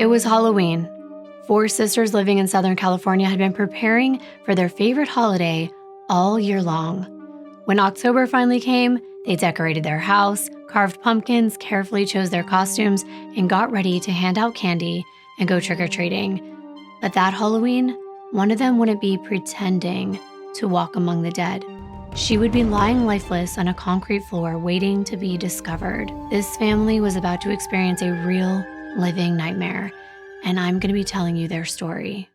It was Halloween. Four sisters living in Southern California had been preparing for their favorite holiday all year long. When October finally came, they decorated their house, carved pumpkins, carefully chose their costumes, and got ready to hand out candy and go trick-or-treating. But that Halloween, one of them wouldn't be pretending to walk among the dead. She would be lying lifeless on a concrete floor waiting to be discovered. This family was about to experience a real, living nightmare, and I'm going to be telling you their story.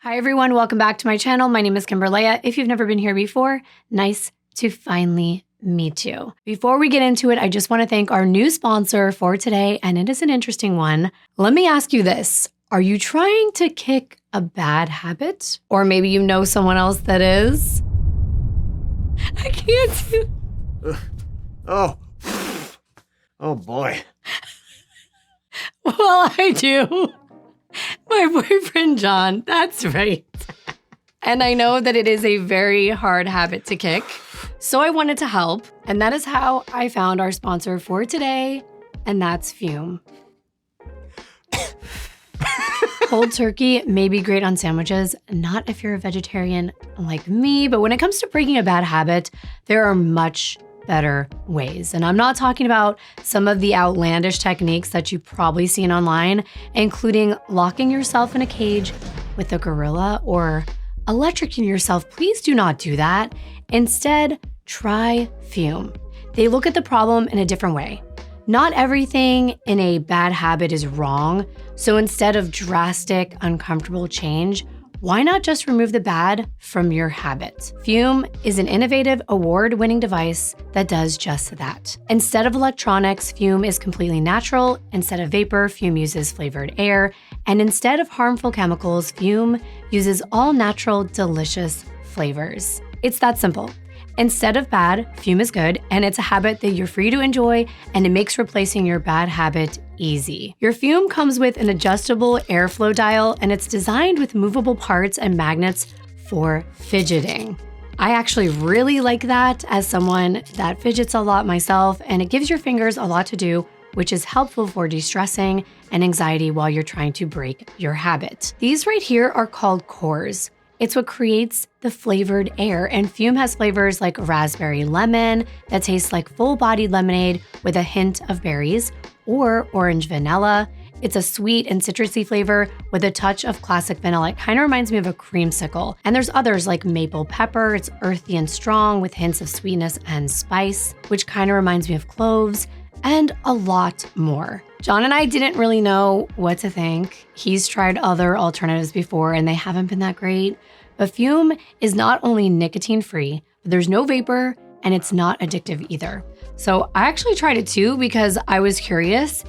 Hi everyone, welcome back to my channel. My name is Kimberly. If you've never been here before, nice to finally meet you. Before we get into it, I just want to thank our new sponsor for today, and it is an interesting one. Let me ask you this. Are you trying to kick a bad habit? Or maybe you know someone else that is? I can't do... Oh boy. Well, I do. My boyfriend, John, that's right. And I know that it is a very hard habit to kick, so I wanted to help. And that is how I found our sponsor for today, and that's Fume. Cold turkey may be great on sandwiches, not if you're a vegetarian like me, but when it comes to breaking a bad habit, there are much better ways. And I'm not talking about some of the outlandish techniques that you've probably seen online, including locking yourself in a cage with a gorilla or electrocuting yourself. Please do not do that. Instead, try Fume. They look at the problem in a different way. Not everything in a bad habit is wrong. So instead of drastic, uncomfortable change, why not just remove the bad from your habit? Fume is an innovative, award-winning device that does just that. Instead of electronics, Fume is completely natural. Instead of vapor, Fume uses flavored air. And instead of harmful chemicals, Fume uses all natural, delicious flavors. It's that simple. Instead of bad, Fume is good, and it's a habit that you're free to enjoy, and it makes replacing your bad habit easy. Your Fume comes with an adjustable airflow dial, and it's designed with movable parts and magnets for fidgeting. I actually really like that as someone that fidgets a lot myself, and it gives your fingers a lot to do, which is helpful for de-stressing and anxiety while you're trying to break your habit. These right here are called cores. It's what creates the flavored air, and Fume has flavors like raspberry lemon that tastes like full-bodied lemonade with a hint of berries, or orange vanilla. It's a sweet and citrusy flavor with a touch of classic vanilla. It kind of reminds me of a creamsicle. And there's others like maple pepper. It's earthy and strong with hints of sweetness and spice, which kind of reminds me of cloves, and a lot more. John and I didn't really know what to think. He's tried other alternatives before and they haven't been that great. But Fume is not only nicotine-free, but there's no vapor and it's not addictive either. So I actually tried it too because I was curious,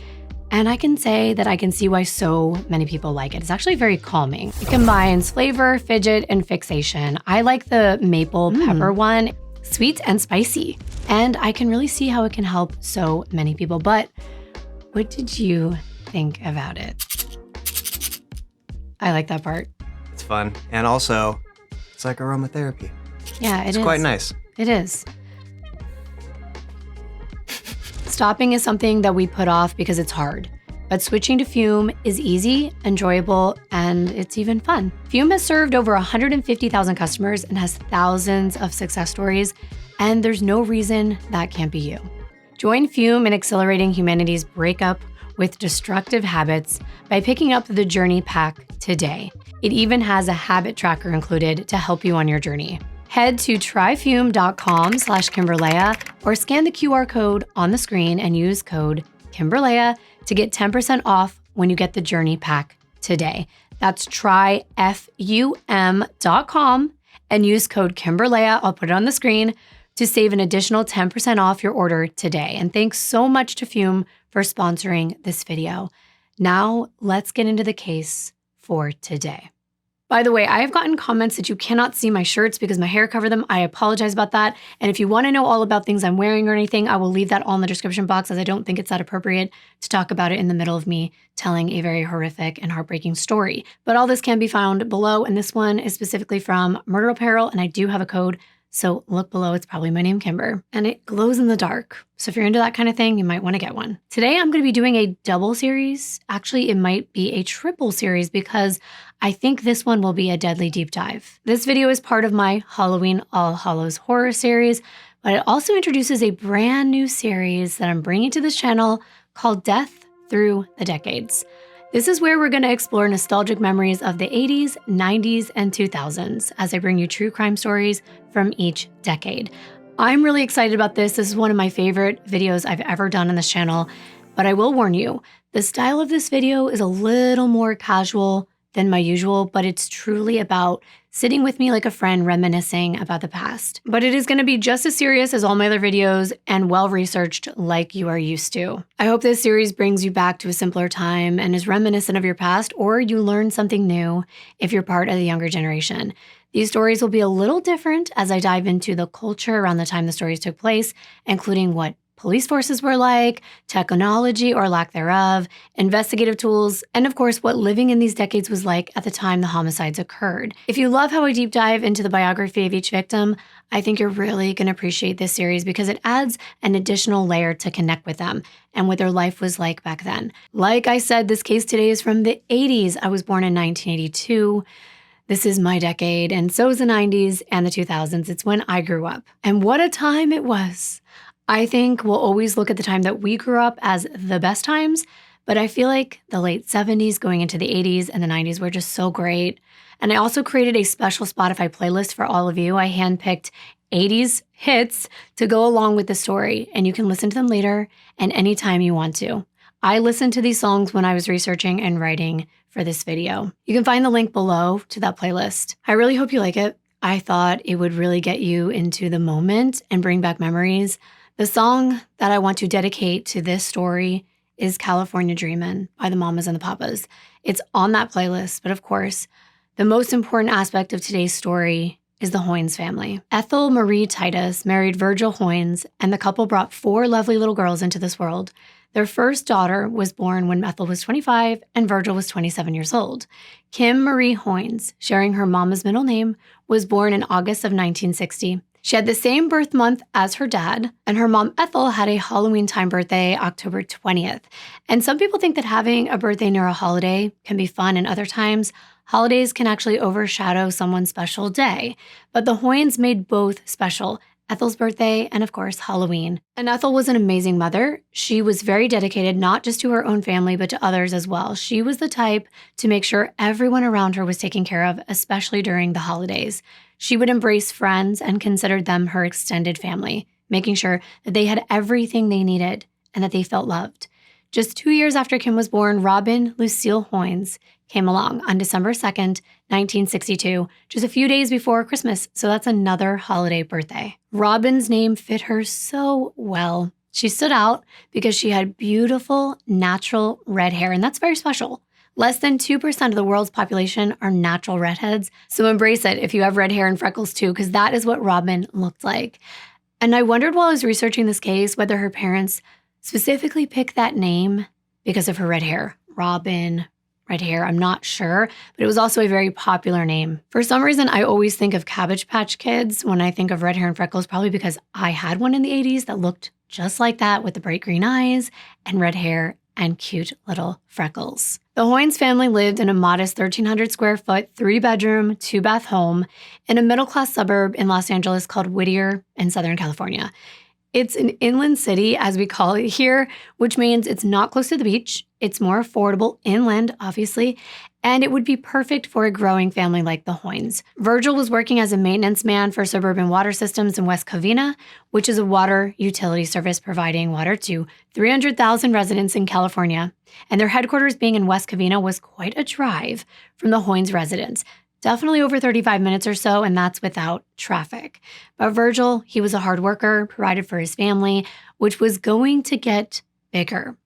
and I can say that I can see why so many people like it. It's actually very calming. It combines flavor, fidget, and fixation. I like the maple pepper one, sweet and spicy. And I can really see how it can help so many people. But what did you think about it? I like that part. It's fun. And also, it's like aromatherapy. Yeah, it is. It's quite nice. It is. Stopping is something that we put off because it's hard. But switching to Fume is easy, enjoyable, and it's even fun. Fume has served over 150,000 customers and has thousands of success stories, and there's no reason that can't be you. Join Fume in accelerating humanity's breakup with destructive habits by picking up the Journey Pack today. It even has a habit tracker included to help you on your journey. Head to tryfume.com/Kimberlea or scan the QR code on the screen and use code Kimberlea to get 10% off when you get the Journey Pack today. That's tryfum.com and use code Kimberlea. I'll put it on the screen to save an additional 10% off your order today. And thanks so much to Fume for sponsoring this video. Now, let's get into the case for today. By the way, I have gotten comments that you cannot see my shirts because my hair covered them. I apologize about that. And if you want to know all about things I'm wearing or anything, I will leave that all in the description box, as I don't think it's that appropriate to talk about it in the middle of me telling a very horrific and heartbreaking story. But all this can be found below, and this one is specifically from Murder Apparel, and I do have a code. So look below, it's probably my name, Kimber, and it glows in the dark. So if you're into that kind of thing, you might want to get one. Today, I'm going to be doing a double series. Actually, it might be a triple series because I think this one will be a deadly deep dive. This video is part of my Halloween All Hallows horror series, but it also introduces a brand new series that I'm bringing to this channel called Death Through the Decades. This is where we're going to explore nostalgic memories of the 80s, 90s, and 2000s as I bring you true crime stories from each decade. I'm really excited about this. This is one of my favorite videos I've ever done on this channel, but I will warn you, the style of this video is a little more casual than my usual, but it's truly about sitting with me like a friend reminiscing about the past. But it is going to be just as serious as all my other videos and well-researched like you are used to. I hope this series brings you back to a simpler time and is reminiscent of your past, or you learn something new if you're part of the younger generation. These stories will be a little different as I dive into the culture around the time the stories took place, including what police forces were like, technology or lack thereof, investigative tools, and of course, what living in these decades was like at the time the homicides occurred. If you love how I deep dive into the biography of each victim, I think you're really going to appreciate this series because it adds an additional layer to connect with them and what their life was like back then. Like I said, this case today is from the 80s. I was born in 1982. This is my decade, and so is the 90s and the 2000s. It's when I grew up. And what a time it was. I think we'll always look at the time that we grew up as the best times, but I feel like the late 70s going into the 80s and the 90s were just so great. And I also created a special Spotify playlist for all of you. I handpicked 80s hits to go along with the story, and you can listen to them later and anytime you want to. I listened to these songs when I was researching and writing for this video. You can find the link below to that playlist. I really hope you like it. I thought it would really get you into the moment and bring back memories. The song that I want to dedicate to this story is California Dreamin' by the Mamas and the Papas. It's on that playlist, but of course, the most important aspect of today's story is the Hoynes family. Ethel Marie Titus married Virgil Hoynes, and the couple brought 4 lovely little girls into this world. Their first daughter was born when Ethel was 25 and Virgil was 27 years old. Kim Marie Hoynes, sharing her mama's middle name, was born in August of 1960. She had the same birth month as her dad, and her mom Ethel had a Halloween time birthday, October 20th. And some people think that having a birthday near a holiday can be fun, and other times, holidays can actually overshadow someone's special day. But the Hoynes made both special, Ethel's birthday and of course Halloween. And Ethel was an amazing mother. She was very dedicated not just to her own family, but to others as well. She was the type to make sure everyone around her was taken care of, especially during the holidays. She would embrace friends and considered them her extended family, making sure that they had everything they needed and that they felt loved. Just 2 years after Kim was born, Robin Lucille Hoynes came along on December 2nd, 1962, just a few days before Christmas, so that's another holiday birthday. Robin's name fit her so well. She stood out because she had beautiful, natural red hair, and that's very special. Less than 2% of the world's population are natural redheads, so embrace it if you have red hair and freckles too, because that is what Robin looked like. And I wondered while I was researching this case whether her parents specifically picked that name because of her red hair. Robin, red hair, I'm not sure, but it was also a very popular name. For some reason, I always think of Cabbage Patch Kids when I think of red hair and freckles, probably because I had one in the 80s that looked just like that with the bright green eyes and red hair and cute little freckles. The Hoynes family lived in a modest 1,300 square foot, 3-bedroom, 2-bath home in a middle-class suburb in Los Angeles called Whittier in Southern California. It's an inland city, as we call it here, which means it's not close to the beach. It's more affordable inland, obviously, and it would be perfect for a growing family like the Hoynes. Virgil was working as a maintenance man for Suburban Water Systems in West Covina, which is a water utility service providing water to 300,000 residents in California. And their headquarters being in West Covina was quite a drive from the Hoynes residence. Definitely over 35 minutes or so, and that's without traffic. But Virgil, he was a hard worker, provided for his family, which was going to get bigger.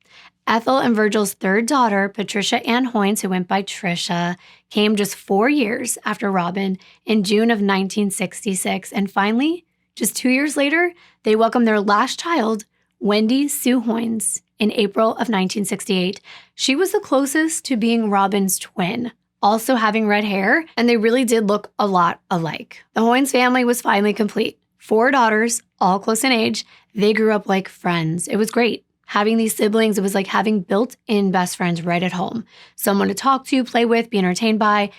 Ethel and Virgil's third daughter, Patricia Ann Hoynes, who went by Trisha, came just 4 years after Robin in June of 1966. And finally, just 2 years later, they welcomed their last child, Wendy Sue Hoynes, in April of 1968. She was the closest to being Robin's twin, also having red hair, and they really did look a lot alike. The Hoynes family was finally complete. 4 daughters, all close in age. They grew up like friends. It was great. Having these siblings, it was like having built-in best friends right at home. Someone to talk to, play with, be entertained by.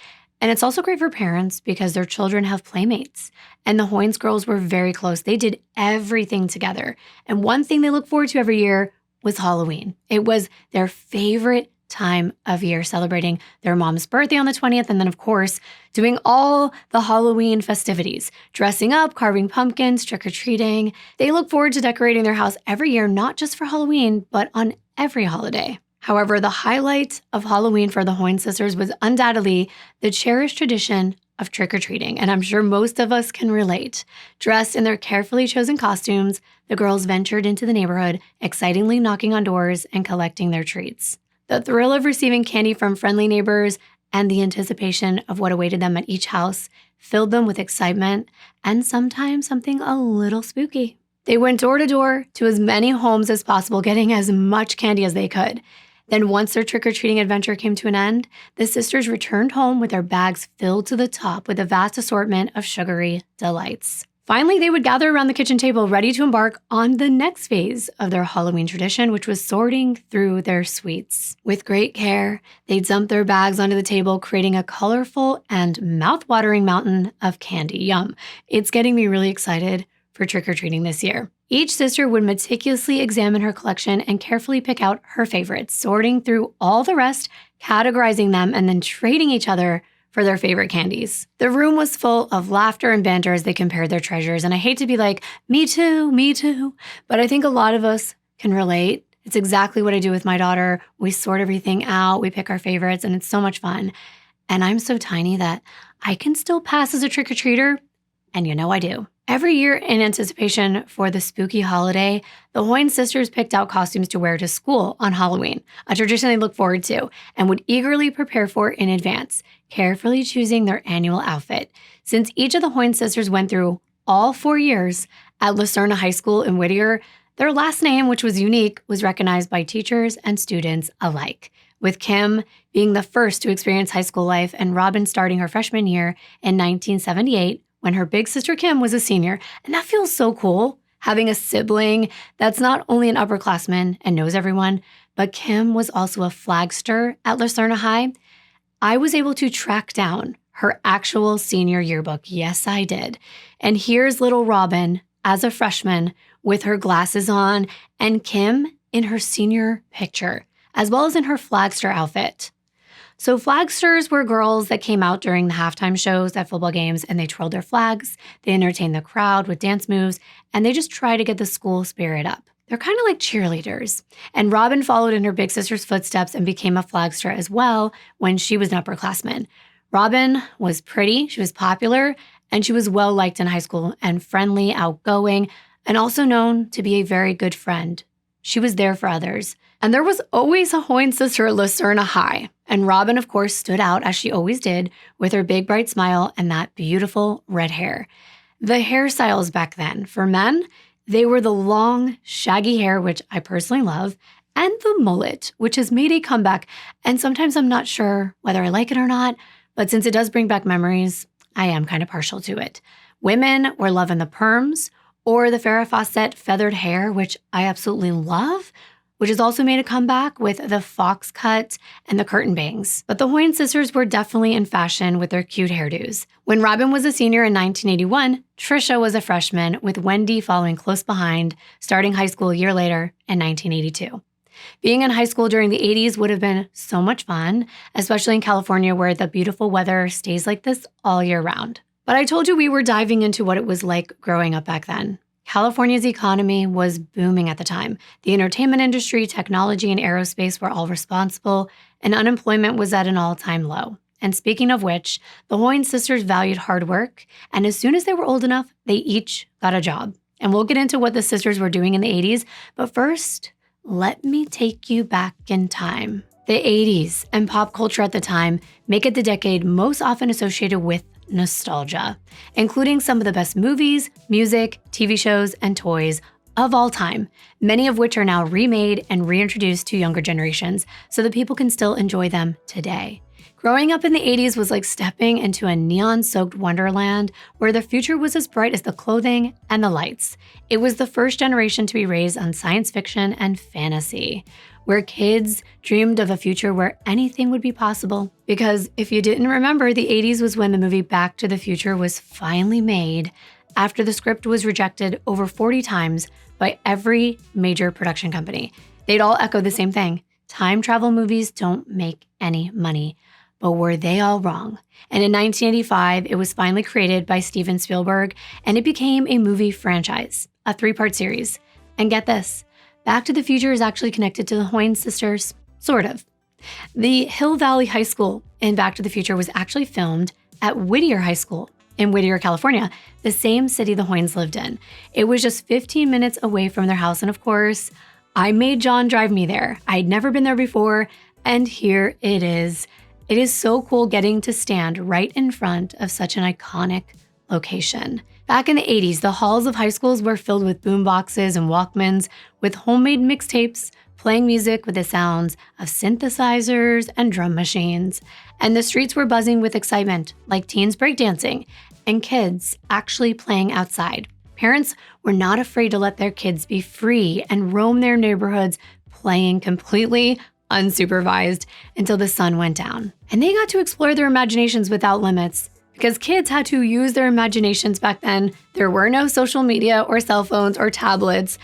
And it's also great for parents because their children have playmates. And the Hoynes girls were very close. They did everything together. And one thing they look forward to every year was Halloween. It was their favorite time of year, celebrating their mom's birthday on the 20th. And then, of course, doing all the Halloween festivities, dressing up, carving pumpkins, trick-or-treating. They look forward to decorating their house every year, not just for Halloween, but on every holiday. However, the highlight of Halloween for the Hoynes sisters was undoubtedly the cherished tradition of trick-or-treating, and I'm sure most of us can relate. Dressed in their carefully chosen costumes, the girls ventured into the neighborhood, excitingly knocking on doors and collecting their treats. The thrill of receiving candy from friendly neighbors and the anticipation of what awaited them at each house filled them with excitement and sometimes something a little spooky. They went door to door to as many homes as possible, getting as much candy as they could. Then once their trick-or-treating adventure came to an end, the sisters returned home with their bags filled to the top with a vast assortment of sugary delights. Finally, they would gather around the kitchen table ready to embark on the next phase of their Halloween tradition, which was sorting through their sweets. With great care, they dumped their bags onto the table, creating a colorful and mouth-watering mountain of candy. Yum. It's getting me really excited for trick-or-treating this year. Each sister would meticulously examine her collection and carefully pick out her favorites, sorting through all the rest, categorizing them, and then trading each other for their favorite candies. The room was full of laughter and banter as they compared their treasures. And I hate to be like, me too, but I think a lot of us can relate. It's exactly what I do with my daughter. We sort everything out, we pick our favorites, and it's so much fun. And I'm so tiny that I can still pass as a trick-or-treater, and you know I do. Every year in anticipation for the spooky holiday, the Hoynes sisters picked out costumes to wear to school on Halloween, a tradition they look forward to and would eagerly prepare for in advance, carefully choosing their annual outfit. Since each of the Hoynes sisters went through all 4 years at Lucerna High School in Whittier, their last name, which was unique, was recognized by teachers and students alike, with Kim being the first to experience high school life and Robin starting her freshman year in 1978, when her big sister Kim was a senior. And that feels so cool, having a sibling that's not only an upperclassman and knows everyone, but Kim was also a flagster at Lucerna High. I was able to track down her actual senior yearbook. Yes, I did. And here's little Robin as a freshman with her glasses on and Kim in her senior picture, as well as in her flagster outfit. So flagsters were girls that came out during the halftime shows at football games and they twirled their flags, they entertained the crowd with dance moves, and they just tried to get the school spirit up. They're kind of like cheerleaders. And Robin followed in her big sister's footsteps and became a flagster as well when she was an upperclassman. Robin was pretty, she was popular, and she was well liked in high school and friendly, outgoing, and also known to be a very good friend. She was there for others. And there was always a Hoynes sister at Lucerna High. And Robin, of course, stood out, as she always did, with her big, bright smile and that beautiful red hair. The hairstyles back then, for men, they were the long, shaggy hair, which I personally love, and the mullet, which has made a comeback. And sometimes I'm not sure whether I like it or not, but since it does bring back memories, I am kind of partial to it. Women were loving the perms or the Farrah Fawcett feathered hair, which I absolutely love, which has also made a comeback with the fox cut and the curtain bangs. But the Hoynes sisters were definitely in fashion with their cute hairdos. When Robin was a senior in 1981, Trisha was a freshman, with Wendy following close behind, starting high school a year later in 1982. Being in high school during the 80s would have been so much fun, especially in California where the beautiful weather stays like this all year round. But I told you we were diving into what it was like growing up back then. California's economy was booming at the time. The entertainment industry, technology, and aerospace were all responsible, and unemployment was at an all-time low. And speaking of which, the Hoynes sisters valued hard work, and as soon as they were old enough, they each got a job. And we'll get into what the sisters were doing in the 80s, but first, Let me take you back in time. The 80s and pop culture at the time make it the decade most often associated with nostalgia, including some of the best movies, music, TV shows, and toys of all time, many of which are now remade and reintroduced to younger generations so that people can still enjoy them today. Growing up in the 80s was like stepping into a neon-soaked wonderland where the future was as bright as the clothing and the lights. It was the first generation to be raised on science fiction and fantasy, where kids dreamed of a future where anything would be possible. Because if you didn't remember, the 80s was when the movie Back to the Future was finally made after the script was rejected over 40 times by every major production company. They'd all echo the same thing. Time travel movies don't make any money. But were they all wrong? And in 1985, it was finally created by Steven Spielberg, and it became a movie franchise, a 3-part series. And get this, Back to the Future is actually connected to the Hoynes sisters, sort of. The Hill Valley High School in Back to the Future was actually filmed at Whittier High School in Whittier, California, the same city the Hoynes lived in. It was just 15 minutes away from their house, and of course, I made John drive me there. I'd never been there before, and here it is. It is so cool getting to stand right in front of such an iconic location. Back in the 80s, the halls of high schools were filled with boomboxes and Walkmans with homemade mixtapes, playing music with the sounds of synthesizers and drum machines. And the streets were buzzing with excitement, like teens breakdancing and kids actually playing outside. Parents were not afraid to let their kids be free and roam their neighborhoods, playing completely unsupervised until the sun went down. And they got to explore their imaginations without limits. Because kids had to use their imaginations back then, there were no social media or cell phones or tablets,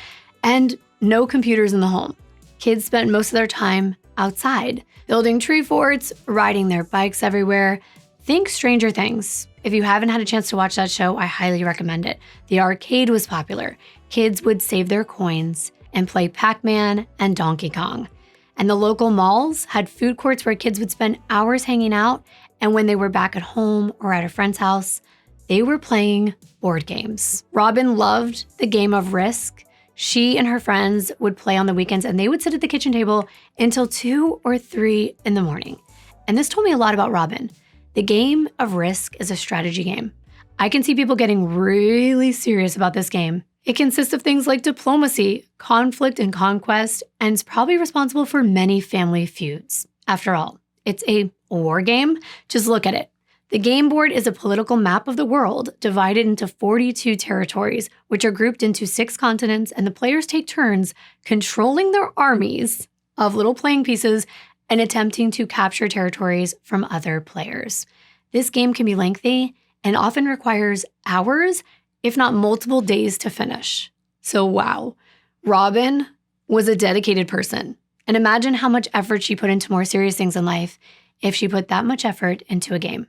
and no computers in the home. Kids spent most of their time outside, building tree forts, riding their bikes everywhere. Think Stranger Things. If you haven't had a chance to watch that show, I highly recommend it. The arcade was popular. Kids would save their coins and play Pac-Man and Donkey Kong. And the local malls had food courts where kids would spend hours hanging out, and when they were back at home or at a friend's house, they were playing board games. Robin loved the game of Risk. She and her friends would play on the weekends, and they would sit at the kitchen table until 2 or 3 in the morning. And this told me a lot about Robin. The game of Risk is a strategy game. I can see people getting really serious about this game. It consists of things like diplomacy, conflict, and conquest, and is probably responsible for many family feuds. After all, it's a war game. Just look at it. The game board is a political map of the world divided into 42 territories, which are grouped into 6 continents, and the players take turns controlling their armies of little playing pieces and attempting to capture territories from other players. This game can be lengthy and often requires hours, if not multiple days to finish. So wow, Robin was a dedicated person. And imagine how much effort she put into more serious things in life if she put that much effort into a game.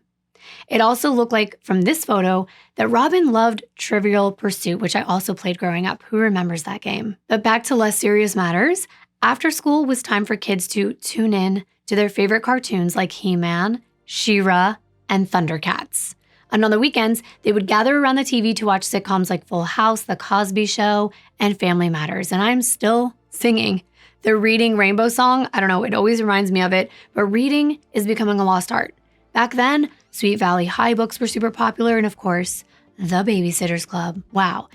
It also looked like from this photo that Robin loved Trivial Pursuit, which I also played growing up. Who remembers that game? But back to less serious matters. After school was time for kids to tune in to their favorite cartoons like He-Man, She-Ra, and Thundercats. And on the weekends, they would gather around the TV to watch sitcoms like Full House, The Cosby Show, and Family Matters. And I'm still singing the Reading Rainbow song. I don't know, it always reminds me of it, but reading is becoming a lost art. Back then, Sweet Valley High books were super popular, and of course, The Babysitter's Club. Wow.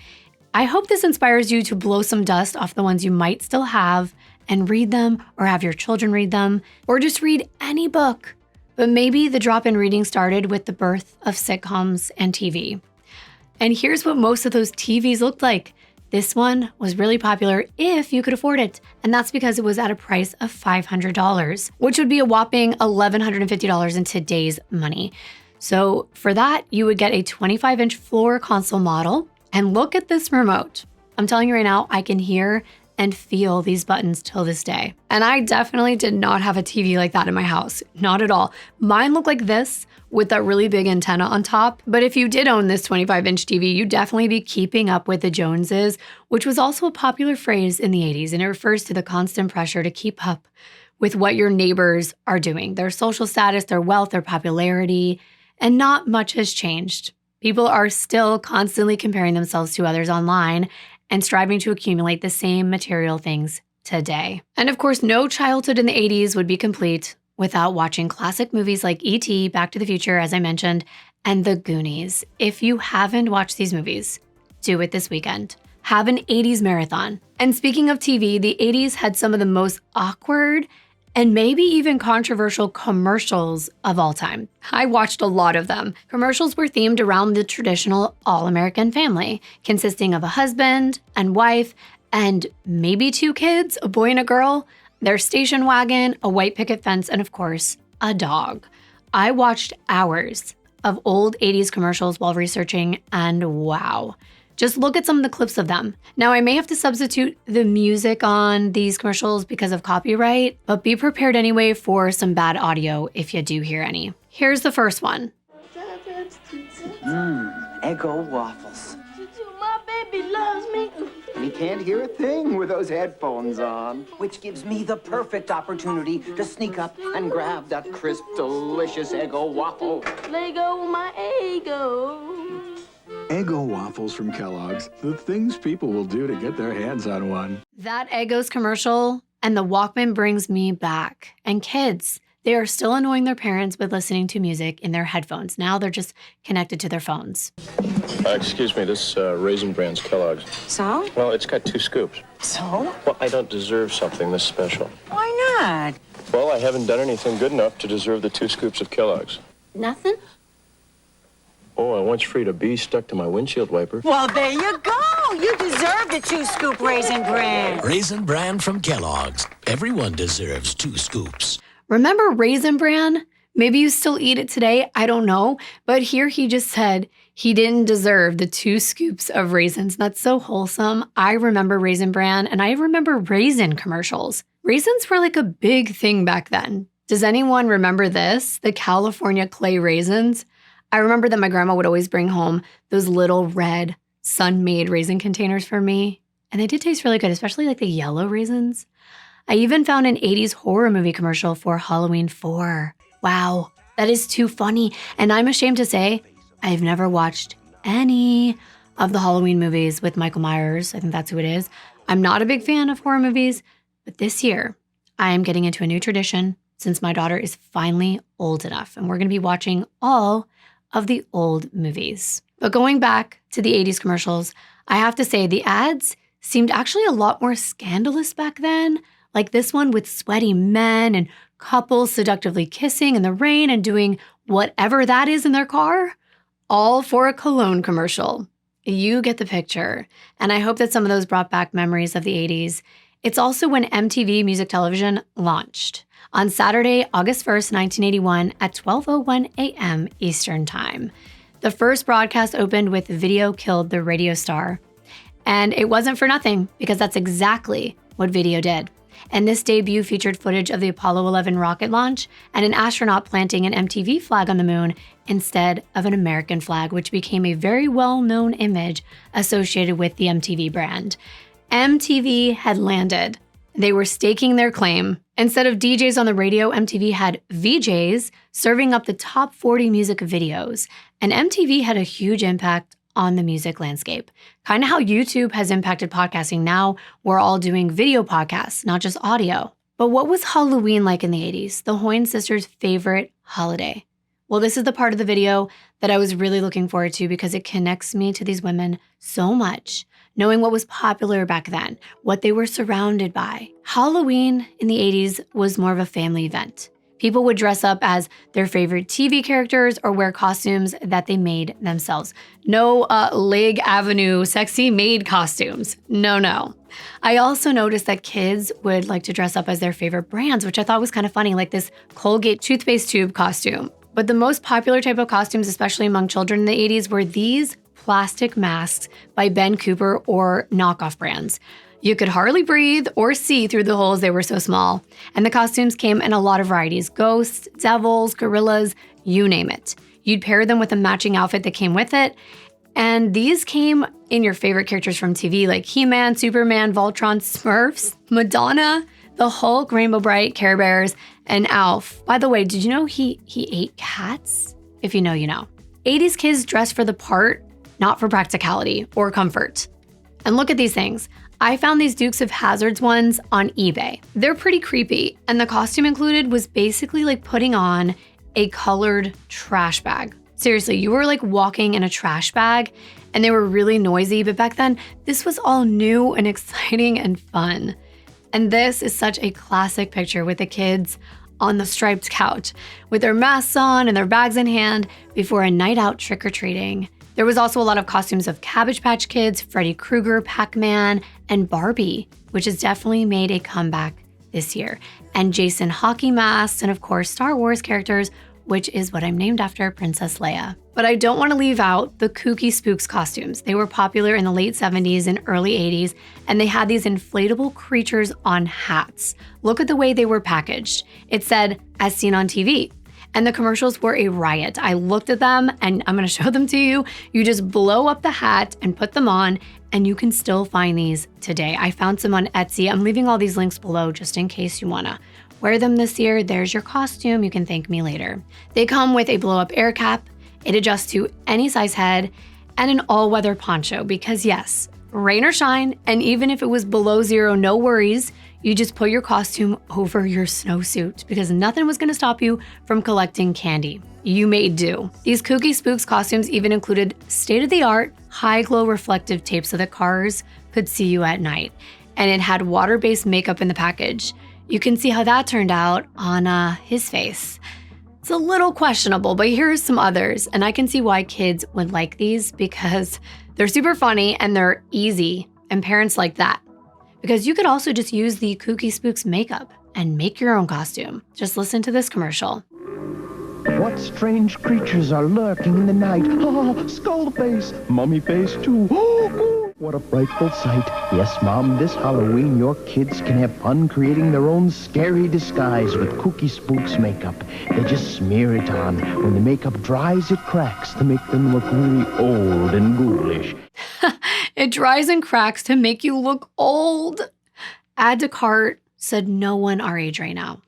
I hope this inspires you to blow some dust off the ones you might still have and read them, or have your children read them, or just read any book. But maybe the drop-in reading started with the birth of sitcoms and TV. And here's what most of those TVs looked like. This one was really popular if you could afford it, and that's because it was at a price of $500, which would be a whopping $1,150 in today's money. So for that, you would get a 25-inch floor console model, and look at this remote. I'm telling you right now, I can hear and feel these buttons till this day. And I definitely did not have a TV like that in my house, not at all. Mine looked like this with that really big antenna on top. But if you did own this 25-inch TV, you'd definitely be keeping up with the Joneses, which was also a popular phrase in the 80s. And it refers to the constant pressure to keep up with what your neighbors are doing, their social status, their wealth, their popularity, and not much has changed. People are still constantly comparing themselves to others online and striving to accumulate the same material things today. And of course, no childhood in the 80s would be complete without watching classic movies like E.T., Back to the Future, as I mentioned, and The Goonies. If you haven't watched these movies, do it this weekend. Have an 80s marathon. And speaking of TV, the 80s had some of the most awkward and maybe even controversial commercials of all time. I watched a lot of them. Commercials were themed around the traditional all-American family, consisting of a husband and wife and maybe 2 kids, a boy and a girl, their station wagon, a white picket fence, and of course, a dog. I watched hours of old 80s commercials while researching, and wow. Just look at some of the clips of them. Now, I may have to substitute the music on these commercials because of copyright, but be prepared anyway for some bad audio if you do hear any. Here's the first one. Eggo waffles. My baby loves me. And he can't hear a thing with those headphones on. Which gives me the perfect opportunity to sneak up and grab that crisp, delicious Eggo waffle. Let go my ego. Eggo waffles from Kellogg's. The things people will do to get their hands on one. That Eggo's commercial and the Walkman brings me back. And kids, they are still annoying their parents with listening to music in their headphones. Now they're just connected to their phones. Excuse me, this Raisin Bran's Kellogg's. So? Well, it's got 2 scoops. So? Well, I don't deserve something this special. Why not? Well, I haven't done anything good enough to deserve the 2 scoops of Kellogg's. Nothing? Oh, I once freed a bee stuck to my windshield wiper. Well, there you go. You deserve the 2-scoop Raisin Bran. Raisin Bran from Kellogg's. Everyone deserves 2 scoops. Remember Raisin Bran? Maybe you still eat it today, I don't know. But here he just said he didn't deserve the 2 scoops of raisins. That's so wholesome. I remember Raisin Bran, and I remember raisin commercials. Raisins were like a big thing back then. Does anyone remember this? The California clay raisins? I remember that my grandma would always bring home those little red sun-made raisin containers for me. And they did taste really good, especially like the yellow raisins. I even found an 80s horror movie commercial for Halloween 4. Wow, that is too funny. And I'm ashamed to say, I've never watched any of the Halloween movies with Michael Myers. I think that's who it is. I'm not a big fan of horror movies, but this year I am getting into a new tradition since my daughter is finally old enough. And we're going to be watching all of the old movies. But going back to the 80s commercials, I have to say the ads seemed actually a lot more scandalous back then. Like this one with sweaty men and couples seductively kissing in the rain and doing whatever that is in their car, all for a cologne commercial. You get the picture. And I hope that some of those brought back memories of the 80s. It's also when MTV Music Television launched on Saturday, August 1st, 1981 at 12:01 a.m. Eastern Time. The first broadcast opened with Video Killed the Radio Star. And it wasn't for nothing, because that's exactly what video did. And this debut featured footage of the Apollo 11 rocket launch and an astronaut planting an MTV flag on the moon instead of an American flag, which became a very well-known image associated with the MTV brand. MTV had landed. They were staking their claim. Instead of DJs on the radio, MTV had VJs serving up the top 40 music videos. And MTV had a huge impact on the music landscape. Kind of how YouTube has impacted podcasting. Now we're all doing video podcasts, not just audio. But what was Halloween like in the 80s? The Hoynes sisters' favorite holiday. Well, this is the part of the video that I was really looking forward to because it connects me to these women so much. Knowing what was popular back then, what they were surrounded by. Halloween in the 80s was more of a family event. People would dress up as their favorite TV characters or wear costumes that they made themselves. No Lig Avenue sexy maid costumes. No. I also noticed that kids would like to dress up as their favorite brands, which I thought was kind of funny, like this Colgate toothpaste tube costume. But the most popular type of costumes, especially among children in the 80s, were these plastic masks by Ben Cooper or knockoff brands. You could hardly breathe or see through the holes, they were so small. And the costumes came in a lot of varieties: ghosts, devils, gorillas, you name it. You'd pair them with a matching outfit that came with it. And these came in your favorite characters from TV like He-Man, Superman, Voltron, Smurfs, Madonna, the Hulk, Rainbow Bright, Care Bears, and Alf. By the way, did you know he ate cats? If you know, you know. 80s kids dressed for the part, not for practicality or comfort. And look at these things. I found these Dukes of Hazzards ones on eBay. They're pretty creepy, and the costume included was basically like putting on a colored trash bag. Seriously, you were like walking in a trash bag, and they were really noisy, but back then, this was all new and exciting and fun. And this is such a classic picture with the kids on the striped couch, with their masks on and their bags in hand before a night out trick-or-treating. There was also a lot of costumes of Cabbage Patch Kids, Freddy Krueger, Pac-Man, and Barbie, which has definitely made a comeback this year. And Jason hockey masks, and of course, Star Wars characters, which is what I'm named after, Princess Leia. But I don't want to leave out the kooky spooks costumes. They were popular in the late 70s and early 80s, and they had these inflatable creatures on hats. Look at the way they were packaged. It said, as seen on TV. And the commercials were a riot. I looked at them, and I'm gonna show them to you. You just blow up the hat and put them on, and you can still find these today. I found some on Etsy. I'm leaving all these links below just in case you wanna wear them this year. There's your costume. You can thank me later. They come with a blow-up air cap. It adjusts to any size head, and an all-weather poncho because yes, rain or shine, and even if it was below zero, no worries. You just put your costume over your snowsuit because nothing was gonna stop you from collecting candy. You made do. These kooky spooks costumes even included state-of-the-art, high-glow reflective tape so that cars could see you at night. And it had water-based makeup in the package. You can see how that turned out on his face. It's a little questionable, but here's some others. And I can see why kids would like these because they're super funny and they're easy, and parents like that. Because you could also just use the Kooky Spooks makeup and make your own costume. Just listen to this commercial. What strange creatures are lurking in the night? Ah, skull face, mummy face too. Oh, what a frightful sight. Yes, Mom, this Halloween your kids can have fun creating their own scary disguise with Kooky Spooks makeup. They just smear it on. When the makeup dries, it cracks to make them look really old and ghoulish. It dries and cracks to make you look old. Add to cart, said no one our age right now.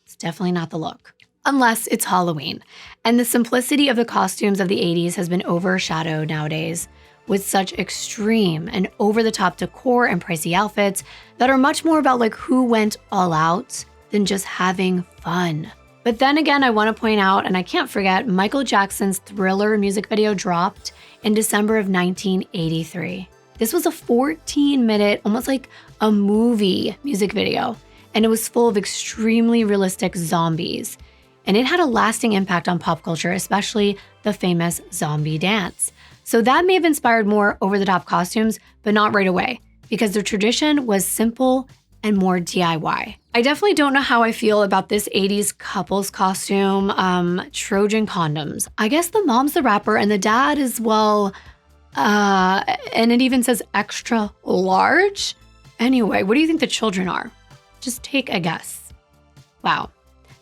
It's definitely not the look. Unless it's Halloween. And the simplicity of the costumes of the 80s has been overshadowed nowadays with such extreme and over-the-top decor and pricey outfits that are much more about like who went all out than just having fun. But then again, I want to point out, and I can't forget, Michael Jackson's Thriller music video dropped in December of 1983. This was a 14-minute, almost like a movie music video, and it was full of extremely realistic zombies. And it had a lasting impact on pop culture, especially the famous zombie dance. So that may have inspired more over-the-top costumes, but not right away, because the tradition was simple and more DIY. I definitely don't know how I feel about this 80s couples costume, Trojan condoms. I guess the mom's the rapper and the dad is, well, and it even says extra large. Anyway, what do you think the children are? Just take a guess. Wow,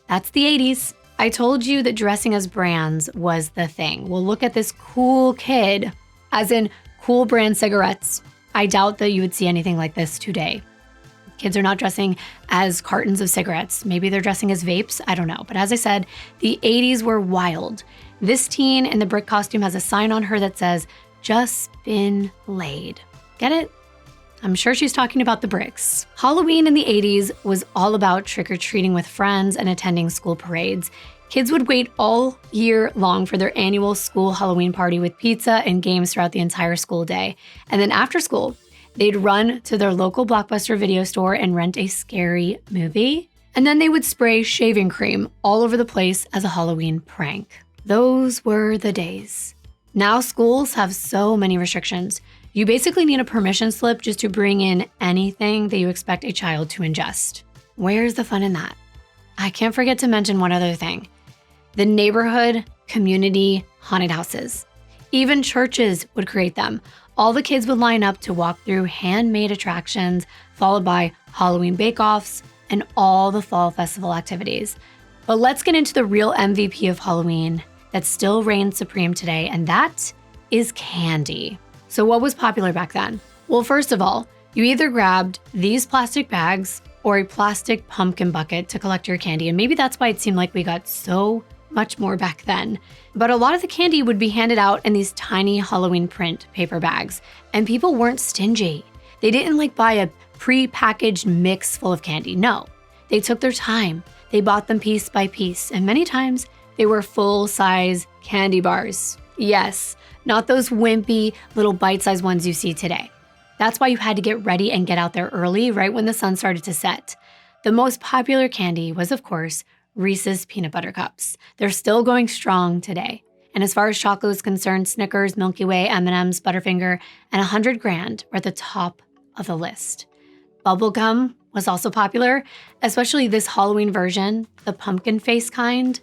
that's the 80s. I told you that dressing as brands was the thing. Well, look at this cool kid, as in cool brand cigarettes. I doubt that you would see anything like this today. Kids are not dressing as cartons of cigarettes. Maybe they're dressing as vapes. I don't know. But as I said, the 80s were wild. This teen in the brick costume has a sign on her that says, "Just been laid." Get it? I'm sure she's talking about the bricks. Halloween in the 80s was all about trick-or-treating with friends and attending school parades. Kids would wait all year long for their annual school Halloween party with pizza and games throughout the entire school day. And then after school, they'd run to their local Blockbuster video store and rent a scary movie. And then they would spray shaving cream all over the place as a Halloween prank. Those were the days. Now schools have so many restrictions. You basically need a permission slip just to bring in anything that you expect a child to ingest. Where's the fun in that? I can't forget to mention one other thing. The neighborhood community haunted houses. Even churches would create them. All the kids would line up to walk through handmade attractions, followed by Halloween bake-offs and all the fall festival activities. But let's get into the real MVP of Halloween that still reigns supreme today, and that is candy. So what was popular back then? Well, first of all, you either grabbed these plastic bags or a plastic pumpkin bucket to collect your candy, and maybe that's why it seemed like we got so much more back then. But a lot of the candy would be handed out in these tiny Halloween print paper bags, and people weren't stingy. They didn't like buy a pre-packaged mix full of candy. No, they took their time. They bought them piece by piece, and many times they were full-size candy bars. Yes, not those wimpy little bite-sized ones you see today. That's why you had to get ready and get out there early, right when the sun started to set. The most popular candy was, of course, Reese's Peanut Butter Cups. They're still going strong today. And as far as chocolate is concerned, Snickers, Milky Way, M&M's, Butterfinger, and 100 Grand were at the top of the list. Bubblegum was also popular, especially this Halloween version, the pumpkin face kind.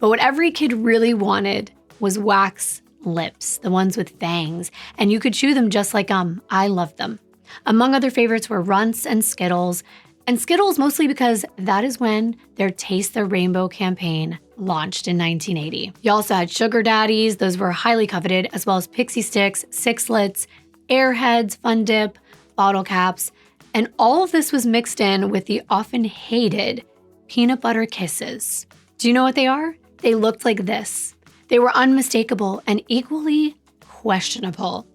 But what every kid really wanted was wax lips, the ones with fangs, and you could chew them just like gum. I loved them. Among other favorites were Runts and Skittles mostly because that is when their Taste the Rainbow campaign launched in 1980. You also had Sugar Daddies, those were highly coveted, as well as Pixie Sticks, Sixlets, Airheads, Fun Dip, Bottle Caps, and all of this was mixed in with the often hated Peanut Butter Kisses. Do you know what they are? They looked like this. They were unmistakable and equally questionable.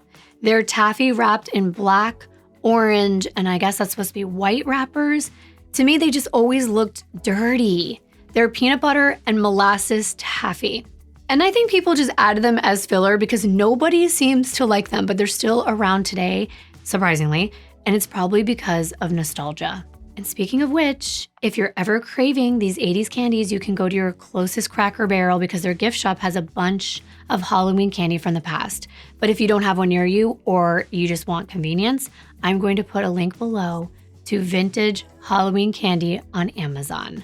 They're taffy wrapped in black, orange, and I guess that's supposed to be white wrappers. To me, they just always looked dirty. They're peanut butter and molasses taffy. And I think people just added them as filler because nobody seems to like them, but they're still around today, surprisingly, and it's probably because of nostalgia. And speaking of which, if you're ever craving these 80s candies, you can go to your closest Cracker Barrel because their gift shop has a bunch of Halloween candy from the past. But if you don't have one near you or you just want convenience, I'm going to put a link below to vintage Halloween candy on Amazon.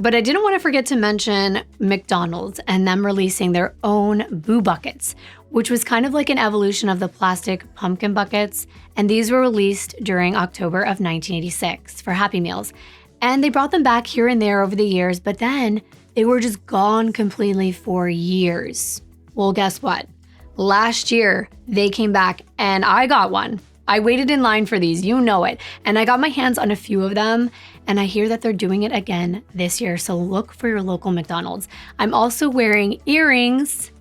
But I didn't want to forget to mention McDonald's and them releasing their own Boo Buckets, which was kind of like an evolution of the plastic pumpkin buckets. And these were released during October of 1986 for Happy Meals. And they brought them back here and there over the years, but then they were just gone completely for years. Well, guess what? Last year, they came back and I got one. I waited in line for these, you know it. And I got my hands on a few of them, and I hear that they're doing it again this year, so look for your local McDonald's. I'm also wearing earrings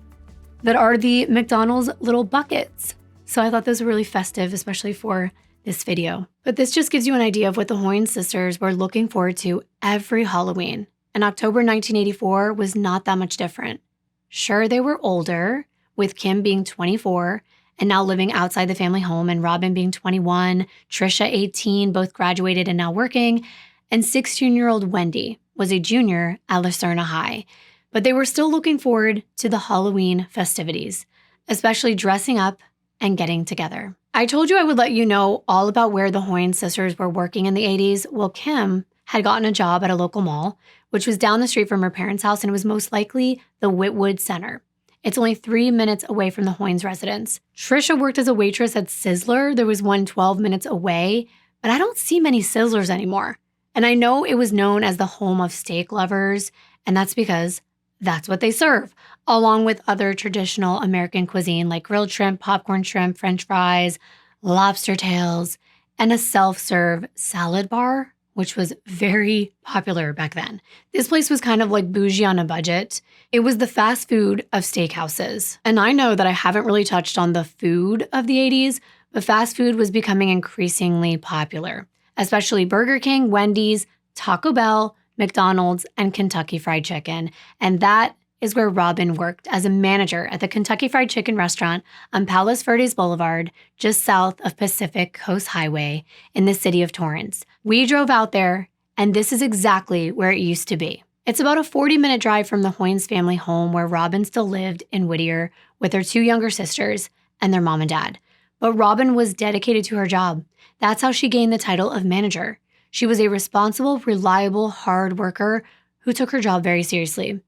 that are the McDonald's little buckets. So I thought those were really festive, especially for this video. But this just gives you an idea of what the Hoynes sisters were looking forward to every Halloween. And October 1984 was not that much different. Sure, they were older, with Kim being 24, and now living outside the family home, and Robin being 21, Trisha 18, both graduated and now working, and 16-year-old Wendy was a junior at Lucerna High. But they were still looking forward to the Halloween festivities, especially dressing up and getting together. I told you I would let you know all about where the Hoynes sisters were working in the 80s. Well, Kim had gotten a job at a local mall, which was down the street from her parents' house, and it was most likely the Whitwood Center. It's only 3 minutes away from the Hoynes residence. Trisha worked as a waitress at Sizzler. There was one 12 minutes away, but I don't see many Sizzlers anymore. And I know it was known as the home of steak lovers, and that's because that's what they serve, along with other traditional American cuisine like grilled shrimp, popcorn shrimp, French fries, lobster tails, and a self-serve salad bar, which was very popular back then. This place was kind of like bougie on a budget. It was the fast food of steakhouses. And I know that I haven't really touched on the food of the 80s, but fast food was becoming increasingly popular, especially Burger King, Wendy's, Taco Bell, McDonald's, and Kentucky Fried Chicken. And that is where Robin worked as a manager at the Kentucky Fried Chicken restaurant on Palos Verdes Boulevard, just south of Pacific Coast Highway in the city of Torrance. We drove out there, and this is exactly where it used to be. It's about a 40-minute drive from the Hoynes family home where Robin still lived in Whittier with her 2 younger sisters and their mom and dad. But Robin was dedicated to her job. That's how she gained the title of manager. She was a responsible, reliable, hard worker who took her job very seriously.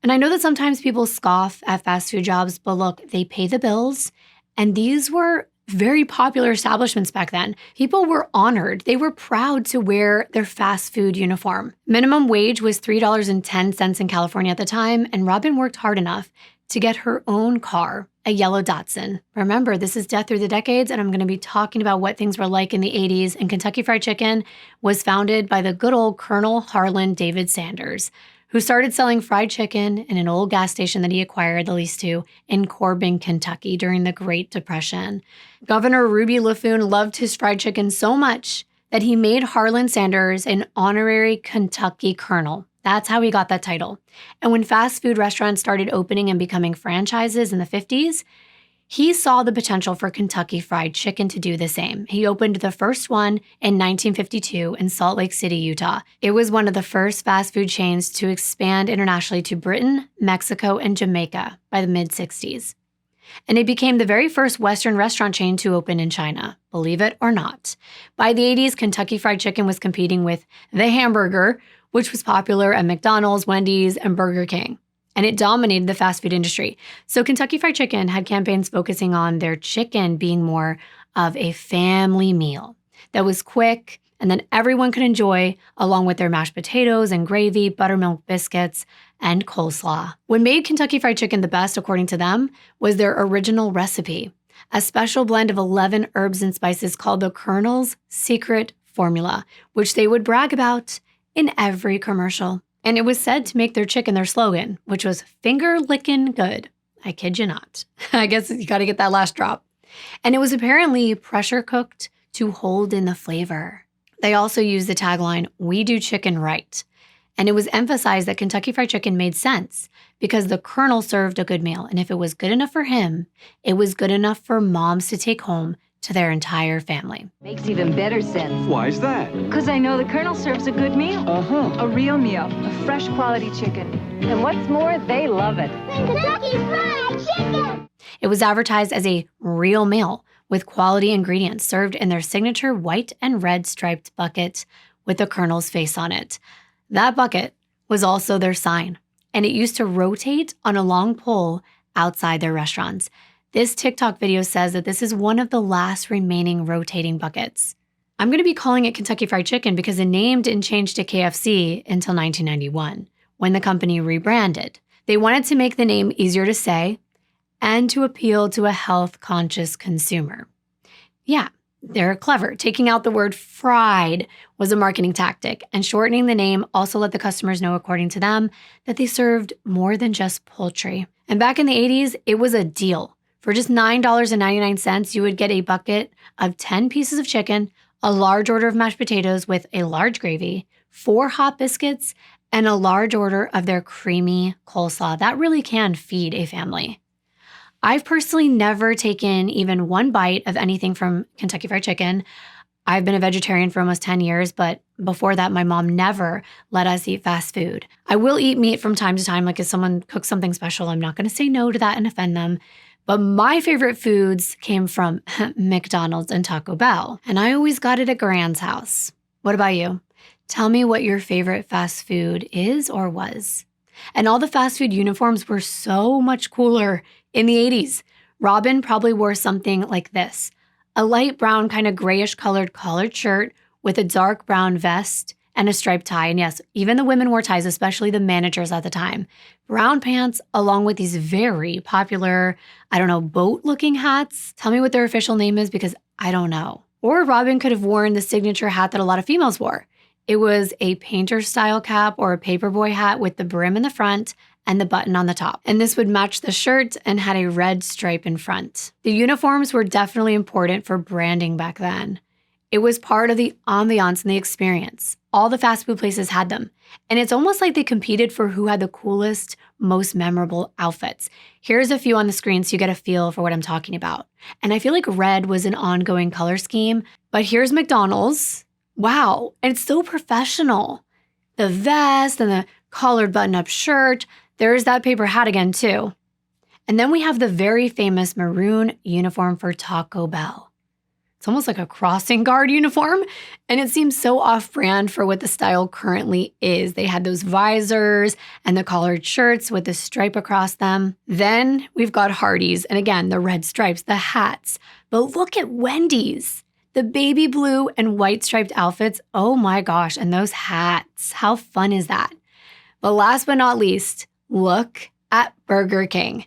And I know that sometimes people scoff at fast food jobs, but look, they pay the bills. And these were very popular establishments back then. People were honored. They were proud to wear their fast food uniform. Minimum wage was $3.10 in California at the time, and Robin worked hard enough to get her own car, a yellow Datsun. Remember, this is Death Through the Decades, and I'm going to be talking about what things were like in the 80s, and Kentucky Fried Chicken was founded by the good old Colonel Harlan David Sanders. who started selling fried chicken in an old gas station that he acquired the lease to in Corbin, Kentucky during the Great Depression. Governor Ruby LaFoon loved his fried chicken so much that he made Harlan Sanders an honorary Kentucky colonel. That's how he got that title. And when fast food restaurants started opening and becoming franchises in the 50s, he saw the potential for Kentucky Fried Chicken to do the same. He opened the first one in 1952 in Salt Lake City, Utah. It was one of the first fast food chains to expand internationally to Britain, Mexico, and Jamaica by the mid-60s. And it became the very first Western restaurant chain to open in China, believe it or not. By the 80s, Kentucky Fried Chicken was competing with the hamburger, which was popular at McDonald's, Wendy's, and Burger King. And it dominated the fast food industry. So Kentucky Fried Chicken had campaigns focusing on their chicken being more of a family meal that was quick and then everyone could enjoy, along with their mashed potatoes and gravy, buttermilk biscuits, and coleslaw. What made Kentucky Fried Chicken the best, according to them, was their original recipe, a special blend of 11 herbs and spices called the Colonel's Secret Formula, which they would brag about in every commercial. And it was said to make their chicken their slogan, which was finger lickin' good. I kid you not. I guess you got to get that last drop. And it was apparently pressure cooked to hold in the flavor. They also used the tagline, "We do chicken right." And it was emphasized that Kentucky Fried Chicken made sense because the Colonel served a good meal. And if it was good enough for him, it was good enough for moms to take home to their entire family. Makes even better sense. Why's that? Because I know the Colonel serves a good meal. Uh-huh. A real meal. A fresh quality chicken. And what's more, they love it. Kentucky Fried Chicken! It was advertised as a real meal with quality ingredients served in their signature white and red striped bucket with the Colonel's face on it. That bucket was also their sign, and it used to rotate on a long pole outside their restaurants. This TikTok video says that this is one of the last remaining rotating buckets. I'm going to be calling it Kentucky Fried Chicken because the name didn't change to KFC until 1991, when the company rebranded. They wanted to make the name easier to say and to appeal to a health-conscious consumer. Yeah, they're clever. Taking out the word fried was a marketing tactic, and shortening the name also let the customers know, according to them, that they served more than just poultry. And back in the 80s, it was a deal. For just $9.99, you would get a bucket of 10 pieces of chicken, a large order of mashed potatoes with a large gravy, 4 hot biscuits, and a large order of their creamy coleslaw. That really can feed a family. I've personally never taken even one bite of anything from Kentucky Fried Chicken. I've been a vegetarian for almost 10 years, but before that, my mom never let us eat fast food. I will eat meat from time to time, like if someone cooks something special, I'm not going to say no to that and offend them. But my favorite foods came from McDonald's and Taco Bell, and I always got it at Grand's house. What about you? Tell me what your favorite fast food is or was. And all the fast food uniforms were so much cooler in the 80s. Robin probably wore something like this, a light brown kind of grayish colored collared shirt with a dark brown vest and a striped tie. And yes, even the women wore ties, especially the managers at the time. Brown pants along with these very popular, boat-looking hats. Tell me what their official name is because I don't know. Or Robin could have worn the signature hat that a lot of females wore. It was a painter-style cap or a paperboy hat with the brim in the front and the button on the top. And this would match the shirt and had a red stripe in front. The uniforms were definitely important for branding back then. It was part of the ambiance and the experience. All the fast food places had them. And it's almost like they competed for who had the coolest, most memorable outfits. Here's a few on the screen so you get a feel for what I'm talking about. And I feel like red was an ongoing color scheme, but here's McDonald's. Wow, and it's so professional. The vest and the collared button-up shirt. There's that paper hat again too. And then we have the very famous maroon uniform for Taco Bell. It's almost like a crossing guard uniform, and it seems so off-brand for what the style currently is. They had those visors and the collared shirts with the stripe across them. Then we've got Hardee's, and again, the red stripes, the hats. But look at Wendy's. The baby blue and white striped outfits, oh my gosh, and those hats. How fun is that? But last but not least, look at Burger King.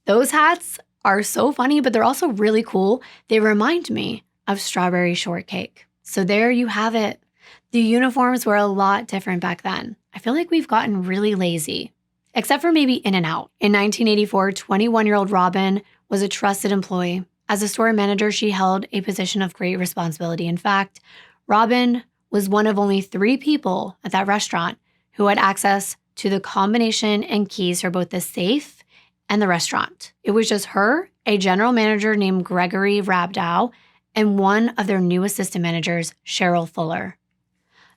Those hats are so funny, but they're also really cool. They remind me of strawberry shortcake. So there you have it. The uniforms were a lot different back then. I feel like we've gotten really lazy, except for maybe In-N-Out. In 1984, 21-year-old Robin was a trusted employee. As a store manager, she held a position of great responsibility. In fact, Robin was one of only 3 people at that restaurant who had access to the combination and keys for both the safe and the restaurant. It was just her, a general manager named Gregory Rabdow, and one of their new assistant managers, Cheryl Fuller.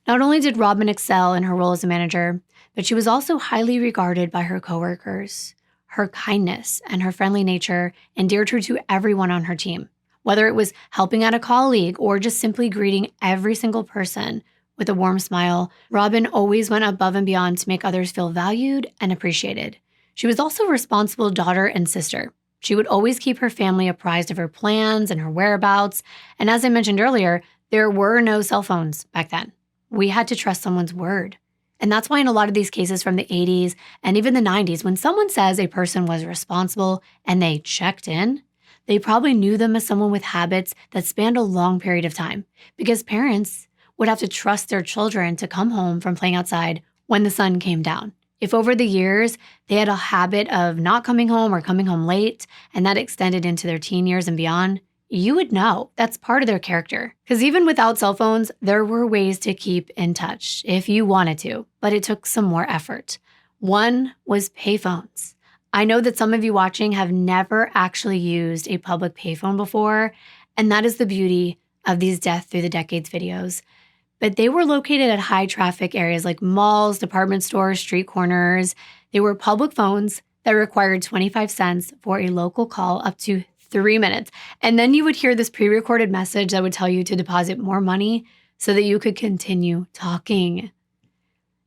Not only did Robin excel in her role as a manager, but she was also highly regarded by her coworkers. Her kindness and her friendly nature endeared her to everyone on her team, whether it was helping out a colleague or just simply greeting every single person with a warm smile. Robin always went above and beyond to make others feel valued and appreciated. She was also a responsible daughter and sister. She would always keep her family apprised of her plans and her whereabouts. And as I mentioned earlier, there were no cell phones back then. We had to trust someone's word. And that's why in a lot of these cases from the 80s and even the 90s, when someone says a person was responsible and they checked in, they probably knew them as someone with habits that spanned a long period of time, because parents would have to trust their children to come home from playing outside when the sun came down. If over the years they had a habit of not coming home or coming home late, and that extended into their teen years and beyond, you would know that's part of their character. Because even without cell phones, there were ways to keep in touch if you wanted to, but it took some more effort. One was payphones. I know that some of you watching have never actually used a public payphone before, and that is the beauty of these Death Through the Decades videos. But they were located at high traffic areas like malls, department stores, street corners. They were public phones that required 25 cents for a local call up to 3 minutes. And then you would hear this pre-recorded message that would tell you to deposit more money so that you could continue talking.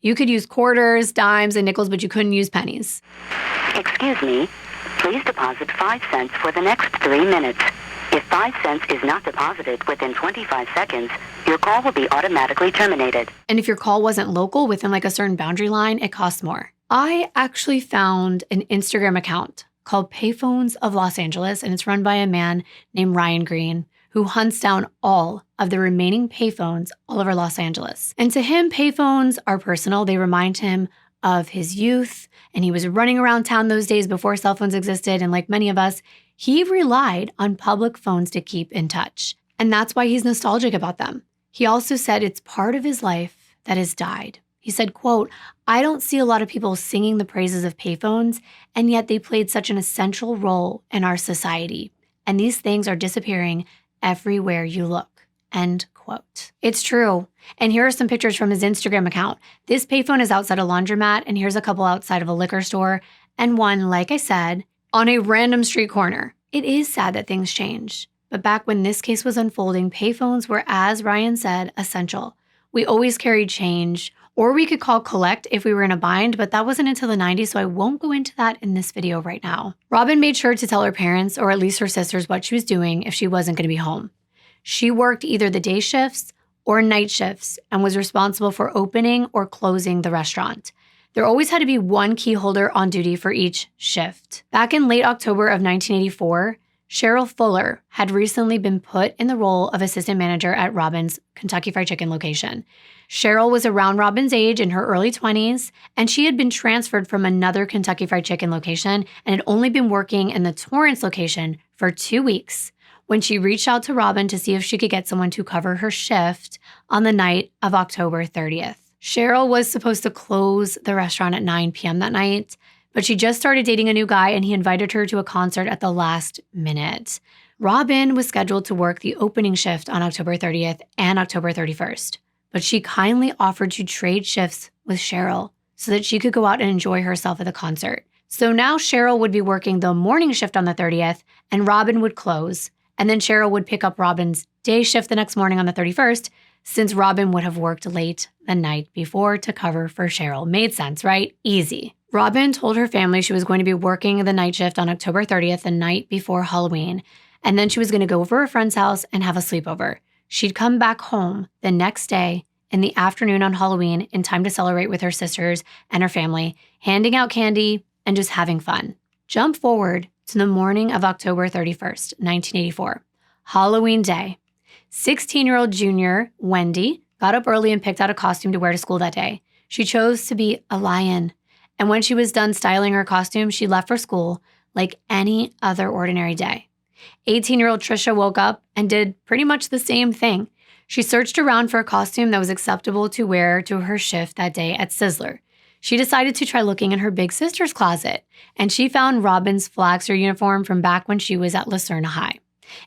You could use quarters, dimes, and nickels, but you couldn't use pennies. Excuse me, please deposit 5 cents for the next 3 minutes. If 5 cents is not deposited within 25 seconds, your call will be automatically terminated. And if your call wasn't local within like a certain boundary line, it cost more. I actually found an Instagram account called Payphones of Los Angeles, and it's run by a man named Ryan Green, who hunts down all of the remaining payphones all over Los Angeles. And to him, payphones are personal. They remind him of his youth, and he was running around town those days before cell phones existed, and like many of us, he relied on public phones to keep in touch. And that's why he's nostalgic about them. He also said it's part of his life that has died. He said, quote, "I don't see a lot of people singing the praises of payphones, and yet they played such an essential role in our society. And these things are disappearing everywhere you look," end quote. It's true. And here are some pictures from his Instagram account. This payphone is outside a laundromat, and here's a couple outside of a liquor store, and one, like I said, on a random street corner. It is sad that things change. But back when this case was unfolding, payphones were, as Ryan said, essential. We always carried change, or we could call collect if we were in a bind, but that wasn't until the 90s, so I won't go into that in this video right now. Robin made sure to tell her parents, or at least her sisters, what she was doing if she wasn't going to be home. She worked either the day shifts or night shifts and was responsible for opening or closing the restaurant. There always had to be one key holder on duty for each shift. Back in late October of 1984, Cheryl Fuller had recently been put in the role of assistant manager at Robin's Kentucky Fried Chicken location. Cheryl was around Robin's age, in her early 20s, and she had been transferred from another Kentucky Fried Chicken location and had only been working in the Torrance location for 2 weeks when she reached out to Robin to see if she could get someone to cover her shift on the night of October 30th. Cheryl was supposed to close the restaurant at 9 p.m. that night, but she just started dating a new guy and he invited her to a concert at the last minute. Robin was scheduled to work the opening shift on October 30th and October 31st, but she kindly offered to trade shifts with Cheryl so that she could go out and enjoy herself at the concert. So now Cheryl would be working the morning shift on the 30th and Robin would close, and then Cheryl would pick up Robin's day shift the next morning on the 31st, since Robin would have worked late the night before to cover for Cheryl. Made sense, right? Easy. Robin told her family she was going to be working the night shift on October 30th, the night before Halloween, and then she was going to go over to a friend's house and have a sleepover. She'd come back home the next day in the afternoon on Halloween in time to celebrate with her sisters and her family, handing out candy and just having fun. Jump forward to the morning of October 31st, 1984, Halloween day. 16-year-old junior Wendy got up early and picked out a costume to wear to school that day. She chose to be a lion. And when she was done styling her costume, she left for school like any other ordinary day. 18-year-old Trisha woke up and did pretty much the same thing. She searched around for a costume that was acceptable to wear to her shift that day at Sizzler. She decided to try looking in her big sister's closet, and she found Robin's Flaxer uniform from back when she was at Lucerna High.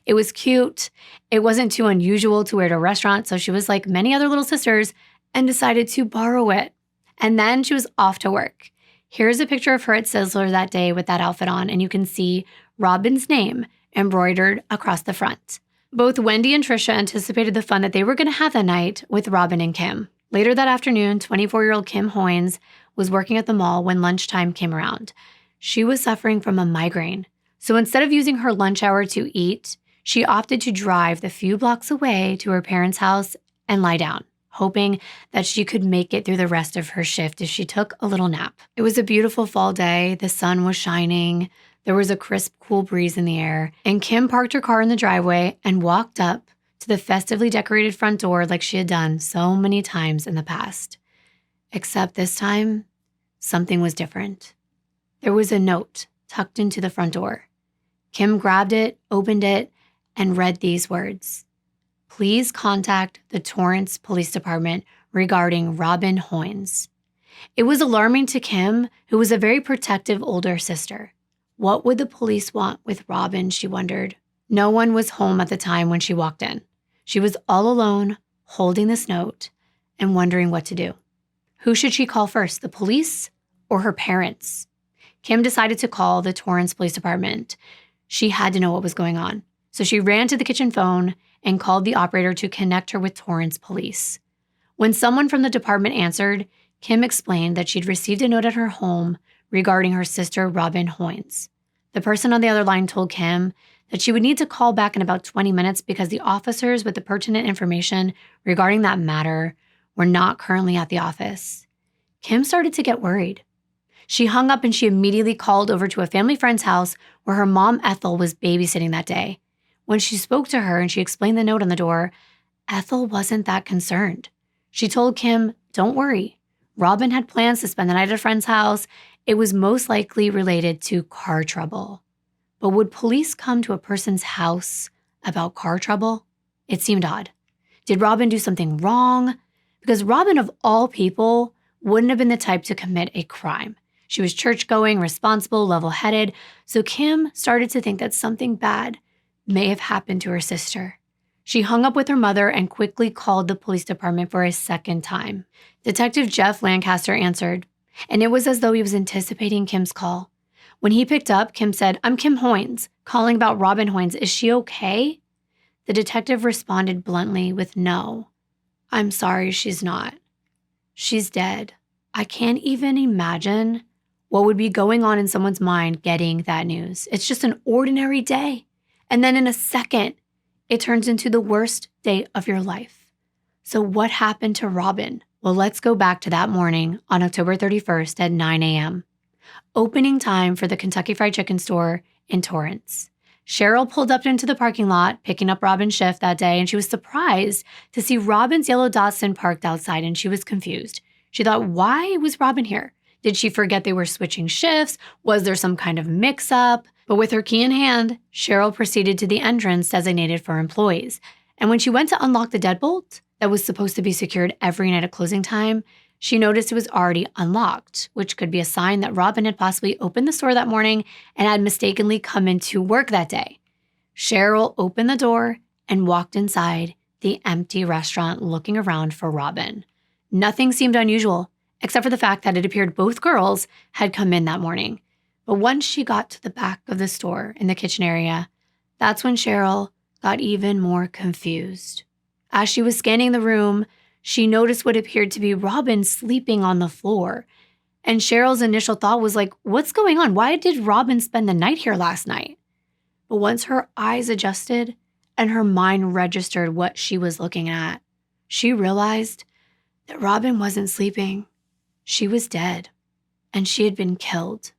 It was cute. It wasn't too unusual to wear to a restaurant, so she was like many other little sisters and decided to borrow it. And then she was off to work. Here's a picture of her at Sizzler that day with that outfit on, and you can see Robin's name embroidered across the front. Both Wendy and Trisha anticipated the fun that they were going to have that night with Robin and Kim. Later that afternoon, 24-year-old Kim Hoynes was working at the mall when lunchtime came around. She was suffering from a migraine. So instead of using her lunch hour to eat, she opted to drive the few blocks away to her parents' house and lie down, hoping that she could make it through the rest of her shift as she took a little nap. It was a beautiful fall day. The sun was shining. There was a crisp, cool breeze in the air, and Kim parked her car in the driveway and walked up to the festively decorated front door like she had done so many times in the past. Except this time, something was different. There was a note tucked into the front door. Kim grabbed it, opened it, and read these words. Please contact the Torrance Police Department regarding Robin Hoynes. It was alarming to Kim, who was a very protective older sister. What would the police want with Robin, she wondered. No one was home at the time when she walked in. She was all alone, holding this note, and wondering what to do. Who should she call first, the police or her parents? Kim decided to call the Torrance Police Department. She had to know what was going on. So she ran to the kitchen phone and called the operator to connect her with Torrance Police. When someone from the department answered, Kim explained that she'd received a note at her home regarding her sister, Robin Hoynes. The person on the other line told Kim that she would need to call back in about 20 minutes because the officers with the pertinent information regarding that matter were not currently at the office. Kim started to get worried. She hung up and she immediately called over to a family friend's house where her mom, Ethel, was babysitting that day. When she spoke to her and she explained the note on the door, Ethel wasn't that concerned. She told Kim, don't worry. Robin had plans to spend the night at a friend's house. It was most likely related to car trouble. But would police come to a person's house about car trouble? It seemed odd. Did Robin do something wrong? Because Robin, of all people, wouldn't have been the type to commit a crime. She was church-going, responsible, level-headed, so Kim started to think that something bad may have happened to her sister. She hung up with her mother and quickly called the police department for a second time. Detective Jeff Lancaster answered, and it was as though he was anticipating Kim's call. When he picked up, Kim said, I'm Kim Hoynes, calling about Robin Hoynes. Is she okay? The detective responded bluntly with no. I'm sorry, she's not. She's dead. I can't even imagine what would be going on in someone's mind getting that news. It's just an ordinary day. And then in a second, it turns into the worst day of your life. So what happened to Robin? Well, let's go back to that morning on October 31st at 9 a.m. Opening time for the Kentucky Fried Chicken store in Torrance. Cheryl pulled up into the parking lot, picking up Robin's shift that day, and she was surprised to see Robin's yellow Datsun parked outside, and she was confused. She thought, why was Robin here? Did she forget they were switching shifts? Was there some kind of mix-up? But with her key in hand, Cheryl proceeded to the entrance designated for employees. And when she went to unlock the deadbolt that was supposed to be secured every night at closing time, she noticed it was already unlocked, which could be a sign that Robin had possibly opened the store that morning and had mistakenly come into work that day. Cheryl opened the door and walked inside the empty restaurant looking around for Robin. Nothing seemed unusual, except for the fact that it appeared both girls had come in that morning. But once she got to the back of the store in the kitchen area, that's when Cheryl got even more confused. As she was scanning the room, she noticed what appeared to be Robin sleeping on the floor. And Cheryl's initial thought was like, what's going on? Why did Robin spend the night here last night? But once her eyes adjusted and her mind registered what she was looking at, she realized that Robin wasn't sleeping. She was dead, and she had been killed.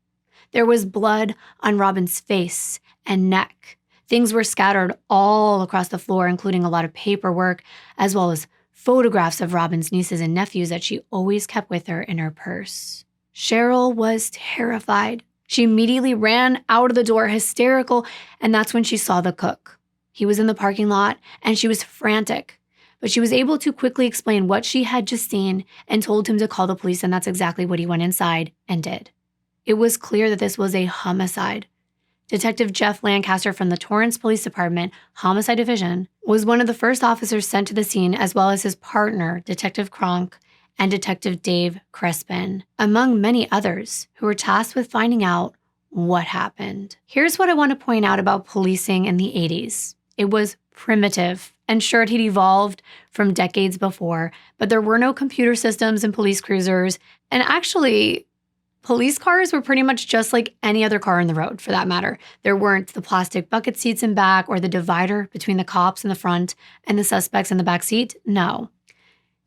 There was blood on Robin's face and neck. Things were scattered all across the floor, including a lot of paperwork, as well as photographs of Robin's nieces and nephews that she always kept with her in her purse. Cheryl was terrified. She immediately ran out of the door hysterical, and that's when she saw the cook. He was in the parking lot, and she was frantic. But she was able to quickly explain what she had just seen and told him to call the police, and that's exactly what he went inside and did. It was clear that this was a homicide. Detective Jeff Lancaster from the Torrance Police Department Homicide Division was one of the first officers sent to the scene, as well as his partner, Detective Kronk, and Detective Dave Crespin, among many others who were tasked with finding out what happened. Here's what I want to point out about policing in the 80s. It was primitive, and sure, it had evolved from decades before, but there were no computer systems and police cruisers, and actually, police cars were pretty much just like any other car on the road, for that matter. There weren't the plastic bucket seats in back or the divider between the cops in the front and the suspects in the back seat. No.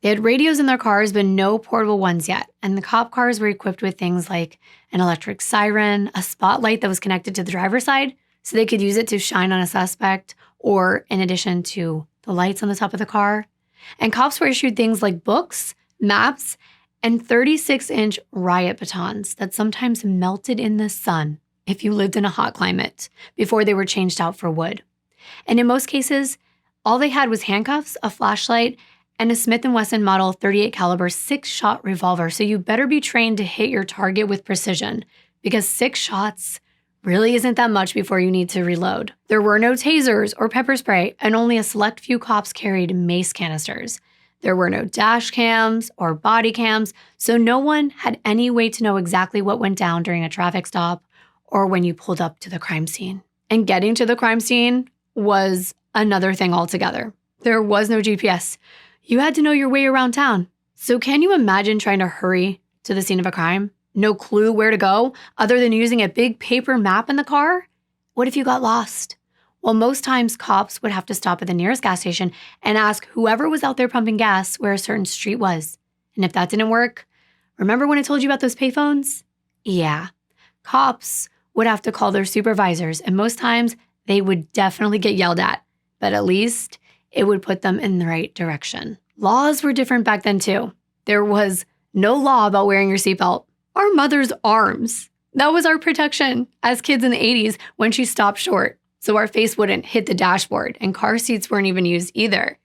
They had radios in their cars, but no portable ones yet. And the cop cars were equipped with things like an electric siren, a spotlight that was connected to the driver's side, so they could use it to shine on a suspect, or in addition to the lights on the top of the car. And cops were issued things like books, maps, and 36-inch riot batons that sometimes melted in the sun if you lived in a hot climate before they were changed out for wood. And in most cases, all they had was handcuffs, a flashlight, and a Smith & Wesson Model 38 caliber 6-shot revolver. So you better be trained to hit your target with precision, because 6 shots really isn't that much before you need to reload. There were no tasers or pepper spray, and only a select few cops carried mace canisters. There were no dash cams or body cams, so no one had any way to know exactly what went down during a traffic stop or when you pulled up to the crime scene. And getting to the crime scene was another thing altogether. There was no GPS. You had to know your way around town. So can you imagine trying to hurry to the scene of a crime? No clue where to go other than using a big paper map in the car? What if you got lost? Well, most times cops would have to stop at the nearest gas station and ask whoever was out there pumping gas where a certain street was. And if that didn't work, remember when I told you about those payphones? Yeah, cops would have to call their supervisors, and most times they would definitely get yelled at, but at least it would put them in the right direction. Laws were different back then too. There was no law about wearing your seatbelt. Our mother's arms, that was our protection as kids in the 80s when she stopped short, so our face wouldn't hit the dashboard, and car seats weren't even used either.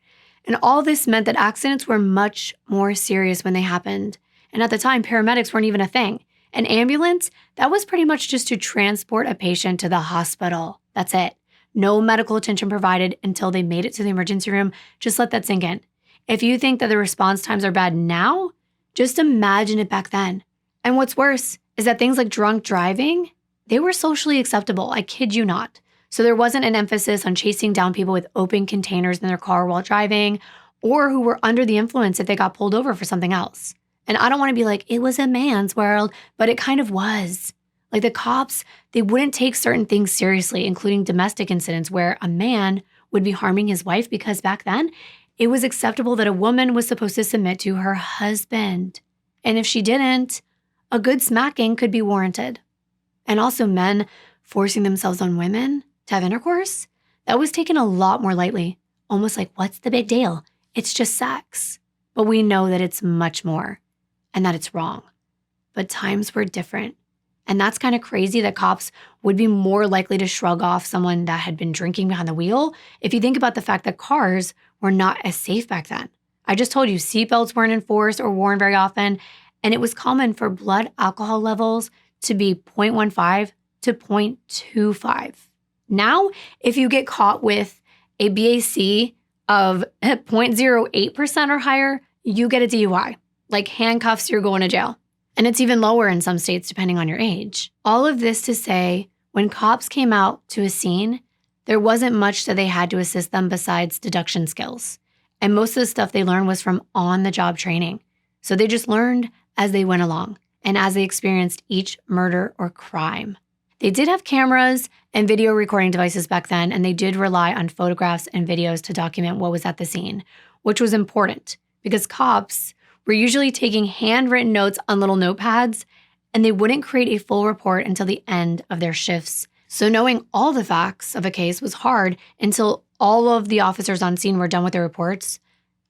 And all this meant that accidents were much more serious when they happened. And at the time, paramedics weren't even a thing. An ambulance, that was pretty much just to transport a patient to the hospital. That's it. No medical attention provided until they made it to the emergency room. Just let that sink in. If you think that the response times are bad now, just imagine it back then. And what's worse is that things like drunk driving, they were socially acceptable. I kid you not. So there wasn't an emphasis on chasing down people with open containers in their car while driving, or who were under the influence if they got pulled over for something else. And I don't want to be like, it was a man's world, but it kind of was. Like the cops, they wouldn't take certain things seriously, including domestic incidents where a man would be harming his wife, because back then it was acceptable that a woman was supposed to submit to her husband. And if she didn't, a good smacking could be warranted. And also men forcing themselves on women to have intercourse, that was taken a lot more lightly. Almost like, what's the big deal? It's just sex. But we know that it's much more and that it's wrong. But times were different. And that's kind of crazy that cops would be more likely to shrug off someone that had been drinking behind the wheel if you think about the fact that cars were not as safe back then. I just told you seatbelts weren't enforced or worn very often, and it was common for blood alcohol levels to be 0.15 to 0.25. Now, if you get caught with a BAC of 0.08% or higher, you get a DUI. Like handcuffs, you're going to jail. And it's even lower in some states depending on your age. All of this to say, when cops came out to a scene, there wasn't much that they had to assist them besides deduction skills. And most of the stuff they learned was from on-the-job training. So they just learned as they went along and as they experienced each murder or crime. They did have cameras and video recording devices back then, and they did rely on photographs and videos to document what was at the scene, which was important because cops were usually taking handwritten notes on little notepads, and they wouldn't create a full report until the end of their shifts. So knowing all the facts of a case was hard until all of the officers on scene were done with their reports,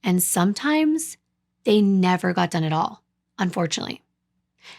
and sometimes they never got done at all, unfortunately.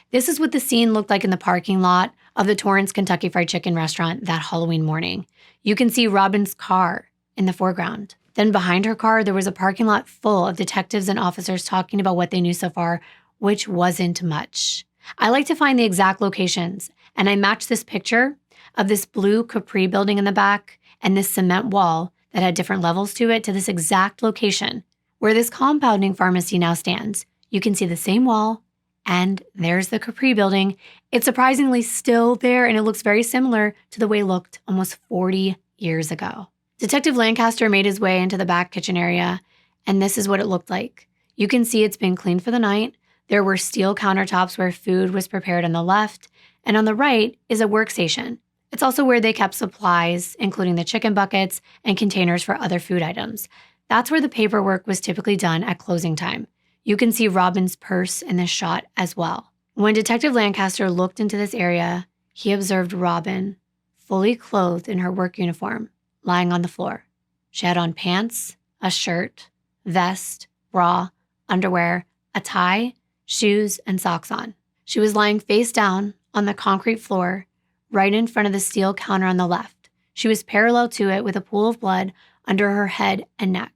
This is what the scene looked like in the parking lot of the Torrance Kentucky Fried Chicken restaurant that Halloween morning. You can see Robin's car in the foreground. Then behind her car, there was a parking lot full of detectives and officers talking about what they knew so far, which wasn't much. I like to find the exact locations, and I matched this picture of this blue Capri building in the back and this cement wall that had different levels to it to this exact location where this compounding pharmacy now stands. You can see the same wall, and there's the Capri building. It's surprisingly still there, and it looks very similar to the way it looked almost 40 years ago. Detective Lancaster made his way into the back kitchen area, and this is what it looked like. You can see it's been cleaned for the night. There were steel countertops where food was prepared on the left, and on the right is a workstation. It's also where they kept supplies, including the chicken buckets and containers for other food items. That's where the paperwork was typically done at closing time. You can see Robin's purse in this shot as well. When Detective Lancaster looked into this area, he observed Robin, fully clothed in her work uniform, lying on the floor. She had on pants, a shirt, vest, bra, underwear, a tie, shoes, and socks on. She was lying face down on the concrete floor, right in front of the steel counter on the left. She was parallel to it with a pool of blood under her head and neck.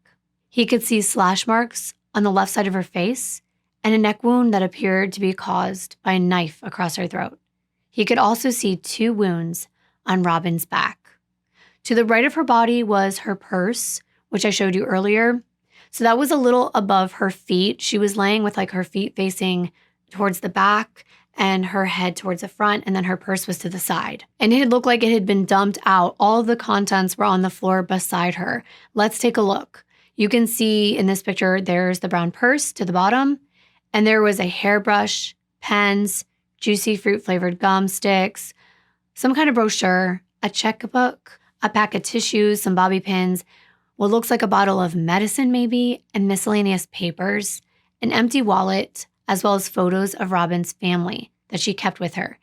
He could see slash marks on the left side of her face and a neck wound that appeared to be caused by a knife across her throat. He could also see 2 wounds on Robin's back. To the right of her body was her purse, which I showed you earlier. So that was a little above her feet. She was laying with her feet facing towards the back and her head towards the front, and then her purse was to the side. And it looked like it had been dumped out. All of the contents were on the floor beside her. Let's take a look. You can see in this picture, there's the brown purse to the bottom, and there was a hairbrush, pens, juicy fruit-flavored gum sticks, some kind of brochure, a checkbook, a pack of tissues, some bobby pins, what looks like a bottle of medicine maybe, and miscellaneous papers, an empty wallet, as well as photos of Robin's family that she kept with her,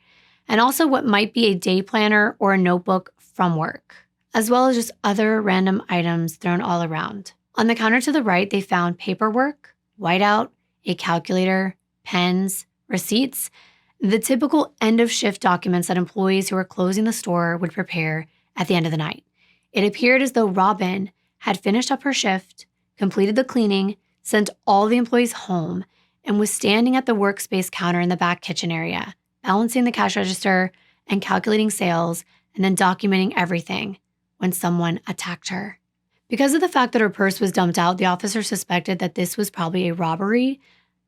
and also what might be a day planner or a notebook from work, as well as just other random items thrown all around. On the counter to the right, they found paperwork, whiteout, a calculator, pens, receipts, the typical end-of-shift documents that employees who were closing the store would prepare at the end of the night. It appeared as though Robin had finished up her shift, completed the cleaning, sent all the employees home, and was standing at the workspace counter in the back kitchen area, balancing the cash register and calculating sales, and then documenting everything when someone attacked her. Because of the fact that her purse was dumped out, the officer suspected that this was probably a robbery,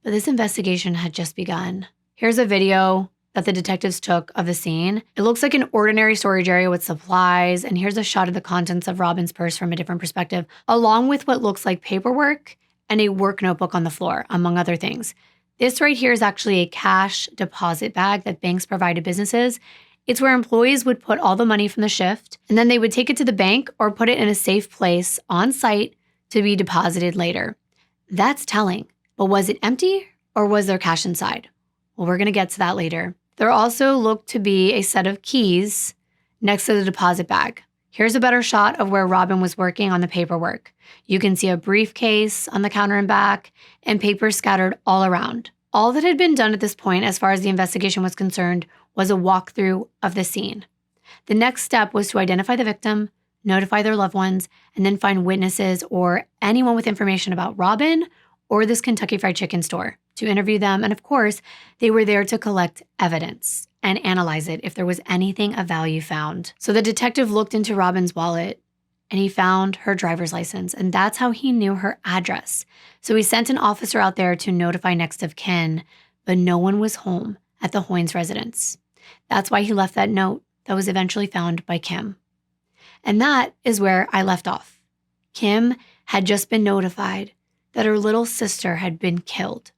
but this investigation had just begun. Here's a video that the detectives took of the scene. It looks like an ordinary storage area with supplies, and here's a shot of the contents of Robin's purse from a different perspective, along with what looks like paperwork and a work notebook on the floor, among other things. This right here is actually a cash deposit bag that banks provide to businesses. It's where employees would put all the money from the shift, and then they would take it to the bank or put it in a safe place on site to be deposited later. That's telling, but was it empty or was there cash inside? Well, we're gonna get to that later. There also looked to be a set of keys next to the deposit bag. Here's a better shot of where Robin was working on the paperwork. You can see a briefcase on the counter and back and papers scattered all around. All that had been done at this point, as far as the investigation was concerned, was a walkthrough of the scene. The next step was to identify the victim, notify their loved ones, and then find witnesses or anyone with information about Robin or this Kentucky Fried Chicken store to interview them. And of course, they were there to collect evidence and analyze it if there was anything of value found. So the detective looked into Robin's wallet and he found her driver's license, and that's how he knew her address. So he sent an officer out there to notify next of kin, but no one was home at the Hoynes residence. That's why he left that note that was eventually found by Kim. And that is where I left off. Kim had just been notified that her little sister had been killed.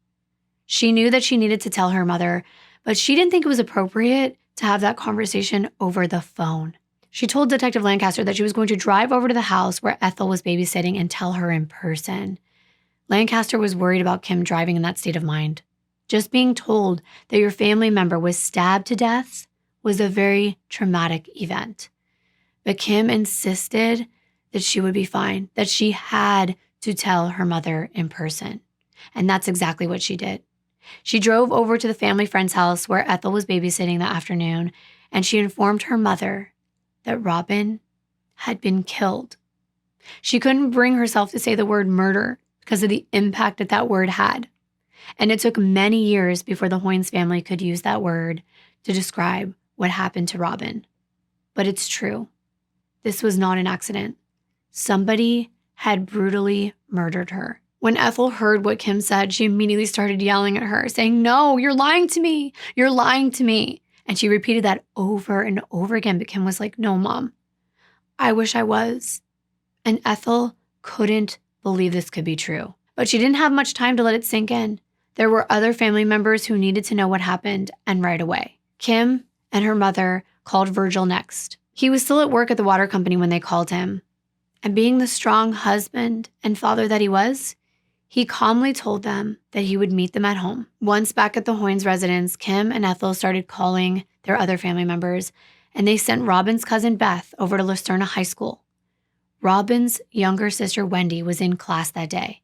She knew that she needed to tell her mother, but she didn't think it was appropriate to have that conversation over the phone. She told Detective Lancaster that she was going to drive over to the house where Ethel was babysitting and tell her in person. Lancaster was worried about Kim driving in that state of mind. Just being told that your family member was stabbed to death was a very traumatic event. But Kim insisted that she would be fine, that she had to tell her mother in person. And that's exactly what she did. She drove over to the family friend's house where Ethel was babysitting that afternoon, and she informed her mother that Robin had been killed. She couldn't bring herself to say the word murder because of the impact that that word had. And it took many years before the Hoynes family could use that word to describe what happened to Robin. But it's true. This was not an accident. Somebody had brutally murdered her. When Ethel heard what Kim said, she immediately started yelling at her, saying, "No, you're lying to me. You're lying to me." And she repeated that over and over again. But Kim was like, "No, Mom, I wish I was." And Ethel couldn't believe this could be true. But she didn't have much time to let it sink in. There were other family members who needed to know what happened, and right away. Kim and her mother called Virgil next. He was still at work at the water company when they called him. And being the strong husband and father that he was, he calmly told them that he would meet them at home. Once back at the Hoynes residence, Kim and Ethel started calling their other family members, and they sent Robin's cousin Beth over to Lusterna High School. Robin's younger sister Wendy was in class that day.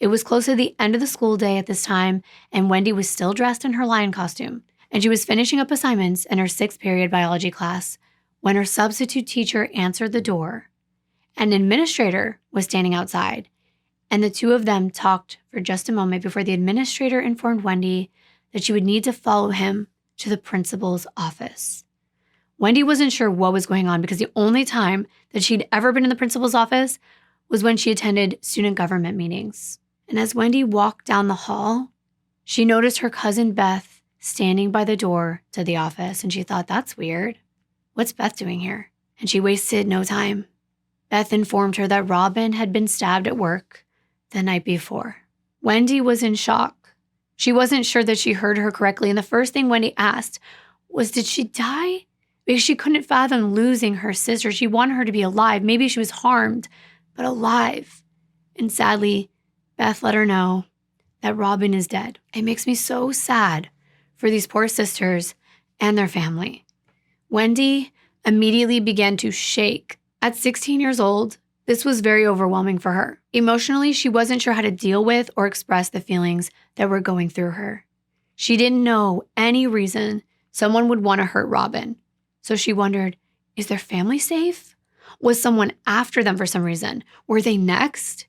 It was close to the end of the school day at this time, and Wendy was still dressed in her lion costume, and she was finishing up assignments in her 6th period biology class when her substitute teacher answered the door. An administrator was standing outside, and the two of them talked for just a moment before the administrator informed Wendy that she would need to follow him to the principal's office. Wendy wasn't sure what was going on because the only time that she'd ever been in the principal's office was when she attended student government meetings. And as Wendy walked down the hall, she noticed her cousin Beth standing by the door to the office, and she thought, "That's weird. What's Beth doing here?" And she wasted no time. Beth informed her that Robin had been stabbed at work the night before. Wendy was in shock. She wasn't sure that she heard her correctly, and the first thing Wendy asked was, did she die? Because she couldn't fathom losing her sister. She wanted her to be alive. Maybe she was harmed, but alive. And sadly, Beth let her know that Robin is dead. It makes me so sad for these poor sisters and their family. Wendy immediately began to shake. At 16 years old, this was very overwhelming for her. Emotionally, she wasn't sure how to deal with or express the feelings that were going through her. She didn't know any reason someone would want to hurt Robin. So she wondered, is their family safe? Was someone after them for some reason? Were they next?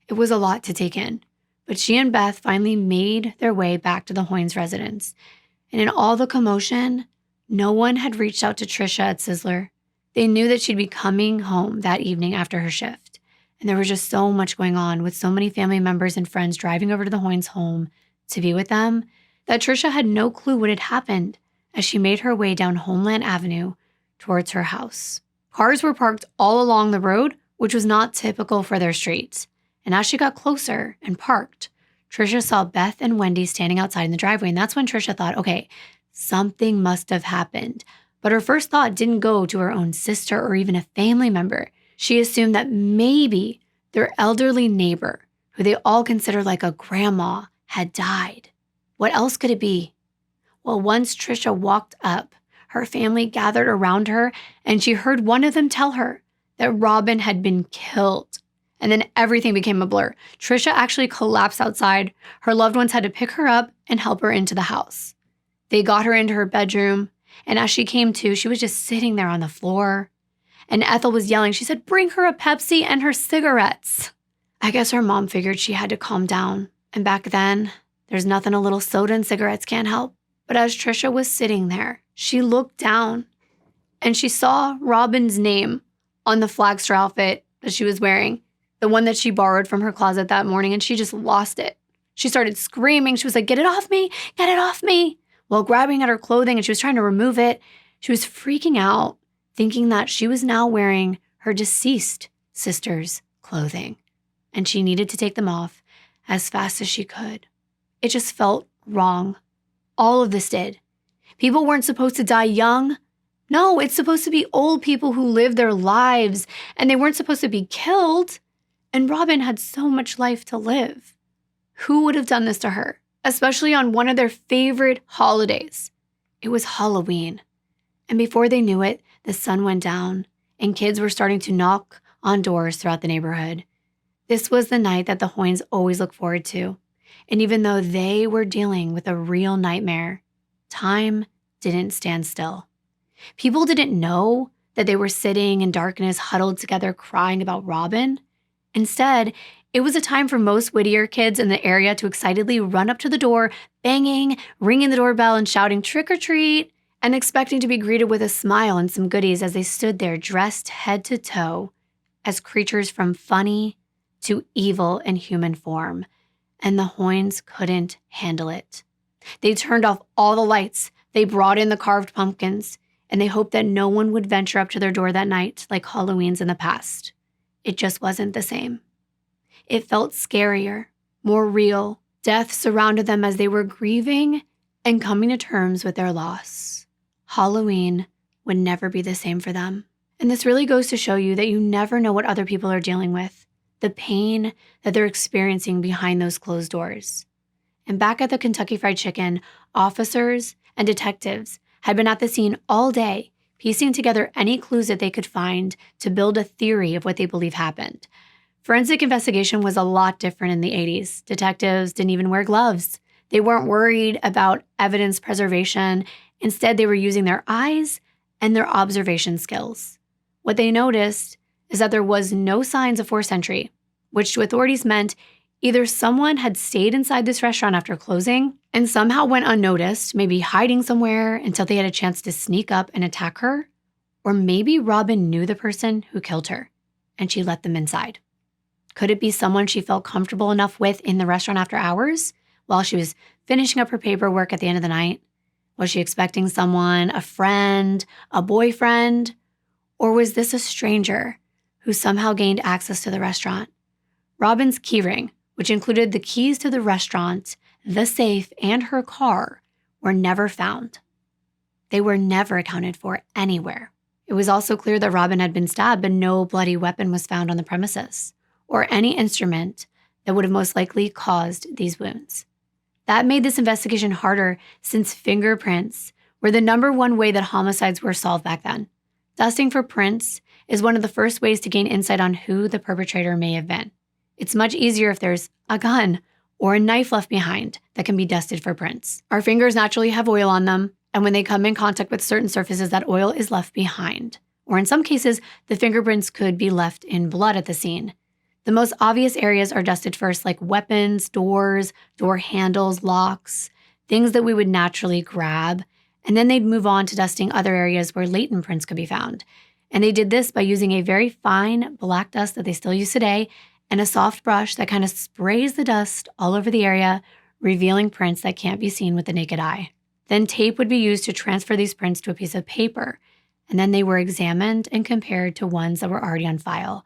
It was a lot to take in. But she and Beth finally made their way back to the Hoynes residence. And in all the commotion, no one had reached out to Trisha at Sizzler. They knew that she'd be coming home that evening after her shift. And there was just so much going on with so many family members and friends driving over to the Hoynes home to be with them that Trisha had no clue what had happened as she made her way down Homeland Avenue towards her house. Cars were parked all along the road, which was not typical for their streets. And as she got closer and parked, Trisha saw Beth and Wendy standing outside in the driveway. And that's when Trisha thought, okay, something must have happened. But her first thought didn't go to her own sister or even a family member. She assumed that maybe their elderly neighbor, who they all consider like a grandma, had died. What else could it be? Well, once Trisha walked up, her family gathered around her, and she heard one of them tell her that Robin had been killed. And then everything became a blur. Trisha actually collapsed outside. Her loved ones had to pick her up and help her into the house. They got her into her bedroom, and as she came to, she was just sitting there on the floor. And Ethel was yelling. She said, "Bring her a Pepsi and her cigarettes." I guess her mom figured she had to calm down. And back then, there's nothing a little soda and cigarettes can't help. But as Trisha was sitting there, she looked down and she saw Robin's name on the Flagster outfit that she was wearing, the one that she borrowed from her closet that morning, and she just lost it. She started screaming. She was like, "Get it off me, get it off me," while grabbing at her clothing, and she was trying to remove it. She was freaking out, thinking that she was now wearing her deceased sister's clothing, and she needed to take them off as fast as she could. It just felt wrong. All of this did. People weren't supposed to die young. No, it's supposed to be old people who live their lives, and they weren't supposed to be killed. And Robin had so much life to live. Who would have done this to her? Especially on one of their favorite holidays. It was Halloween. And before they knew it, the sun went down, and kids were starting to knock on doors throughout the neighborhood. This was the night that the Hoynes always look forward to. And even though they were dealing with a real nightmare, time didn't stand still. People didn't know that they were sitting in darkness, huddled together, crying about Robin. Instead, it was a time for most Whittier kids in the area to excitedly run up to the door, banging, ringing the doorbell, and shouting trick or treat, and expecting to be greeted with a smile and some goodies as they stood there dressed head to toe as creatures from funny to evil in human form. And the Hoynes couldn't handle it. They turned off all the lights, they brought in the carved pumpkins, and they hoped that no one would venture up to their door that night like Halloween's in the past. It just wasn't the same. It felt scarier, more real. Death surrounded them as they were grieving and coming to terms with their loss. Halloween would never be the same for them. And this really goes to show you that you never know what other people are dealing with, the pain that they're experiencing behind those closed doors. And back at the Kentucky Fried Chicken, officers and detectives had been at the scene all day, piecing together any clues that they could find to build a theory of what they believe happened. Forensic investigation was a lot different in the 80s. Detectives didn't even wear gloves. They weren't worried about evidence preservation. Instead, they were using their eyes and their observation skills. What they noticed is that there was no signs of forced entry, which to authorities meant either someone had stayed inside this restaurant after closing and somehow went unnoticed, maybe hiding somewhere until they had a chance to sneak up and attack her, or maybe Robin knew the person who killed her and she let them inside. Could it be someone she felt comfortable enough with in the restaurant after hours while she was finishing up her paperwork at the end of the night? Was she expecting someone, a friend, a boyfriend? Or was this a stranger who somehow gained access to the restaurant? Robin's keyring, which included the keys to the restaurant, the safe, and her car, were never found. They were never accounted for anywhere. It was also clear that Robin had been stabbed, but no bloody weapon was found on the premises, or any instrument that would have most likely caused these wounds. That made this investigation harder since fingerprints were the number one way that homicides were solved back then. Dusting for prints is one of the first ways to gain insight on who the perpetrator may have been. It's much easier if there's a gun or a knife left behind that can be dusted for prints. Our fingers naturally have oil on them, and when they come in contact with certain surfaces, that oil is left behind. Or in some cases, the fingerprints could be left in blood at the scene. The most obvious areas are dusted first, like weapons, doors, door handles, locks, things that we would naturally grab, and then they'd move on to dusting other areas where latent prints could be found. And they did this by using a very fine black dust that they still use today and a soft brush that kind of sprays the dust all over the area, revealing prints that can't be seen with the naked eye. Then tape would be used to transfer these prints to a piece of paper, and then they were examined and compared to ones that were already on file.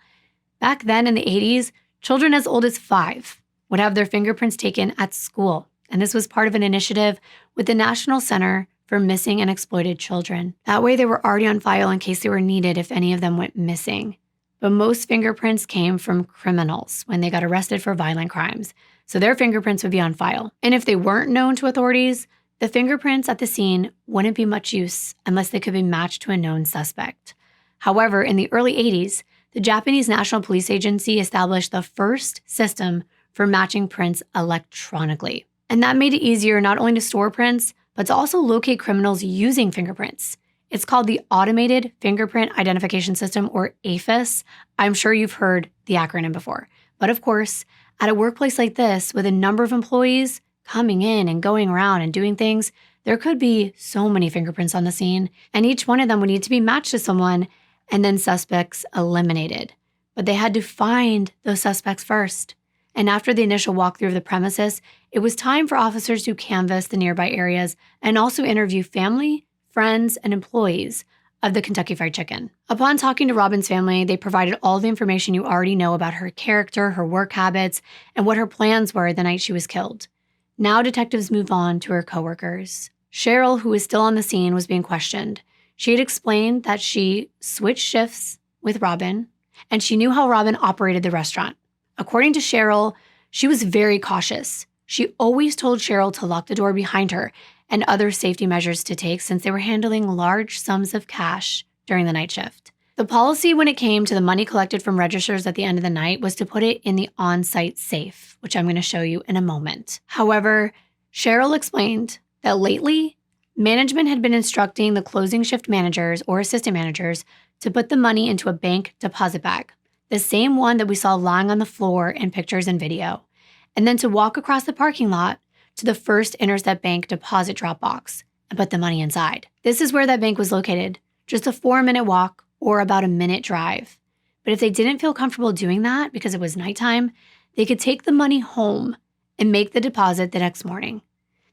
Back then in the 80s, children as old as 5 would have their fingerprints taken at school, and this was part of an initiative with the National Center for Missing and Exploited Children. That way they were already on file in case they were needed if any of them went missing. But most fingerprints came from criminals when they got arrested for violent crimes, so their fingerprints would be on file. And if they weren't known to authorities, the fingerprints at the scene wouldn't be much use unless they could be matched to a known suspect. However, in the early 80s, the Japanese National Police Agency established the first system for matching prints electronically. And that made it easier not only to store prints, but to also locate criminals using fingerprints. It's called the Automated Fingerprint Identification System, or AFIS. I'm sure you've heard the acronym before. But of course, at a workplace like this, with a number of employees coming in and going around and doing things, there could be so many fingerprints on the scene, and each one of them would need to be matched to someone and then suspects eliminated. But they had to find those suspects first. And after the initial walkthrough of the premises, it was time for officers to canvass the nearby areas and also interview family, friends, and employees of the Kentucky Fried Chicken. Upon talking to Robin's family, they provided all the information you already know about her character, her work habits, and what her plans were the night she was killed. Now detectives move on to her coworkers. Cheryl, who was still on the scene, was being questioned. She had explained that she switched shifts with Robin, and she knew how Robin operated the restaurant. According to Cheryl, she was very cautious. She always told Cheryl to lock the door behind her and other safety measures to take since they were handling large sums of cash during the night shift. The policy when it came to the money collected from registers at the end of the night was to put it in the on-site safe, which I'm going to show you in a moment. However, Cheryl explained that lately, management had been instructing the closing shift managers or assistant managers to put the money into a bank deposit bag, the same one that we saw lying on the floor in pictures and video, and then to walk across the parking lot to the first Intercept Bank deposit drop box and put the money inside. This is where that bank was located, just a 4-minute walk or about a minute drive. But if they didn't feel comfortable doing that because it was nighttime, they could take the money home and make the deposit the next morning.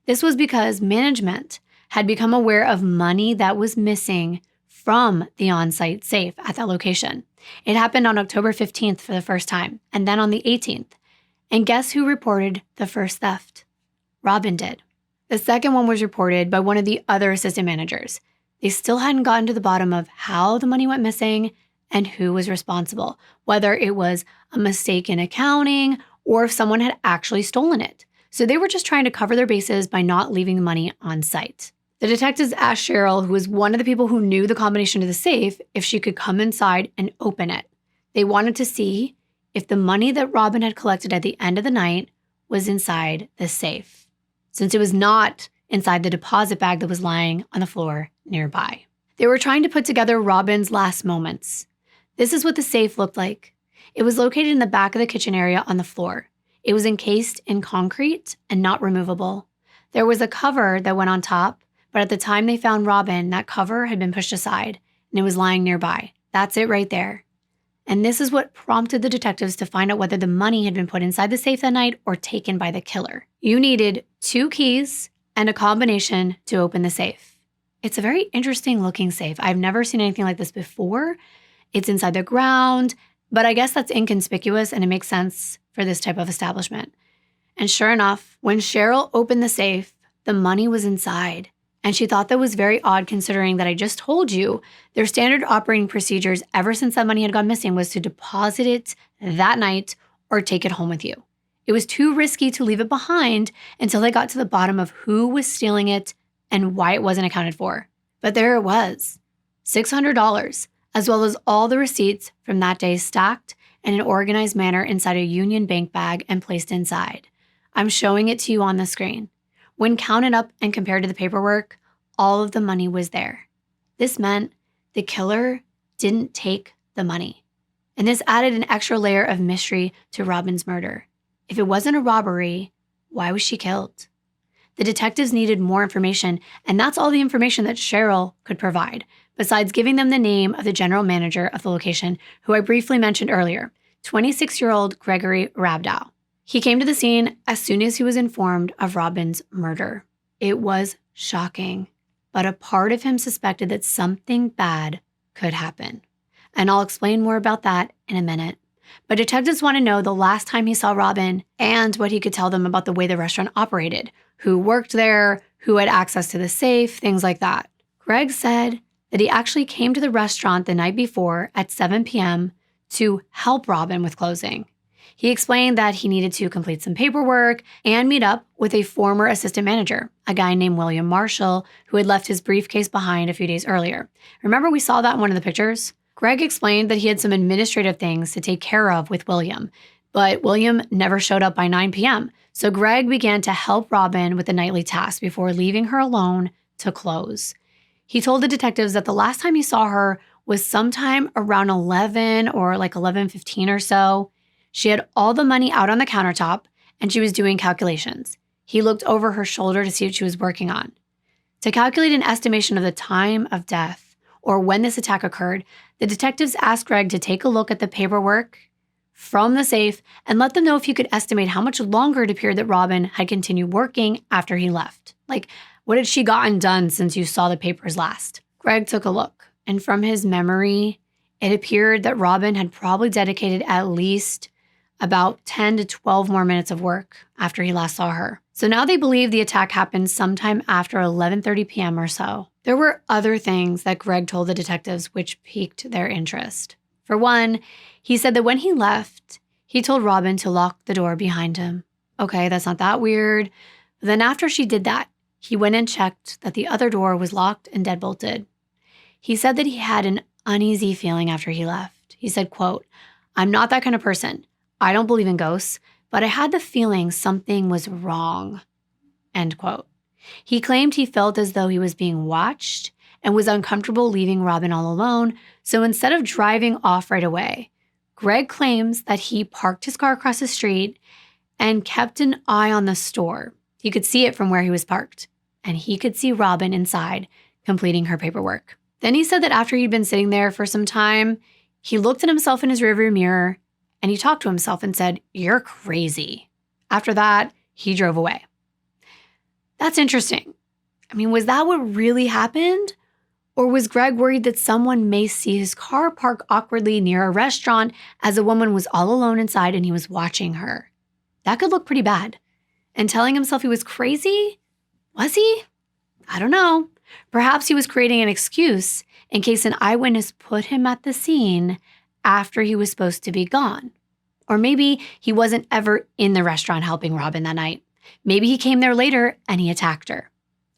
This was because management had become aware of money that was missing from the on-site safe at that location. It happened on October 15th for the first time, and then on the 18th. And guess who reported the first theft? Robin did. The second one was reported by one of the other assistant managers. They still hadn't gotten to the bottom of how the money went missing and who was responsible, whether it was a mistake in accounting or if someone had actually stolen it. So they were just trying to cover their bases by not leaving the money on site. The detectives asked Cheryl, who was one of the people who knew the combination to the safe, if she could come inside and open it. They wanted to see if the money that Robin had collected at the end of the night was inside the safe, since it was not inside the deposit bag that was lying on the floor nearby. They were trying to put together Robin's last moments. This is what the safe looked like. It was located in the back of the kitchen area on the floor. It was encased in concrete and not removable. There was a cover that went on top, but at the time they found Robin, that cover had been pushed aside and it was lying nearby. That's it right there. And this is what prompted the detectives to find out whether the money had been put inside the safe that night or taken by the killer. You needed 2 keys and a combination to open the safe. It's a very interesting looking safe. I've never seen anything like this before. It's inside the ground, but I guess that's inconspicuous and it makes sense for this type of establishment. And sure enough, when Cheryl opened the safe, the money was inside. And she thought that was very odd considering that I just told you their standard operating procedures ever since that money had gone missing was to deposit it that night or take it home with you. It was too risky to leave it behind until they got to the bottom of who was stealing it and why it wasn't accounted for. But there it was, $600, as well as all the receipts from that day stacked in an organized manner inside a Union Bank bag and placed inside. I'm showing it to you on the screen. When counted up and compared to the paperwork, all of the money was there. This meant the killer didn't take the money. And this added an extra layer of mystery to Robin's murder. If it wasn't a robbery, why was she killed? The detectives needed more information, and that's all the information that Cheryl could provide, besides giving them the name of the general manager of the location, who I briefly mentioned earlier, 26-year-old Gregory Rabdow. He came to the scene as soon as he was informed of Robin's murder. It was shocking, but a part of him suspected that something bad could happen. And I'll explain more about that in a minute. But detectives want to know the last time he saw Robin and what he could tell them about the way the restaurant operated, who worked there, who had access to the safe, things like that. Greg said that he actually came to the restaurant the night before at 7 p.m. to help Robin with closing. He explained that he needed to complete some paperwork and meet up with a former assistant manager, a guy named William Marshall, who had left his briefcase behind a few days earlier. Remember we saw that in one of the pictures? Greg explained that he had some administrative things to take care of with William, but William never showed up by 9 p.m., so Greg began to help Robin with the nightly tasks before leaving her alone to close. He told the detectives that the last time he saw her was sometime around 11 or like 11:15 or so. She had all the money out on the countertop and she was doing calculations. He looked over her shoulder to see what she was working on. To calculate an estimation of the time of death or when this attack occurred, the detectives asked Greg to take a look at the paperwork from the safe and let them know if he could estimate how much longer it appeared that Robin had continued working after he left. Like, what had she gotten done since you saw the papers last? Greg took a look, and from his memory, it appeared that Robin had probably dedicated at least about 10 to 12 more minutes of work after he last saw her. So now they believe the attack happened sometime after 11:30 p.m. or so. There were other things that Greg told the detectives which piqued their interest. For one, he said that when he left, he told Robin to lock the door behind him. Okay, that's not that weird. But then after she did that, he went and checked that the other door was locked and deadbolted. He said that he had an uneasy feeling after he left. He said, quote, "I'm not that kind of person. I don't believe in ghosts, but I had the feeling something was wrong," end quote. He claimed he felt as though he was being watched and was uncomfortable leaving Robin all alone, so instead of driving off right away, Greg claims that he parked his car across the street and kept an eye on the store. He could see it from where he was parked, and he could see Robin inside completing her paperwork. Then he said that after he'd been sitting there for some time, he looked at himself in his rearview mirror and he talked to himself and said, "You're crazy." After that, he drove away. That's interesting. I mean, was that what really happened? Or was Greg worried that someone may see his car park awkwardly near a restaurant as a woman was all alone inside and he was watching her? That could look pretty bad. And telling himself he was crazy? Was he? I don't know. Perhaps he was creating an excuse in case an eyewitness put him at the scene after he was supposed to be gone. Or maybe he wasn't ever in the restaurant helping Robin that night. Maybe he came there later and he attacked her.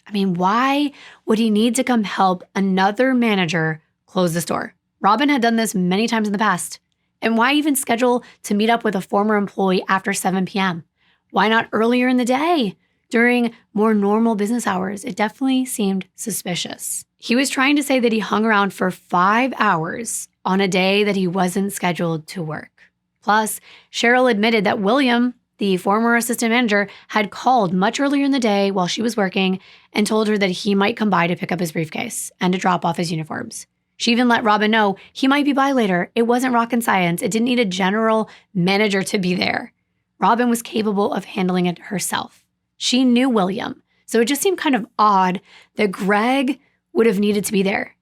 I mean, why would he need to come help another manager close the store? Robin had done this many times in the past. And why even schedule to meet up with a former employee after 7 p.m.? Why not earlier in the day, during more normal business hours? It definitely seemed suspicious. He was trying to say that he hung around for 5 hours on a day that he wasn't scheduled to work. Plus, Cheryl admitted that William, the former assistant manager, had called much earlier in the day while she was working and told her that he might come by to pick up his briefcase and to drop off his uniforms. She even let Robin know he might be by later. It wasn't rocket science. It didn't need a general manager to be there. Robin was capable of handling it herself. She knew William, so it just seemed kind of odd that Greg would have needed to be there.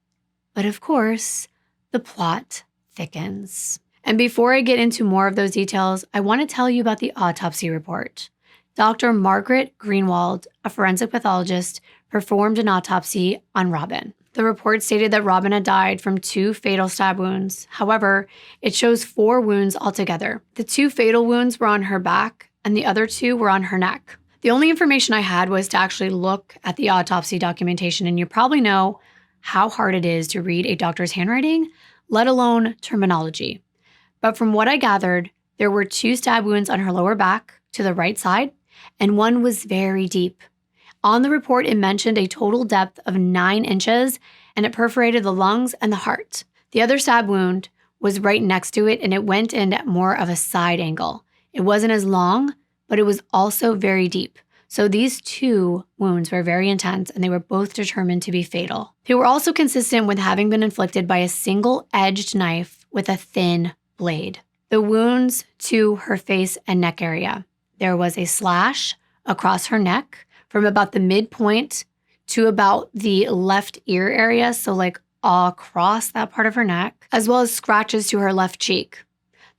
But of course, the plot thickens. And before I get into more of those details, I want to tell you about the autopsy report. Dr. Margaret Greenwald, a forensic pathologist, performed an autopsy on Robin. The report stated that Robin had died from 2 fatal stab wounds. However, it shows 4 wounds altogether. The 2 fatal wounds were on her back, and the other 2 were on her neck. The only information I had was to actually look at the autopsy documentation, and you probably know how hard it is to read a doctor's handwriting, let alone terminology. But from what I gathered, there were 2 stab wounds on her lower back to the right side, and one was very deep. On the report, it mentioned a total depth of 9 inches, and it perforated the lungs and the heart. The other stab wound was right next to it, and it went in at more of a side angle. It wasn't as long, but it was also very deep. So these 2 wounds were very intense, and they were both determined to be fatal. They were also consistent with having been inflicted by a single-edged knife with a thin blade. The wounds to her face and neck area. There was a slash across her neck from about the midpoint to about the left ear area, so like across that part of her neck, as well as scratches to her left cheek.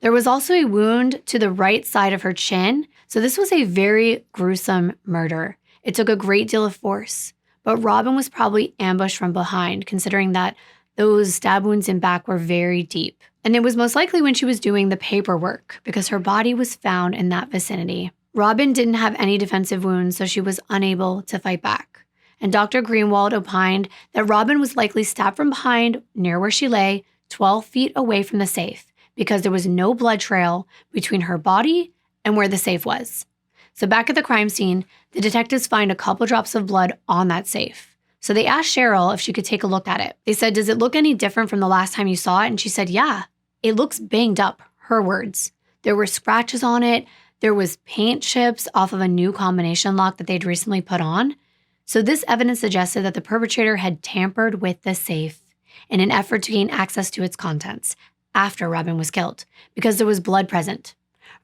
There was also a wound to the right side of her chin, so this was a very gruesome murder. It took a great deal of force, but Robin was probably ambushed from behind, considering that those stab wounds in back were very deep. And it was most likely when she was doing the paperwork, because her body was found in that vicinity. Robin didn't have any defensive wounds, so she was unable to fight back. And Dr. Greenwald opined that Robin was likely stabbed from behind near where she lay, 12 feet away from the safe, because there was no blood trail between her body and where the safe was. So back at the crime scene, the detectives find a couple drops of blood on that safe. So they asked Cheryl if she could take a look at it. They said, "Does it look any different from the last time you saw it?" And she said, "Yeah, it looks banged up," her words. There were scratches on it. There was paint chips off of a new combination lock that they'd recently put on. So this evidence suggested that the perpetrator had tampered with the safe in an effort to gain access to its contents after Robin was killed, because there was blood present.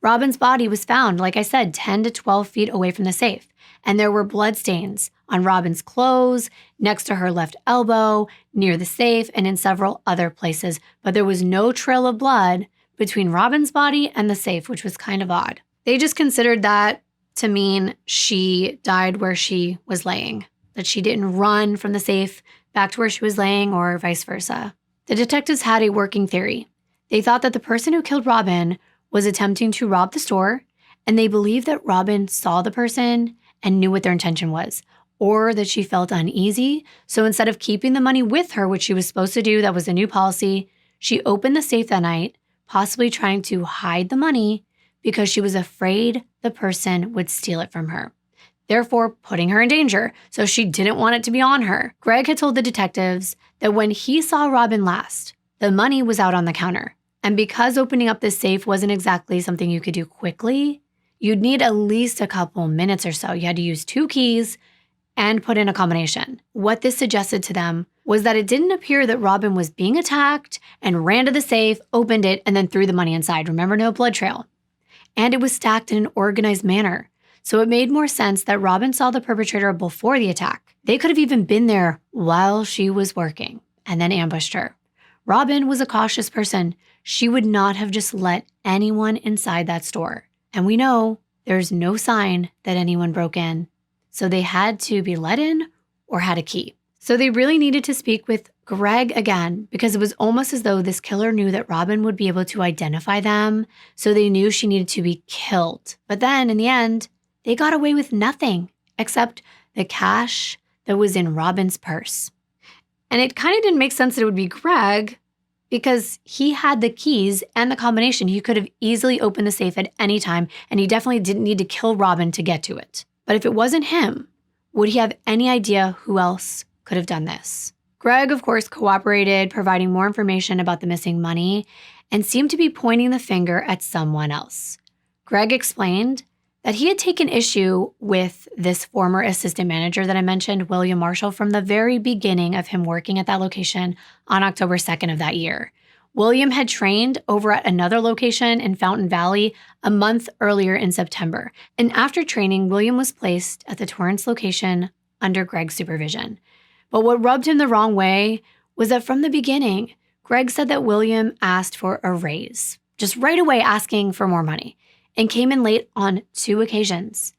Robin's body was found, like I said, 10 to 12 feet away from the safe, and there were blood stains on Robin's clothes, next to her left elbow, near the safe, and in several other places. But there was no trail of blood between Robin's body and the safe, which was kind of odd. They just considered that to mean she died where she was laying, that she didn't run from the safe back to where she was laying or vice versa. The detectives had a working theory. They thought that the person who killed Robin was attempting to rob the store, and they believed that Robin saw the person and knew what their intention was. or that she felt uneasy. So instead of keeping the money with her, which she was supposed to do, that was a new policy, she opened the safe that night, possibly trying to hide the money because she was afraid the person would steal it from her, therefore putting her in danger. So she didn't want it to be on her. Greg had told the detectives that when he saw Robin last, the money was out on the counter. And because opening up this safe wasn't exactly something you could do quickly, you'd need at least a couple minutes or so. You had to use 2 keys and put in a combination. What this suggested to them was that it didn't appear that Robin was being attacked and ran to the safe, opened it, and then threw the money inside. Remember, no blood trail. And it was stacked in an organized manner. So it made more sense that Robin saw the perpetrator before the attack. They could have even been there while she was working and then ambushed her. Robin was a cautious person. She would not have just let anyone inside that store. And we know there's no sign that anyone broke in. So they had to be let in or had a key. So they really needed to speak with Greg again because it was almost as though this killer knew that Robin would be able to identify them. So they knew she needed to be killed. But then in the end, they got away with nothing except the cash that was in Robin's purse. And it kind of didn't make sense that it would be Greg because he had the keys and the combination. He could have easily opened the safe at any time, and he definitely didn't need to kill Robin to get to it. But if it wasn't him, would he have any idea who else could have done this? Greg, of course, cooperated, providing more information about the missing money, and seemed to be pointing the finger at someone else. Greg explained that he had taken issue with this former assistant manager that I mentioned, William Marshall, from the very beginning of him working at that location on October 2nd of that year. William had trained over at another location in Fountain Valley a month earlier in September. And after training, William was placed at the Torrance location under Greg's supervision. But what rubbed him the wrong way was that from the beginning, Greg said that William asked for a raise, just right away asking for more money, and came in late on 2 occasions.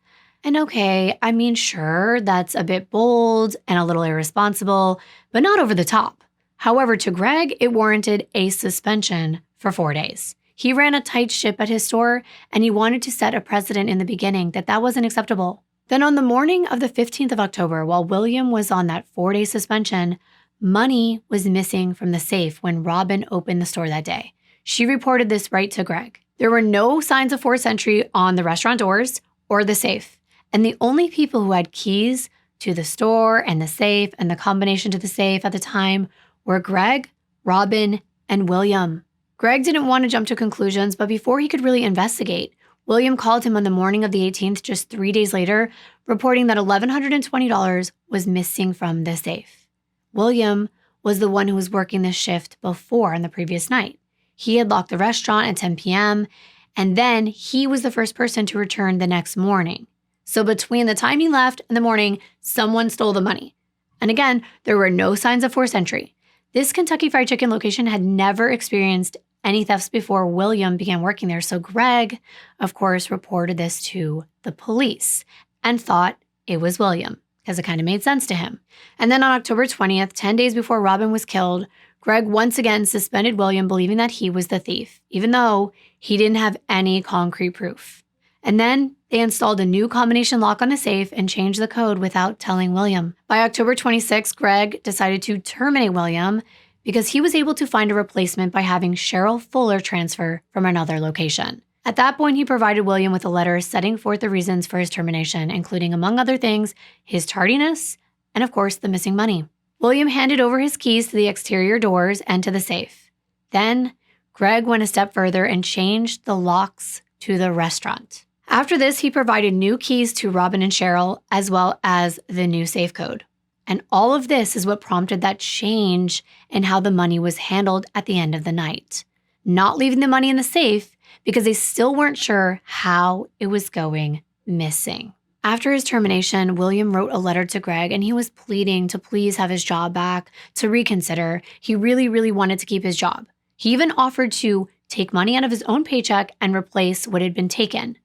And okay, I mean, sure, that's a bit bold and a little irresponsible, but not over the top. However, to Greg, it warranted a suspension for 4 days. He ran a tight ship at his store, and he wanted to set a precedent in the beginning that wasn't acceptable. Then on the morning of the 15th of October, while William was on that 4-day suspension, money was missing from the safe when Robin opened the store that day. She reported this right to Greg. There were no signs of forced entry on the restaurant doors or the safe, and the only people who had keys to the store and the safe and the combination to the safe at the time were Greg, Robin, and William. Greg didn't want to jump to conclusions, but before he could really investigate, William called him on the morning of the 18th, just 3 days later, reporting that $1,120 was missing from the safe. William was the one who was working this shift before on the previous night. He had locked the restaurant at 10 p.m., and then he was the first person to return the next morning. So between the time he left and the morning, someone stole the money. And again, there were no signs of forced entry. This Kentucky Fried Chicken location had never experienced any thefts before William began working there. So Greg, of course, reported this to the police and thought it was William because it kind of made sense to him. And then on October 20th, 10 days before Robin was killed, Greg once again suspended William, believing that he was the thief, even though he didn't have any concrete proof. And then they installed a new combination lock on the safe and changed the code without telling William. By October 26, Greg decided to terminate William because he was able to find a replacement by having Cheryl Fuller transfer from another location. At that point, he provided William with a letter setting forth the reasons for his termination, including, among other things, his tardiness and, of course, the missing money. William handed over his keys to the exterior doors and to the safe. Then, Greg went a step further and changed the locks to the restaurant. After this, he provided new keys to Robin and Cheryl, as well as the new safe code. And all of this is what prompted that change in how the money was handled at the end of the night. Not leaving the money in the safe because they still weren't sure how it was going missing. After his termination, William wrote a letter to Greg, and he was pleading to please have his job back, to reconsider. He really, really wanted to keep his job. He even offered to take money out of his own paycheck and replace what had been taken.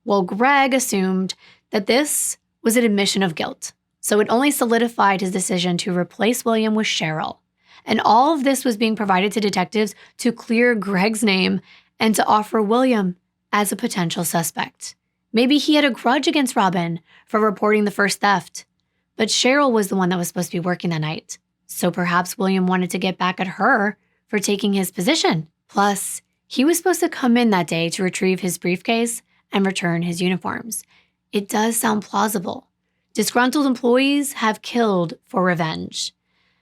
Well, Greg assumed that this was an admission of guilt, so it only solidified his decision to replace William with Cheryl. And all of this was being provided to detectives to clear Greg's name and to offer William as a potential suspect. Maybe he had a grudge against Robin for reporting the first theft, But Cheryl was the one that was supposed to be working that night. So perhaps William wanted to get back at her for taking his position. Plus, he was supposed to come in that day to retrieve his briefcase and return his uniforms. It does sound plausible. Disgruntled employees have killed for revenge.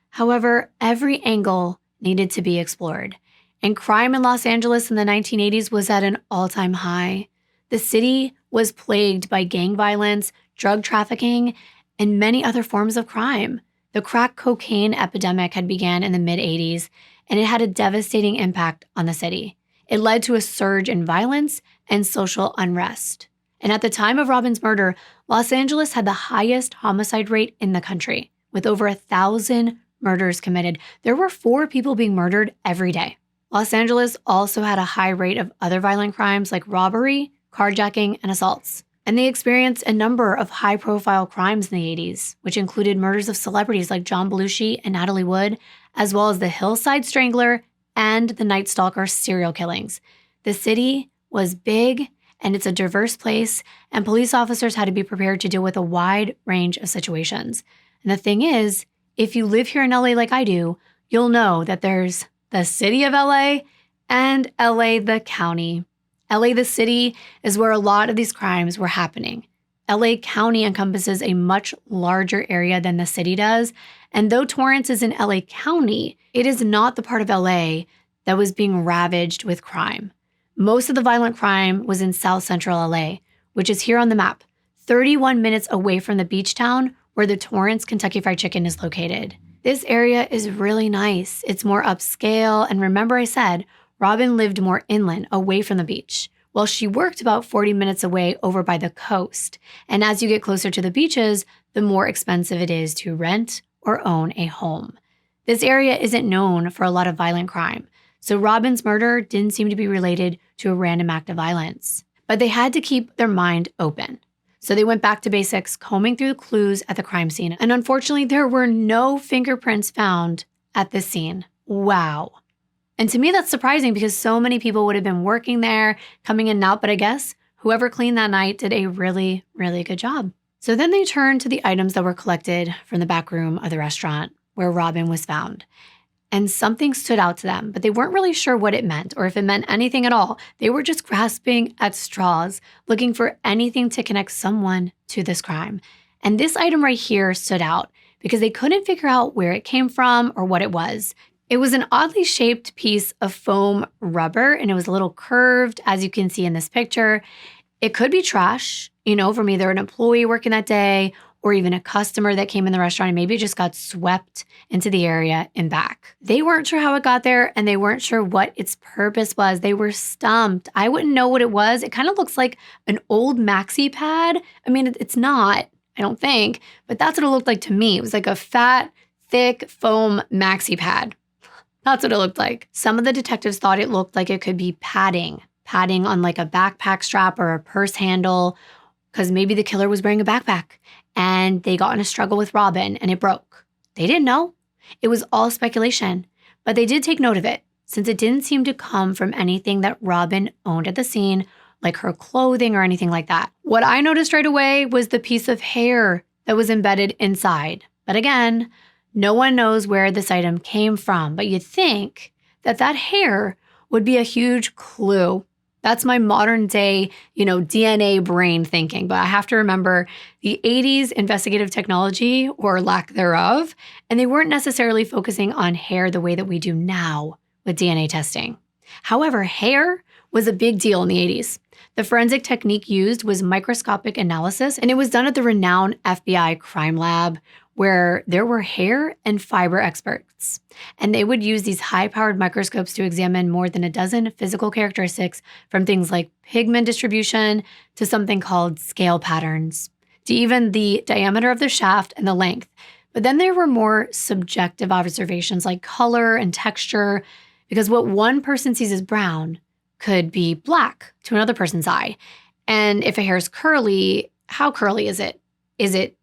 However, every angle needed to be explored. And crime in Los Angeles in the 1980s was at an all-time high. The city was plagued by gang violence, drug trafficking, and many other forms of crime. The crack cocaine epidemic had begun in the mid-80s, and it had a devastating impact on the city. It led to a surge in violence and social unrest. And at the time of Robin's murder, Los Angeles had the highest homicide rate in the country, with over 1,000 murders committed. There were 4 people being murdered every day. Los Angeles also had a high rate of other violent crimes like robbery, carjacking, and assaults. And they experienced a number of high-profile crimes in the 80s, which included murders of celebrities like John Belushi and Natalie Wood, as well as the Hillside Strangler and the Night Stalker serial killings. The city was big, and it's a diverse place, and police officers had to be prepared to deal with a wide range of situations. And the thing is, if you live here in LA like I do, you'll know that there's the city of LA and LA the county. LA the city is where a lot of these crimes were happening. LA County encompasses a much larger area than the city does, and though Torrance is in LA County, it is not the part of LA that was being ravaged with crime. Most of the violent crime was in South Central LA, which is here on the map, 31 minutes away from the beach town where the Torrance Kentucky Fried Chicken is located. This area is really nice. It's more upscale, and remember I said, Robin lived more inland, away from the beach, while she worked about 40 minutes away over by the coast. And as you get closer to the beaches, the more expensive it is to rent or own a home. This area isn't known for a lot of violent crime, so Robin's murder didn't seem to be related to a random act of violence. But they had to keep their mind open. So they went back to basics, combing through the clues at the crime scene. And unfortunately, there were no fingerprints found at the scene. Wow. And to me, that's surprising because so many people would have been working there, coming in and out. But I guess whoever cleaned that night did a really, really good job. So then they turned to the items that were collected from the back room of the restaurant where Robin was found. And something stood out to them, but they weren't really sure what it meant or if it meant anything at all. They were just grasping at straws, looking for anything to connect someone to this crime. And this item right here stood out because they couldn't figure out where it came from or what it was. It was an oddly shaped piece of foam rubber, and it was a little curved, as you can see in this picture. It could be trash, from either an employee working that day or even a customer that came in the restaurant and maybe it just got swept into the area and back. They weren't sure how it got there, and they weren't sure what its purpose was. They were stumped. I wouldn't know what it was. It kind of looks like an old maxi pad. I mean, it's not, I don't think, but that's what it looked like to me. It was like a fat, thick foam maxi pad. That's what it looked like. Some of the detectives thought it looked like it could be padding on like a backpack strap or a purse handle, because maybe the killer was wearing a backpack and they got in a struggle with Robin and it broke. They didn't know. It was all speculation, but they did take note of it since it didn't seem to come from anything that Robin owned at the scene, like her clothing or anything like that. What I noticed right away was the piece of hair that was embedded inside. But again, no one knows where this item came from, but you'd think that hair would be a huge clue. That's my modern day, DNA brain thinking. But I have to remember the 80s investigative technology or lack thereof, and they weren't necessarily focusing on hair the way that we do now with DNA testing. However, hair was a big deal in the 80s. The forensic technique used was microscopic analysis, and it was done at the renowned FBI crime lab, where there were hair and fiber experts. And they would use these high-powered microscopes to examine more than a dozen physical characteristics, from things like pigment distribution to something called scale patterns, to even the diameter of the shaft and the length. But then there were more subjective observations like color and texture, because what one person sees as brown could be black to another person's eye. And if a hair is curly, how curly is it? Is it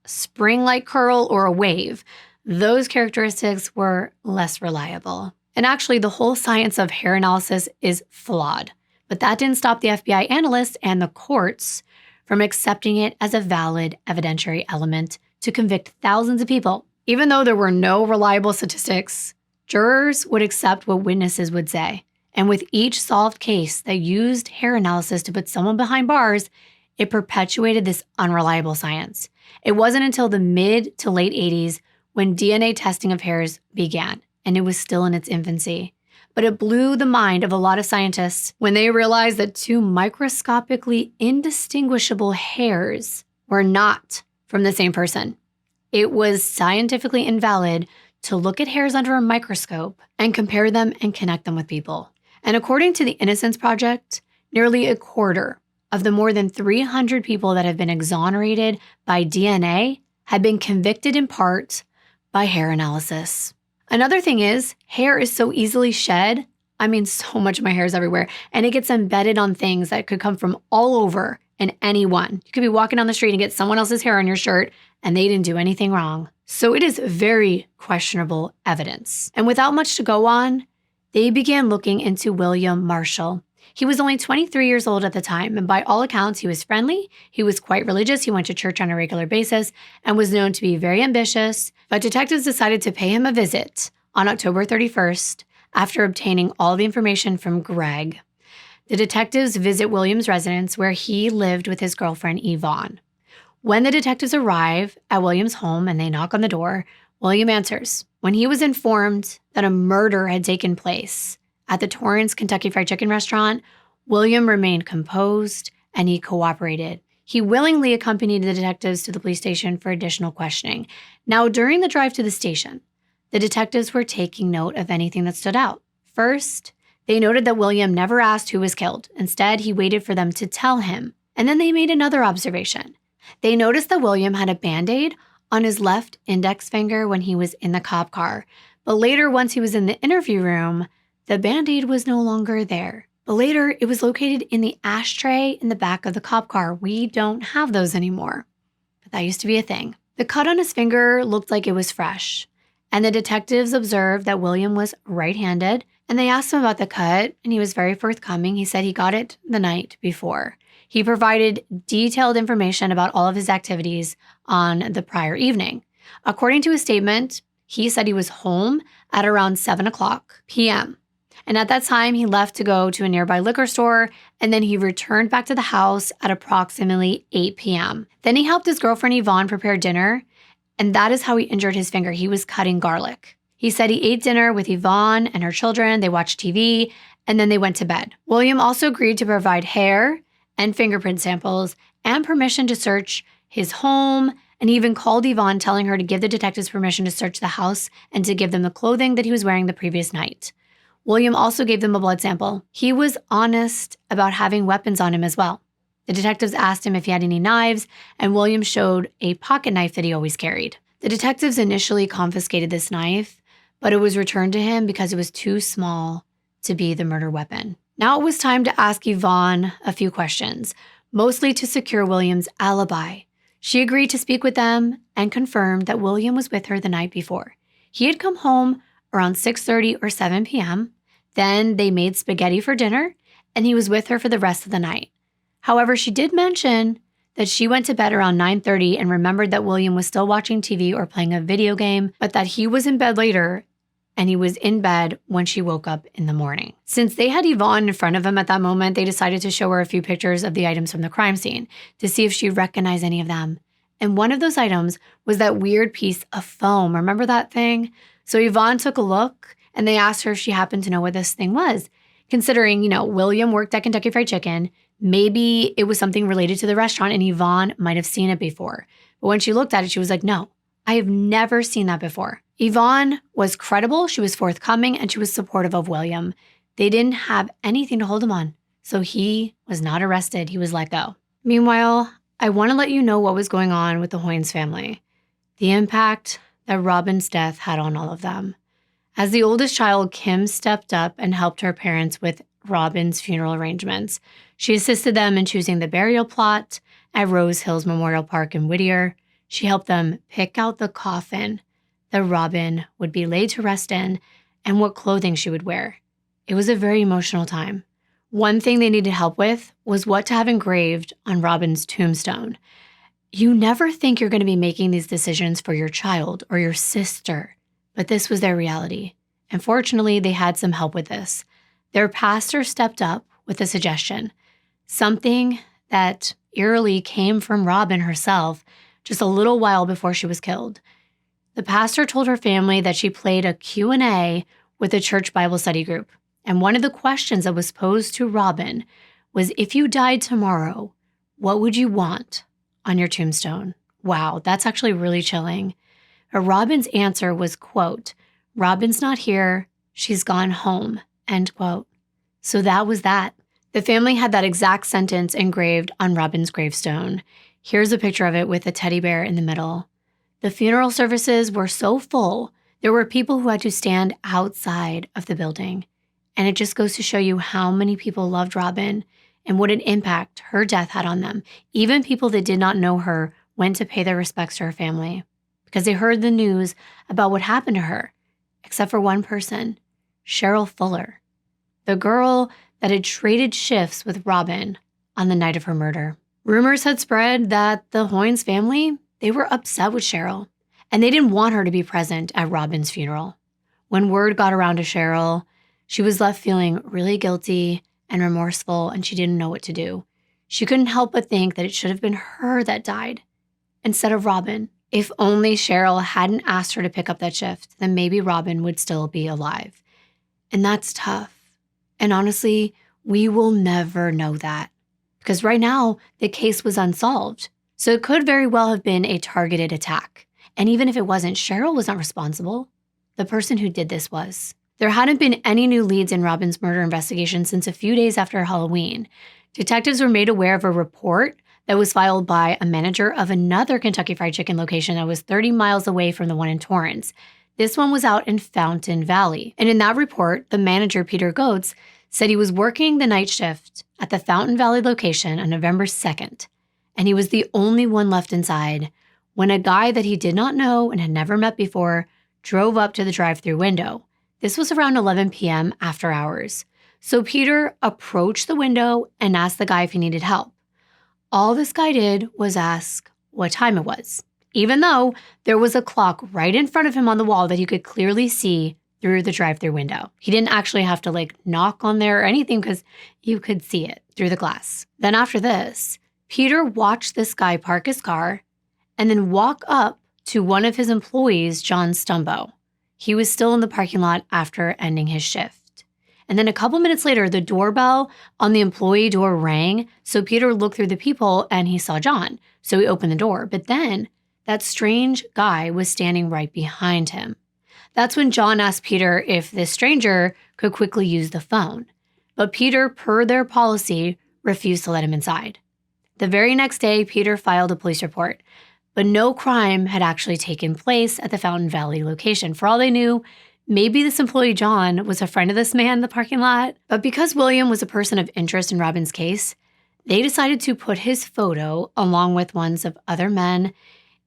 spring-like curl or a wave? Those characteristics were less reliable. And actually, the whole science of hair analysis is flawed. But that didn't stop the FBI analysts and the courts from accepting it as a valid evidentiary element to convict thousands of people. Even though there were no reliable statistics, jurors would accept what witnesses would say. And with each solved case that used hair analysis to put someone behind bars, it perpetuated this unreliable science. It wasn't until the mid to late 80s when DNA testing of hairs began, and it was still in its infancy. But it blew the mind of a lot of scientists when they realized that two microscopically indistinguishable hairs were not from the same person. It was scientifically invalid to look at hairs under a microscope and compare them and connect them with people. And according to the Innocence Project, nearly a quarter of the more than 300 people that have been exonerated by DNA had been convicted in part by hair analysis. Another thing is, hair is so easily shed. I mean, so much of my hair is everywhere, and it gets embedded on things that could come from all over and anyone. You could be walking down the street and get someone else's hair on your shirt, and they didn't do anything wrong. So it is very questionable evidence. And without much to go on, they began looking into William Marshall. He was only 23 years old at the time, and by all accounts, he was friendly, he was quite religious, he went to church on a regular basis, and was known to be very ambitious. But detectives decided to pay him a visit on October 31st after obtaining all the information from Greg. The detectives visit William's residence where he lived with his girlfriend, Yvonne. When the detectives arrive at William's home and they knock on the door, William answers. When he was informed that a murder had taken place at the Torrance Kentucky Fried Chicken restaurant, William remained composed and he cooperated. He willingly accompanied the detectives to the police station for additional questioning. Now, during the drive to the station, the detectives were taking note of anything that stood out. First, they noted that William never asked who was killed. Instead, he waited for them to tell him. And then they made another observation. They noticed that William had a Band-Aid on his left index finger when he was in the cop car. But later, once he was in the interview room, the Band-Aid was no longer there. But later, it was located in the ashtray in the back of the cop car. We don't have those anymore. But that used to be a thing. The cut on his finger looked like it was fresh. And the detectives observed that William was right-handed. And they asked him about the cut, and he was very forthcoming. He said he got it the night before. He provided detailed information about all of his activities on the prior evening. According to his statement, he said he was home at around 7 o'clock p.m. And at that time, he left to go to a nearby liquor store, and then he returned back to the house at approximately 8 p.m. Then he helped his girlfriend Yvonne prepare dinner, and that is how he injured his finger. He was cutting garlic. He said he ate dinner with Yvonne and her children, they watched TV, and then they went to bed. William also agreed to provide hair and fingerprint samples and permission to search his home, and he even called Yvonne telling her to give the detectives permission to search the house and to give them the clothing that he was wearing the previous night. William also gave them a blood sample. He was honest about having weapons on him as well. The detectives asked him if he had any knives, and William showed a pocket knife that he always carried. The detectives initially confiscated this knife, but it was returned to him because it was too small to be the murder weapon. Now it was time to ask Yvonne a few questions, mostly to secure William's alibi. She agreed to speak with them and confirmed that William was with her the night before. He had come home around 6:30 or 7 p.m. Then they made spaghetti for dinner, and he was with her for the rest of the night. However, she did mention that she went to bed around 9:30 and remembered that William was still watching TV or playing a video game, but that he was in bed later and he was in bed when she woke up in the morning. Since they had Yvonne in front of him at that moment, they decided to show her a few pictures of the items from the crime scene to see if she recognized any of them. And one of those items was that weird piece of foam. Remember that thing? So Yvonne took a look and they asked her if she happened to know what this thing was. Considering, William worked at Kentucky Fried Chicken, maybe it was something related to the restaurant and Yvonne might have seen it before. But when she looked at it, she was like, no, I have never seen that before. Yvonne was credible, she was forthcoming, and she was supportive of William. They didn't have anything to hold him on, so he was not arrested. He was let go. Meanwhile, I want to let you know what was going on with the Hoynes family, the impact that Robin's death had on all of them. As the oldest child, Kim stepped up and helped her parents with Robin's funeral arrangements. She assisted them in choosing the burial plot at Rose Hills Memorial Park in Whittier. She helped them pick out the coffin that Robin would be laid to rest in and what clothing she would wear. It was a very emotional time. One thing they needed help with was what to have engraved on Robin's tombstone. You never think you're going to be making these decisions for your child or your sister, but this was their reality. And fortunately, they had some help with this. Their pastor stepped up with a suggestion, something that eerily came from Robin herself just a little while before she was killed. The pastor told her family that she played a Q&A with a church Bible study group. And one of the questions that was posed to Robin was, if you died tomorrow, what would you want on your tombstone? Wow, that's actually really chilling. But Robin's answer was, quote, "Robin's not here, she's gone home," end quote. So that was that. The family had that exact sentence engraved on Robin's gravestone. Here's a picture of it with a teddy bear in the middle. The funeral services were so full, there were people who had to stand outside of the building. And it just goes to show you how many people loved Robin and what an impact her death had on them. Even people that did not know her went to pay their respects to her family because they heard the news about what happened to her, except for one person, Cheryl Fuller, the girl that had traded shifts with Robin on the night of her murder. Rumors had spread that the Hoynes family, they were upset with Cheryl, and they didn't want her to be present at Robin's funeral. When word got around to Cheryl, she was left feeling really guilty and remorseful, and she didn't know what to do. She couldn't help but think that it should have been her that died instead of Robin. If only Cheryl hadn't asked her to pick up that shift, then maybe Robin would still be alive. And that's tough. And honestly, we will never know that because right now the case was unsolved. So it could very well have been a targeted attack. And even if it wasn't, Cheryl was not responsible. The person who did this was. There hadn't been any new leads in Robin's murder investigation since a few days after Halloween. Detectives were made aware of a report that was filed by a manager of another Kentucky Fried Chicken location that was 30 miles away from the one in Torrance. This one was out in Fountain Valley. And in that report, the manager, Peter Goetz, said he was working the night shift at the Fountain Valley location on November 2nd, and he was the only one left inside when a guy that he did not know and had never met before drove up to the drive-thru window. This was around 11 p.m. after hours. So Peter approached the window and asked the guy if he needed help. All this guy did was ask what time it was, even though there was a clock right in front of him on the wall that he could clearly see through the drive-thru window. He didn't actually have to knock on there or anything because you could see it through the glass. Then after this, Peter watched this guy park his car and then walk up to one of his employees, John Stumbo. He was still in the parking lot after ending his shift. And then a couple minutes later, the doorbell on the employee door rang. So Peter looked through the people and he saw John. So he opened the door. But then that strange guy was standing right behind him. That's when John asked Peter if this stranger could quickly use the phone. But Peter, per their policy, refused to let him inside. The very next day, Peter filed a police report. But no crime had actually taken place at the Fountain Valley location. For all they knew, maybe this employee, John, was a friend of this man in the parking lot. But because William was a person of interest in Robin's case, they decided to put his photo, along with ones of other men,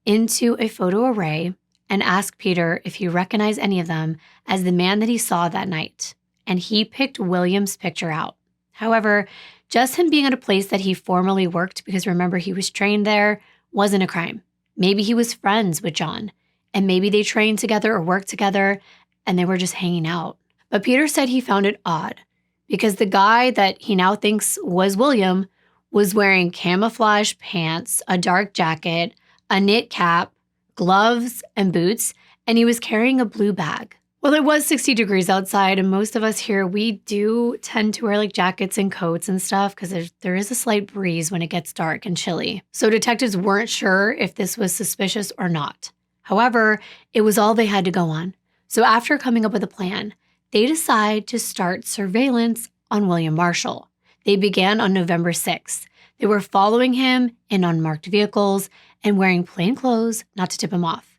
into a photo array and ask Peter if he recognized any of them as the man that he saw that night. And he picked William's picture out. However, just him being at a place that he formerly worked, because remember he was trained there, wasn't a crime. Maybe he was friends with John, and maybe they trained together or worked together, and they were just hanging out. But Peter said he found it odd because the guy that he now thinks was William was wearing camouflage pants, a dark jacket, a knit cap, gloves, and boots, and he was carrying a blue bag. Well, it was 60 degrees outside, and most of us here, we do tend to wear jackets and coats and stuff because there is a slight breeze when it gets dark and chilly. So detectives weren't sure if this was suspicious or not. However, it was all they had to go on. So after coming up with a plan, they decide to start surveillance on William Marshall. They began on November 6th. They were following him in unmarked vehicles and wearing plain clothes not to tip him off.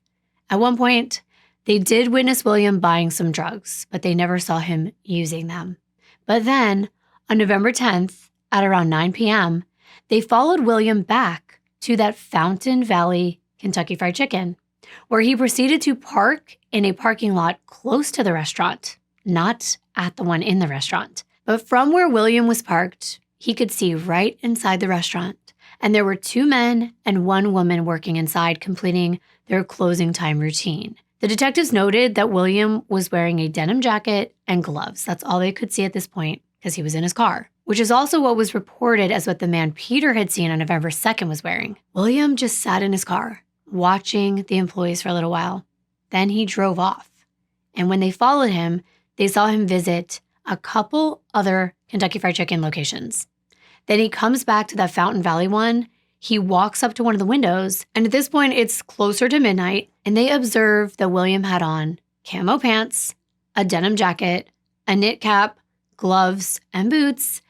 At one point, they did witness William buying some drugs, but they never saw him using them. But then, on November 10th, at around 9 p.m., they followed William back to that Fountain Valley Kentucky Fried Chicken, where he proceeded to park in a parking lot close to the restaurant, not at the one in the restaurant. But from where William was parked, he could see right inside the restaurant and there were 2 men and 1 woman working inside completing their closing time routine. The detectives noted that William was wearing a denim jacket and gloves. That's all they could see at this point because he was in his car, which is also what was reported as what the man Peter had seen on November 2nd was wearing. William just sat in his car, watching the employees for a little while. Then he drove off. And when they followed him, they saw him visit a couple other Kentucky Fried Chicken locations. Then he comes back to that Fountain Valley one. He walks up to one of the windows, and at this point, it's closer to midnight, and they observe that William had on camo pants, a denim jacket, a knit cap, gloves, and boots.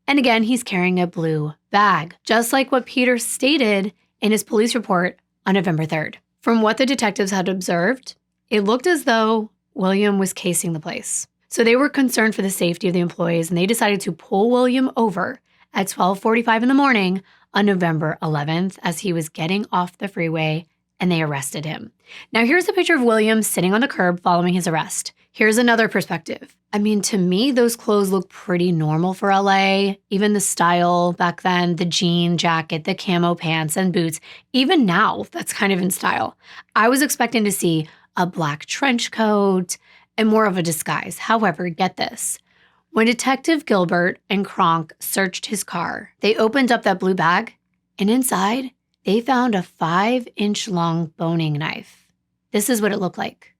And again, he's carrying a blue bag, just like what Peter stated in his police report on November 3rd. From what the detectives had observed, it looked as though William was casing the place. So they were concerned for the safety of the employees, and they decided to pull William over at 12:45 in the morning on November 11th as he was getting off the freeway, and they arrested him. Now here's a picture of William sitting on the curb following his arrest. Here's another perspective. I mean, to me, those clothes look pretty normal for LA. Even the style back then, the jean jacket, the camo pants and boots. Even now, that's kind of in style. I was expecting to see a black trench coat and more of a disguise. However, get this. When Detective Gilbert and Kronk searched his car, they opened up that blue bag, and inside, they found a 5-inch long boning knife. This is what it looked like.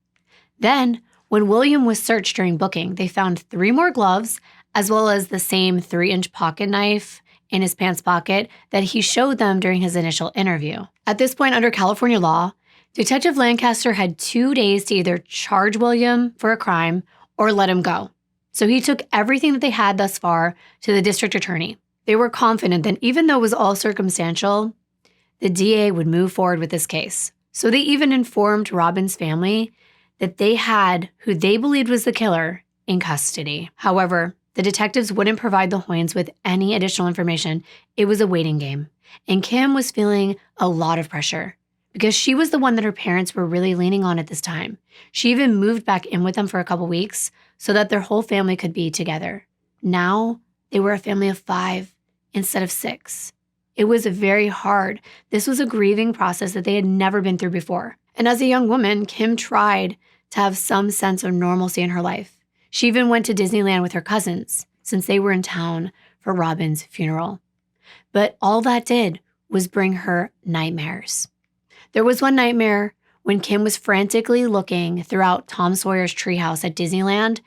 Then, when William was searched during booking, they found 3 more gloves, as well as the same 3-inch pocket knife in his pants pocket that he showed them during his initial interview. At this point, under California law, Detective Lancaster had 2 days to either charge William for a crime or let him go. So he took everything that they had thus far to the district attorney. They were confident that even though it was all circumstantial, the DA would move forward with this case. So they even informed Robin's family that they had who they believed was the killer in custody. However, the detectives wouldn't provide the Hoynes with any additional information. It was a waiting game. And Kim was feeling a lot of pressure because she was the one that her parents were really leaning on at this time. She even moved back in with them for a couple weeks so that their whole family could be together. Now, they were a family of 5 instead of 6. It was very hard. This was a grieving process that they had never been through before. And as a young woman, Kim tried to have some sense of normalcy in her life. She even went to Disneyland with her cousins since they were in town for Robin's funeral. But all that did was bring her nightmares. There was one nightmare when Kim was frantically looking throughout Tom Sawyer's treehouse at Disneyland,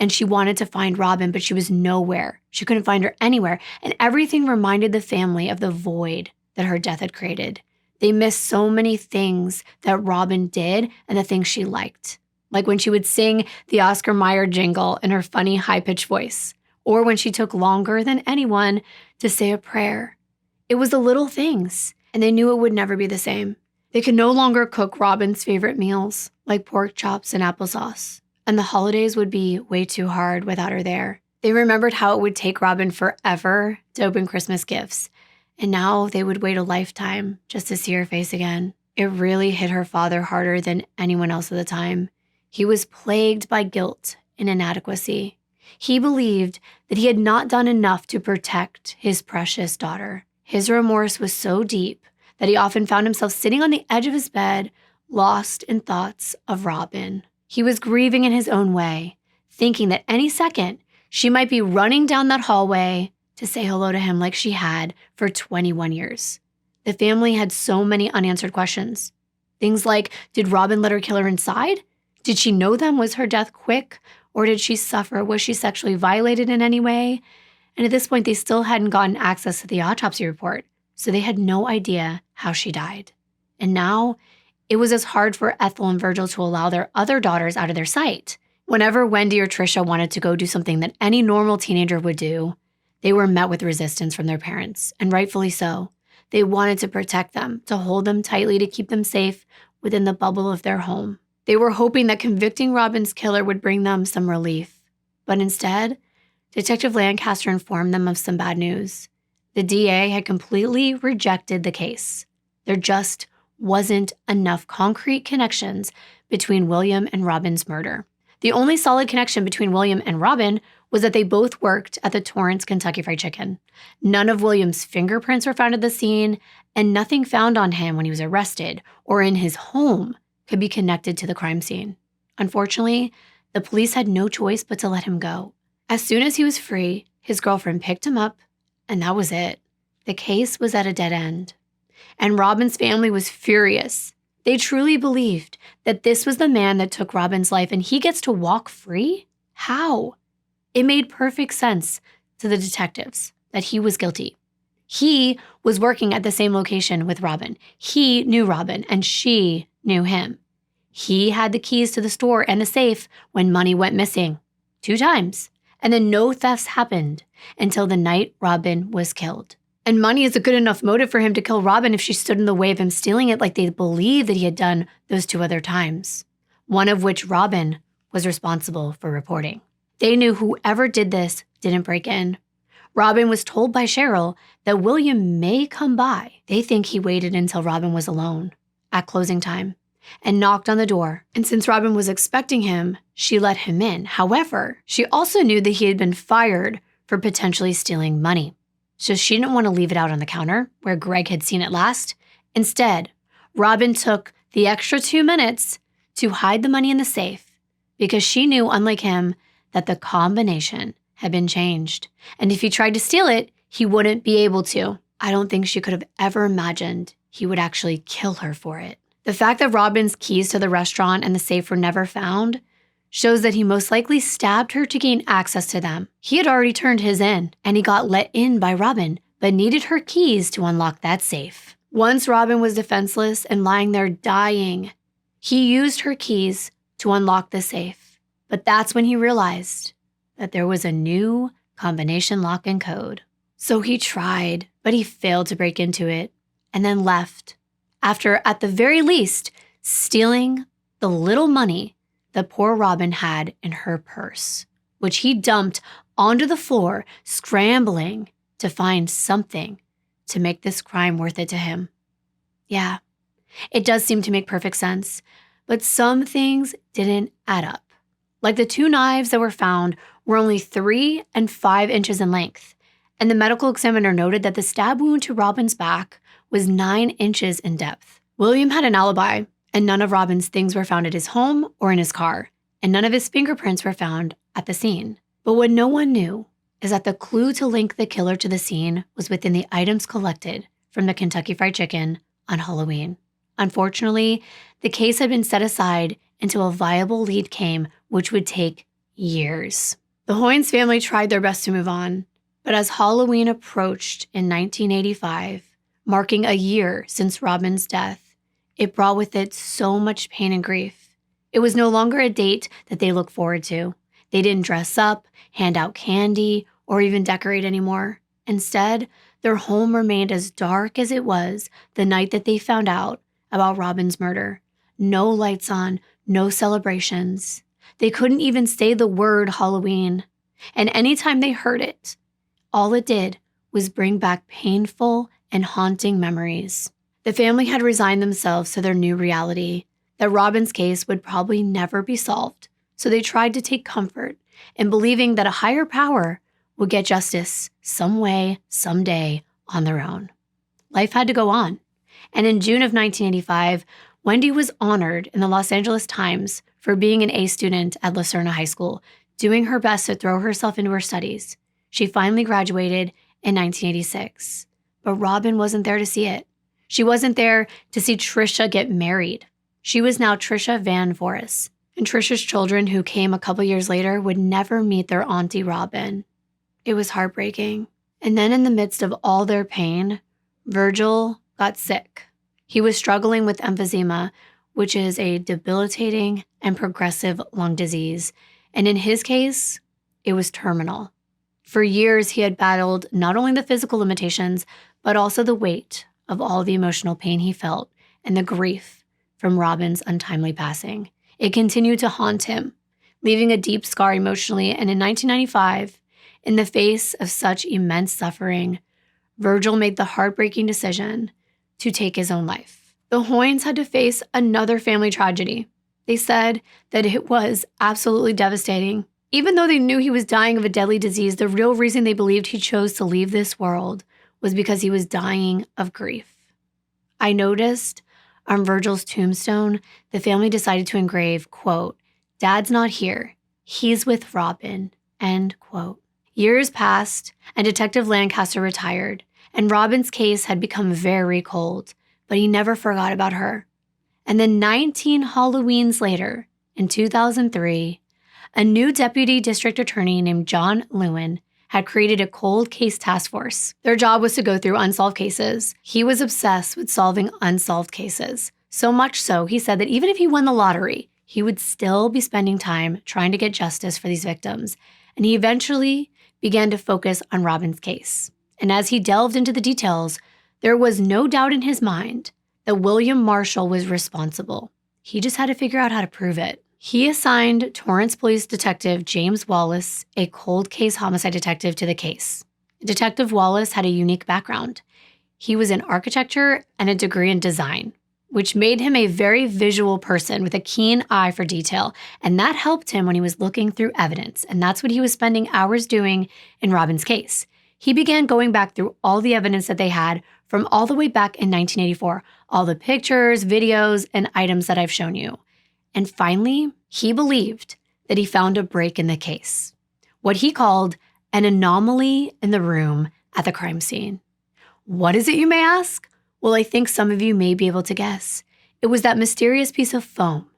and she wanted to find Robin, but she was nowhere. She couldn't find her anywhere, and everything reminded the family of the void that her death had created. They missed so many things that Robin did and the things she liked, like when she would sing the Oscar Mayer jingle in her funny high-pitched voice, or when she took longer than anyone to say a prayer. It was the little things, and they knew it would never be the same. They could no longer cook Robin's favorite meals, like pork chops and applesauce, and the holidays would be way too hard without her there. They remembered how it would take Robin forever to open Christmas gifts, and now they would wait a lifetime just to see her face again. It really hit her father harder than anyone else at the time. He was plagued by guilt and inadequacy. He believed that he had not done enough to protect his precious daughter. His remorse was so deep that he often found himself sitting on the edge of his bed, lost in thoughts of Robin. He was grieving in his own way, thinking that any second she might be running down that hallway to say hello to him like she had for 21 years. The family had so many unanswered questions. Things like, did Robin let her kill her inside? Did she know them? Was her death quick? Or did she suffer? Was she sexually violated in any way? And at this point, they still hadn't gotten access to the autopsy report, so they had no idea how she died. And now, it was as hard for Ethel and Virgil to allow their other daughters out of their sight. Whenever Wendy or Trisha wanted to go do something that any normal teenager would do, they were met with resistance from their parents, and rightfully so. They wanted to protect them, to hold them tightly, to keep them safe within the bubble of their home. They were hoping that convicting Robin's killer would bring them some relief. But instead, Detective Lancaster informed them of some bad news. The DA had completely rejected the case. There just wasn't enough concrete connections between William and Robin's murder. The only solid connection between William and Robin was that they both worked at the Torrance Kentucky Fried Chicken. None of William's fingerprints were found at the scene, and nothing found on him when he was arrested or in his home could be connected to the crime scene. Unfortunately, the police had no choice but to let him go. As soon as he was free, his girlfriend picked him up, and that was it. The case was at a dead end. And Robin's family was furious. They truly believed that this was the man that took Robin's life, and he gets to walk free? How? It made perfect sense to the detectives that he was guilty. He was working at the same location with Robin. He knew Robin, and she knew him. He had the keys to the store and the safe when money went missing 2 times. And then no thefts happened until the night Robin was killed. And money is a good enough motive for him to kill Robin if she stood in the way of him stealing it like they believed that he had done those 2 other times, one of which Robin was responsible for reporting. They knew whoever did this didn't break in. Robin was told by Cheryl that William may come by. They think he waited until Robin was alone at closing time and knocked on the door. And since Robin was expecting him, she let him in. However, she also knew that he had been fired for potentially stealing money. So she didn't want to leave it out on the counter where Greg had seen it last. Instead, Robin took the extra 2 minutes to hide the money in the safe because she knew, unlike him, that the combination had been changed. And if he tried to steal it, he wouldn't be able to. I don't think she could have ever imagined he would actually kill her for it. The fact that Robin's keys to the restaurant and the safe were never found shows that he most likely stabbed her to gain access to them. He had already turned his in, and he got let in by Robin, but needed her keys to unlock that safe. Once Robin was defenseless and lying there dying, he used her keys to unlock the safe. But that's when he realized that there was a new combination lock and code. So he tried, but he failed to break into it, and then left, after, at the very least, stealing the little money that poor Robin had in her purse, which he dumped onto the floor, scrambling to find something to make this crime worth it to him. Yeah, it does seem to make perfect sense, but some things didn't add up. Like the 2 knives that were found were only 3 and 5 inches in length, and the medical examiner noted that the stab wound to Robin's back was 9 inches in depth. William had an alibi, and none of Robin's things were found at his home or in his car, and none of his fingerprints were found at the scene. But what no one knew is that the clue to link the killer to the scene was within the items collected from the Kentucky Fried Chicken on Halloween. Unfortunately, the case had been set aside until a viable lead came, which would take years. The Hoynes family tried their best to move on, but as Halloween approached in 1985, marking a year since Robin's death, it brought with it so much pain and grief. It was no longer a date that they looked forward to. They didn't dress up, hand out candy, or even decorate anymore. Instead, their home remained as dark as it was the night that they found out about Robin's murder. No lights on, no celebrations. They couldn't even say the word Halloween. And anytime they heard it, all it did was bring back painful and haunting memories. The family had resigned themselves to their new reality, that Robin's case would probably never be solved. So they tried to take comfort in believing that a higher power would get justice some way, someday, on their own. Life had to go on. And in June of 1985, Wendy was honored in the Los Angeles Times for being an A student at Lucerna High School, doing her best to throw herself into her studies. She finally graduated in 1986. But Robin wasn't there to see it. She wasn't there to see Trisha get married. She was now Trisha Van Voorhis. And Trisha's children, who came a couple years later, would never meet their Auntie Robin. It was heartbreaking. And then in the midst of all their pain, Virgil got sick. He was struggling with emphysema, which is a debilitating and progressive lung disease. And in his case, it was terminal. For years, he had battled not only the physical limitations, but also the weight of all the emotional pain he felt and the grief from Robin's untimely passing. It continued to haunt him, leaving a deep scar emotionally. And in 1995, in the face of such immense suffering, Virgil made the heartbreaking decision to take his own life. The Hoynes had to face another family tragedy. They said that it was absolutely devastating, Even though they knew he was dying of a deadly disease, the real reason they believed he chose to leave this world was because he was dying of grief. I noticed on Virgil's tombstone, the family decided to engrave, quote, "Dad's not here. He's with Robin," end quote. Years passed, and Detective Lancaster retired, and Robin's case had become very cold, but he never forgot about her. And then 19 Halloweens later, in 2003, a new deputy district attorney named John Lewin had created a cold case task force. Their job was to go through unsolved cases. He was obsessed with solving unsolved cases. So much so, he said that even if he won the lottery, he would still be spending time trying to get justice for these victims. And he eventually began to focus on Robin's case. And as he delved into the details, there was no doubt in his mind that William Marshall was responsible. He just had to figure out how to prove it. He assigned Torrance Police Detective James Wallace, a cold case homicide detective, to the case. Detective Wallace had a unique background. He was in architecture and a degree in design, which made him a very visual person with a keen eye for detail, and that helped him when he was looking through evidence, and that's what he was spending hours doing in Robin's case. He began going back through all the evidence that they had from all the way back in 1984, all the pictures, videos, and items that I've shown you. And finally, he believed that he found a break in the case, what he called an anomaly in the room at the crime scene. What is it, you may ask? Well, I think some of you may be able to guess. It was that mysterious piece of foam.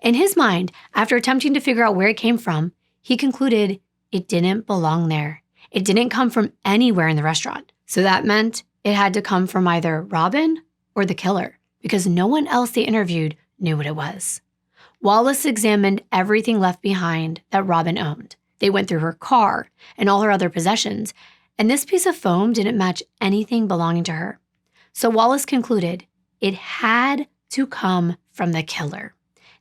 In his mind, after attempting to figure out where it came from, he concluded it didn't belong there. It didn't come from anywhere in the restaurant. So that meant it had to come from either Robin or the killer, because no one else they interviewed knew what it was. Wallace examined everything left behind that Robin owned. They went through her car and all her other possessions, and this piece of foam didn't match anything belonging to her. So Wallace concluded it had to come from the killer.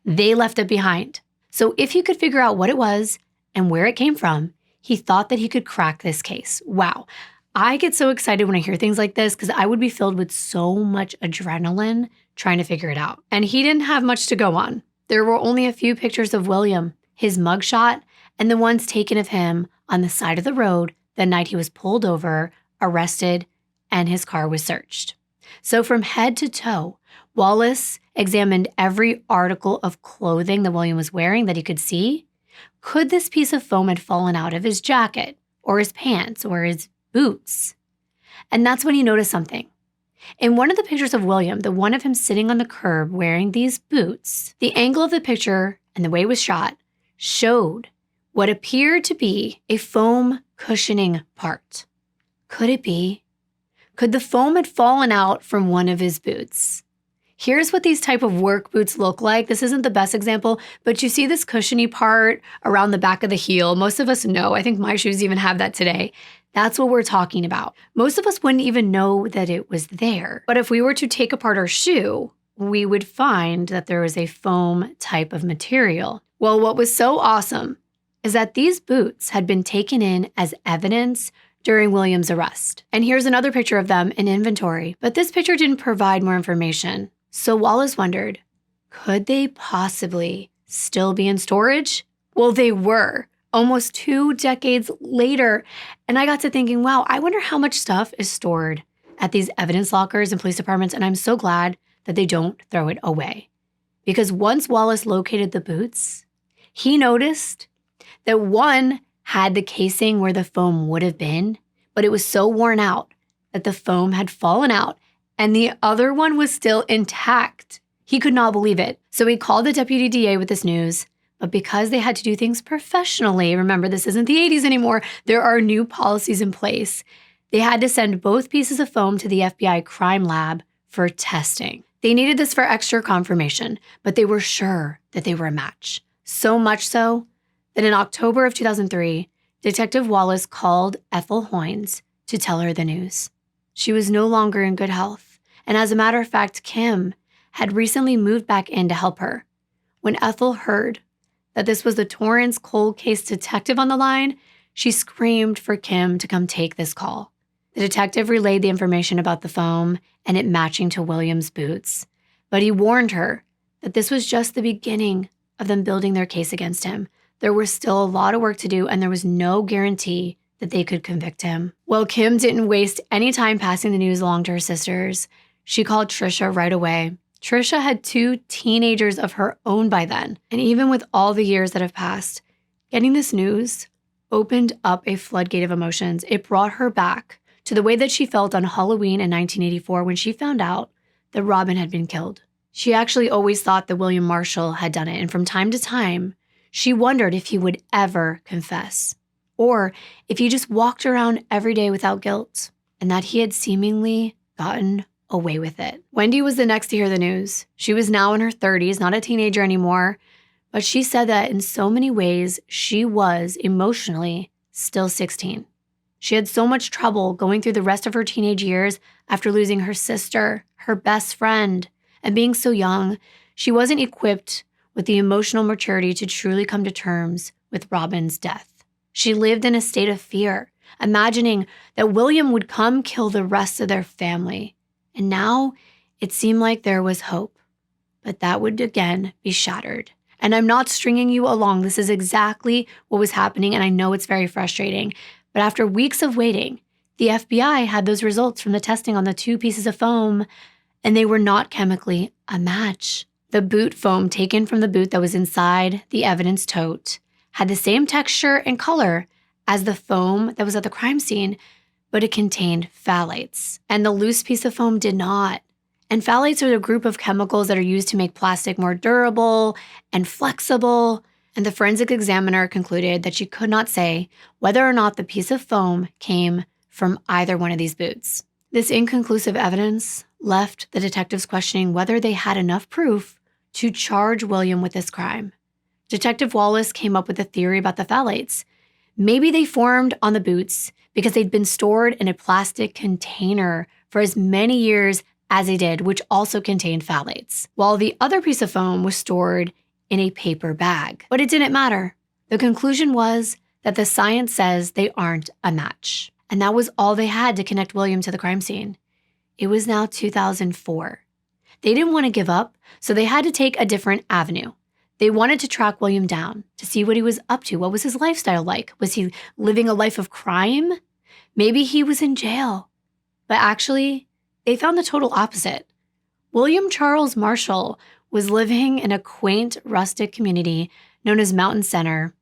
They left it behind. So if he could figure out what it was and where it came from, he thought that he could crack this case. Wow. I get so excited when I hear things like this because I would be filled with so much adrenaline trying to figure it out. And he didn't have much to go on. There were only a few pictures of William, his mugshot, and the ones taken of him on the side of the road the night he was pulled over, arrested, and his car was searched. So from head to toe, Wallace examined every article of clothing that William was wearing that he could see. Could this piece of foam have fallen out of his jacket or his pants or his boots? And that's when he noticed something. In one of the pictures of William, the one of him sitting on the curb wearing these boots, the angle of the picture and the way it was shot showed what appeared to be a foam cushioning part. Could it be? Could the foam have fallen out from one of his boots? Here's what these type of work boots look like. This isn't the best example, but you see this cushiony part around the back of the heel. Most of us know. I think my shoes even have that today. That's what we're talking about. Most of us wouldn't even know that it was there. But if we were to take apart our shoe, we would find that there was a foam type of material. Well, what was so awesome is that these boots had been taken in as evidence during William's arrest. And here's another picture of them in inventory, but this picture didn't provide more information. So Wallace wondered, could they possibly still be in storage? Well, they were, almost 2 decades later. And I got to thinking, wow, I wonder how much stuff is stored at these evidence lockers and police departments. And I'm so glad that they don't throw it away. Because once Wallace located the boots, he noticed that one had the casing where the foam would have been, but it was so worn out that the foam had fallen out and the other one was still intact. He could not believe it. So he called the deputy DA with this news, but because they had to do things professionally, remember this isn't the 80s anymore, there are new policies in place. They had to send both pieces of foam to the FBI crime lab for testing. They needed this for extra confirmation, but they were sure that they were a match. So much so that in October of 2003, Detective Wallace called Ethel Hoynes to tell her the news. She was no longer in good health. And as a matter of fact, Kim had recently moved back in to help her. When Ethel heard that this was the Torrance cold case detective on the line, she screamed for Kim to come take this call. The detective relayed the information about the foam and it matching to William's boots, but he warned her that this was just the beginning of them building their case against him. there was still a lot of work to do and there was no guarantee that they could convict him. Well, Kim didn't waste any time passing the news along to her sisters. She called Trisha right away. Trisha had 2 teenagers of her own by then. And even with all the years that have passed, getting this news opened up a floodgate of emotions. It brought her back to the way that she felt on Halloween in 1984 when she found out that Robin had been killed. She actually always thought that William Marshall had done it, and from time to time, she wondered if he would ever confess, or if he just walked around every day without guilt, and that he had seemingly gotten away with it. Wendy was the next to hear the news. She was now in her 30s, not a teenager anymore, but she said that in so many ways, she was emotionally still 16. She had so much trouble going through the rest of her teenage years after losing her sister, her best friend, and being so young, she wasn't equipped with the emotional maturity to truly come to terms with Robin's death. She lived in a state of fear, imagining that William would come kill the rest of their family. And now it seemed like there was hope, but that would again be shattered. And I'm not stringing you along. This is exactly what was happening, and I know it's very frustrating. But after weeks of waiting, the FBI had those results from the testing on the 2 pieces of foam, and they were not chemically a match. The boot foam taken from the boot that was inside the evidence tote had the same texture and color as the foam that was at the crime scene, but it contained phthalates. And the loose piece of foam did not. And phthalates are a group of chemicals that are used to make plastic more durable and flexible. And the forensic examiner concluded that she could not say whether or not the piece of foam came from either one of these boots. This inconclusive evidence left the detectives questioning whether they had enough proof to charge William with this crime. Detective Wallace came up with a theory about the phthalates. Maybe they formed on the boots because they'd been stored in a plastic container for as many years as they did, which also contained phthalates, while the other piece of foam was stored in a paper bag. But it didn't matter. The conclusion was that the science says they aren't a match. And that was all they had to connect William to the crime scene. It was now 2004. They didn't want to give up, so they had to take a different avenue. They wanted to track William down to see what he was up to. What was his lifestyle like? Was he living a life of crime? Maybe he was in jail. But actually, they found the total opposite. William Charles Marshall was living in a quaint, rustic community known as Mountain Center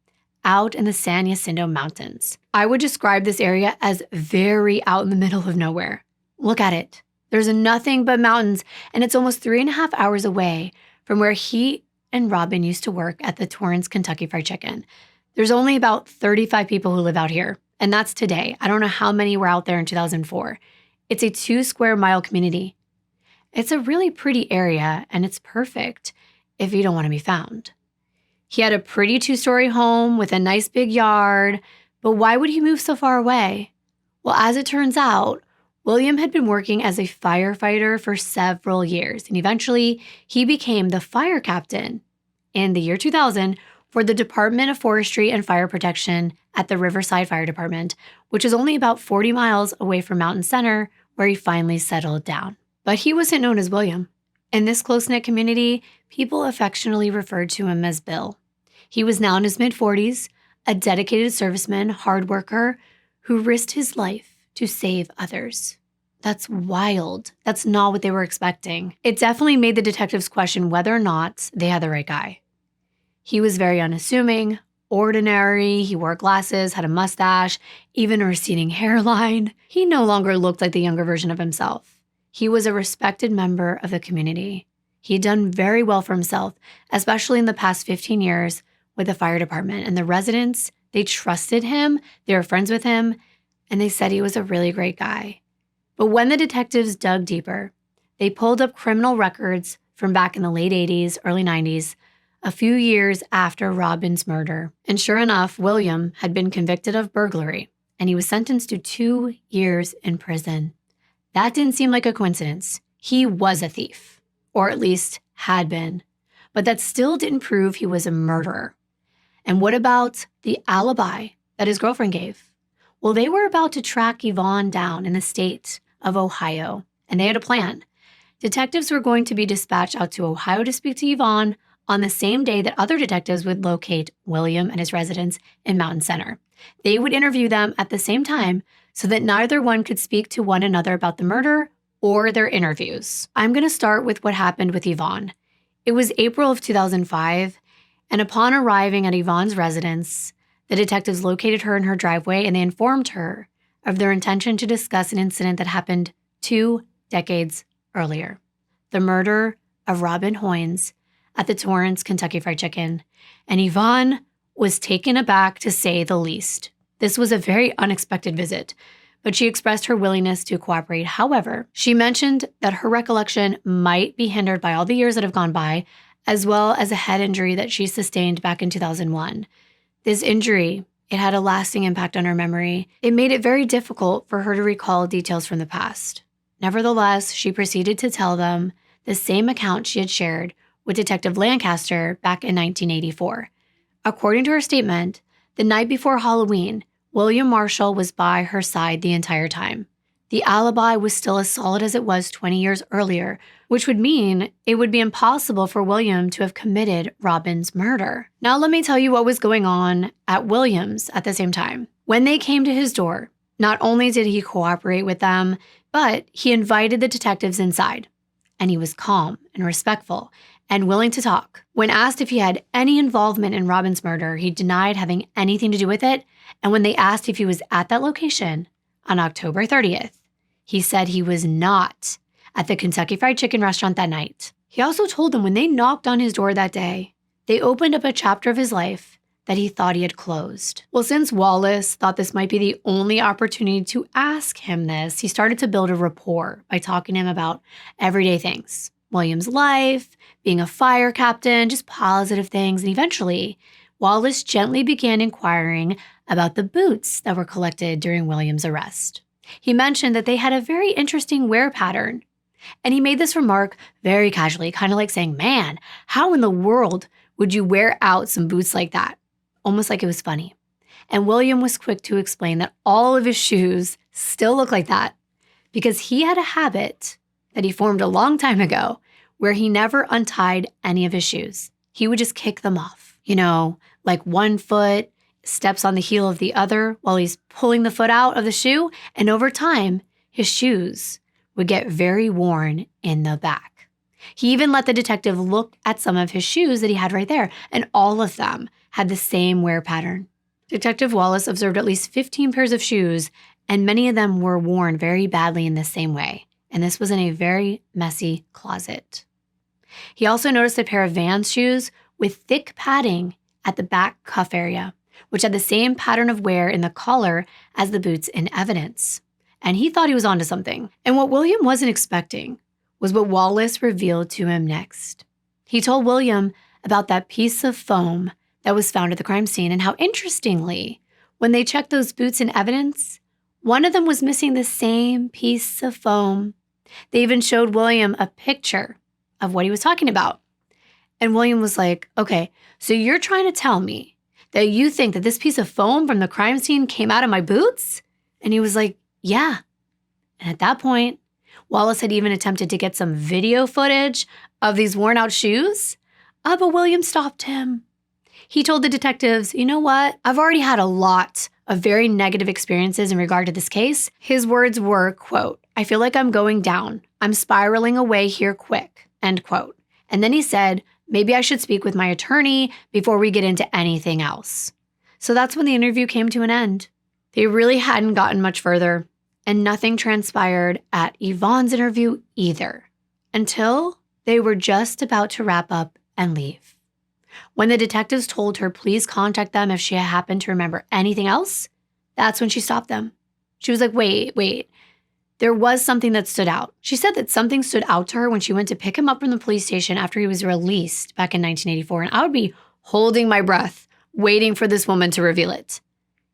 out in the San Jacinto Mountains. I would describe this area as very out in the middle of nowhere. Look at it. There's nothing but mountains, and it's almost 3.5 hours away from where he and Robin used to work at the Torrance Kentucky Fried Chicken. There's only about 35 people who live out here, and that's today. I don't know how many were out there in 2004. It's a 2-square-mile community. It's a really pretty area, and it's perfect if you don't want to be found. He had a pretty 2-story home with a nice big yard, but why would he move so far away? Well, as it turns out, William had been working as a firefighter for several years, and eventually he became the fire captain in the year 2000 for the Department of Forestry and Fire Protection at the Riverside Fire Department, which is only about 40 miles away from Mountain Center, where he finally settled down. But he wasn't known as William. In this close-knit community, people affectionately referred to him as Bill. He was now in his mid-40s, a dedicated serviceman, hard worker, who risked his life to save others. That's wild. That's not what they were expecting. It definitely made the detectives question whether or not they had the right guy. He was very unassuming, ordinary. He wore glasses, had a mustache, even a receding hairline. He no longer looked like the younger version of himself. He was a respected member of the community. He had done very well for himself, especially in the past 15 years with the fire department. And the residents, they trusted him, they were friends with him, and they said he was a really great guy. But when the detectives dug deeper, they pulled up criminal records from back in the late 80s, early 90s, a few years after Robin's murder. And sure enough, William had been convicted of burglary, and he was sentenced to 2 years in prison. That didn't seem like a coincidence. He was a thief, or at least had been. But that still didn't prove he was a murderer. And what about the alibi that his girlfriend gave? Well, they were about to track Yvonne down in the state of Ohio, and they had a plan. Detectives were going to be dispatched out to Ohio to speak to Yvonne on the same day that other detectives would locate William and his residence in Mountain Center. They would interview them at the same time so that neither one could speak to one another about the murder or their interviews. I'm going to start with what happened with Yvonne. It was April of 2005, and upon arriving at Yvonne's residence, the detectives located her in her driveway and they informed her of their intention to discuss an incident that happened 2 decades earlier. The murder of Robin Hoynes at the Torrance Kentucky Fried Chicken, and Yvonne was taken aback to say the least. This was a very unexpected visit, but she expressed her willingness to cooperate. However, she mentioned that her recollection might be hindered by all the years that have gone by, as well as a head injury that she sustained back in 2001. This injury, it had a lasting impact on her memory. It made it very difficult for her to recall details from the past. Nevertheless, she proceeded to tell them the same account she had shared with Detective Lancaster back in 1984. According to her statement, the night before Halloween, William Marshall was by her side the entire time. The alibi was still as solid as it was 20 years earlier, which would mean it would be impossible for William to have committed Robin's murder. Now let me tell you what was going on at William's at the same time. When they came to his door, not only did he cooperate with them, but he invited the detectives inside. And he was calm and respectful and willing to talk. When asked if he had any involvement in Robin's murder, he denied having anything to do with it. And when they asked if he was at that location on October 30th, he said he was not at the Kentucky Fried Chicken restaurant that night. He also told them when they knocked on his door that day, they opened up a chapter of his life that he thought he had closed. Well, since Wallace thought this might be the only opportunity to ask him this, he started to build a rapport by talking to him about everyday things. William's life, being a fire captain, just positive things. And eventually, Wallace gently began inquiring about the boots that were collected during William's arrest. He mentioned that they had a very interesting wear pattern. And he made this remark very casually, kind of like saying, man, how in the world would you wear out some boots like that? Almost like it was funny. And William was quick to explain that all of his shoes still look like that because he had a habit that he formed a long time ago where he never untied any of his shoes. He would just kick them off. You know, like one foot steps on the heel of the other while he's pulling the foot out of the shoe. And over time, his shoes would get very worn in the back. He even let the detective look at some of his shoes that he had right there, and all of them had the same wear pattern. Detective Wallace observed at least 15 pairs of shoes, and many of them were worn very badly in the same way. And this was in a very messy closet. He also noticed a pair of Vans shoes with thick padding at the back cuff area, which had the same pattern of wear in the collar as the boots in evidence. And he thought he was onto something. And what William wasn't expecting was what Wallace revealed to him next. He told William about that piece of foam that was found at the crime scene and how, interestingly, when they checked those boots in evidence, one of them was missing the same piece of foam. They even showed William a picture of what he was talking about. And William was like, okay, so you're trying to tell me that you think that this piece of foam from the crime scene came out of my boots? And he was like, yeah. And at that point, Wallace had even attempted to get some video footage of these worn out shoes, but William stopped him. He told the detectives, you know what? I've already had a lot of very negative experiences in regard to this case. His words were, quote, I feel like I'm going down. I'm spiraling away here quick, end quote. And then he said, maybe I should speak with my attorney before we get into anything else. So that's when the interview came to an end. They really hadn't gotten much further, and nothing transpired at Yvonne's interview either, until they were just about to wrap up and leave. When the detectives told her please contact them if she happened to remember anything else, that's when she stopped them. She was like, wait. There was something that stood out. She said that something stood out to her when she went to pick him up from the police station after he was released back in 1984, and I would be holding my breath, waiting for this woman to reveal it.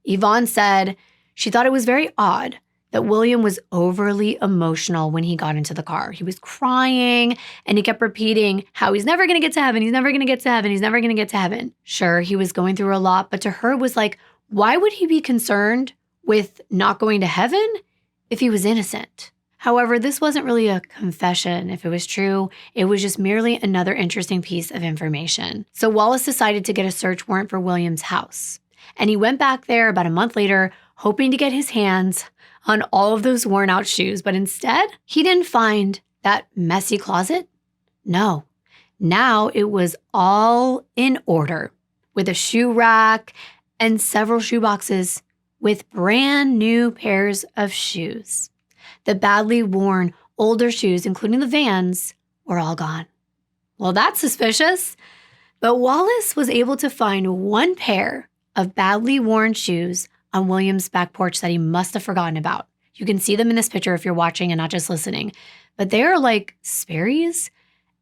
Yvonne said she thought it was very odd that William was overly emotional when he got into the car. He was crying and he kept repeating how he's never going to get to heaven. He's never going to get to heaven. He's never going to get to heaven. Sure, he was going through a lot, but to her it was like, why would he be concerned with not going to heaven if he was innocent? However, this wasn't really a confession. If it was true, it was just merely another interesting piece of information. So Wallace decided to get a search warrant for Williams' house. And he went back there about a month later, hoping to get his hands on all of those worn out shoes. But instead, he didn't find that messy closet. No. Now it was all in order, with a shoe rack and several shoe boxes with brand new pairs of shoes. The badly worn older shoes, including the Vans, were all gone. Well, that's suspicious. But Wallace was able to find one pair of badly worn shoes on Williams' back porch that he must have forgotten about. You can see them in this picture if you're watching and not just listening. But they are like Sperry's.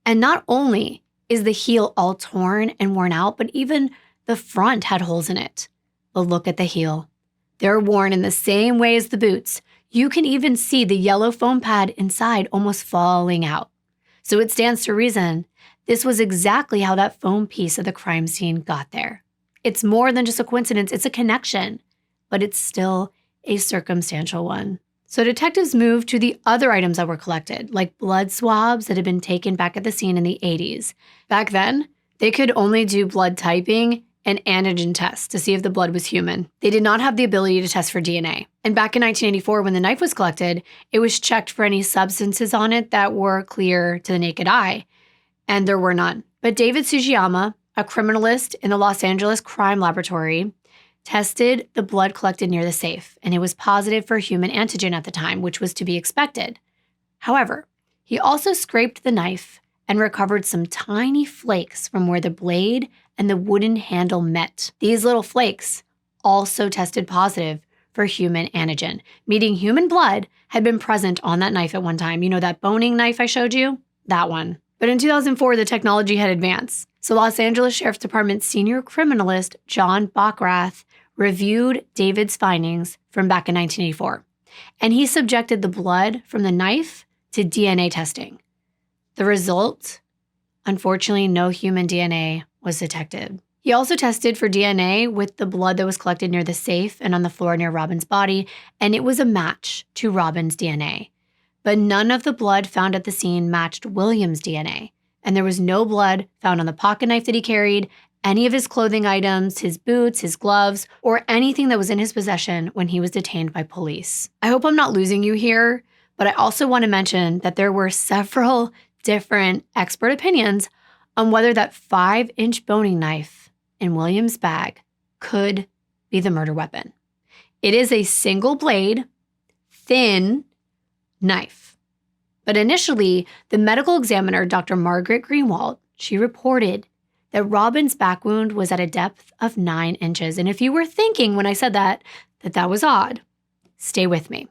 And not only is the heel all torn and worn out, but even the front had holes in it. But look at the heel. They're worn in the same way as the boots. You can even see the yellow foam pad inside almost falling out. So it stands to reason this was exactly how that foam piece of the crime scene got there. It's more than just a coincidence, it's a connection, but it's still a circumstantial one. So detectives moved to the other items that were collected, like blood swabs that had been taken back at the scene in the 80s. Back then, they could only do blood typing and antigen tests to see if the blood was human. They did not have the ability to test for DNA. And back in 1984, when the knife was collected, it was checked for any substances on it that were clear to the naked eye, and there were none. But David Sugiyama, a criminalist in the Los Angeles Crime Laboratory, tested the blood collected near the safe, and it was positive for human antigen at the time, which was to be expected. However, he also scraped the knife and recovered some tiny flakes from where the blade and the wooden handle met. These little flakes also tested positive for human antigen, meaning human blood had been present on that knife at one time. You know that boning knife I showed you? That one. But in 2004, the technology had advanced. So Los Angeles Sheriff's Department senior criminalist John Bockrath reviewed David's findings from back in 1984, and he subjected the blood from the knife to DNA testing. The result, unfortunately, no human DNA was detected. He also tested for DNA with the blood that was collected near the safe and on the floor near Robin's body, and it was a match to Robin's DNA. But none of the blood found at the scene matched Williams' DNA, and there was no blood found on the pocket knife that he carried, any of his clothing items, his boots, his gloves, or anything that was in his possession when he was detained by police. I hope I'm not losing you here, but I also want to mention that there were several different expert opinions on whether that 5-inch boning knife in Williams' bag could be the murder weapon. It is a single blade, thin knife. But initially, the medical examiner, Dr. Margaret Greenwald, she reported that Robin's back wound was at a depth of 9 inches. And if you were thinking when I said that was odd, stay with me.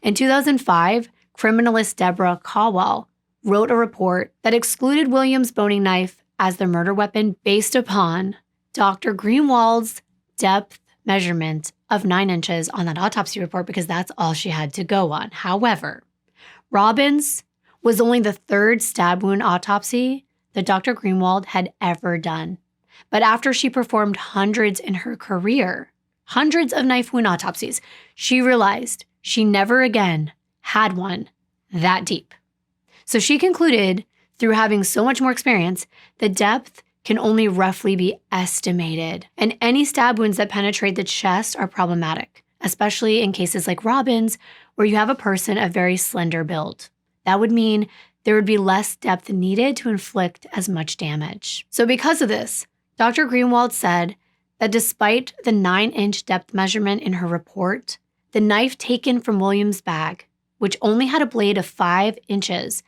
In 2005, criminalist Deborah Caldwell wrote a report that excluded Williams' boning knife as the murder weapon based upon Dr. Greenwald's depth measurement of 9 inches on that autopsy report because that's all she had to go on. However, Robin's was only the 3rd stab wound autopsy that Dr. Greenwald had ever done. But after she performed hundreds in her career, hundreds of knife wound autopsies, she realized she never again had one that deep. So she concluded, through having so much more experience, the depth can only roughly be estimated. And any stab wounds that penetrate the chest are problematic, especially in cases like Robin's, where you have a person of very slender build. That would mean there would be less depth needed to inflict as much damage. So because of this, Dr. Greenwald said that despite the 9-inch depth measurement in her report, the knife taken from Williams' bag, which only had a blade of 5 inches,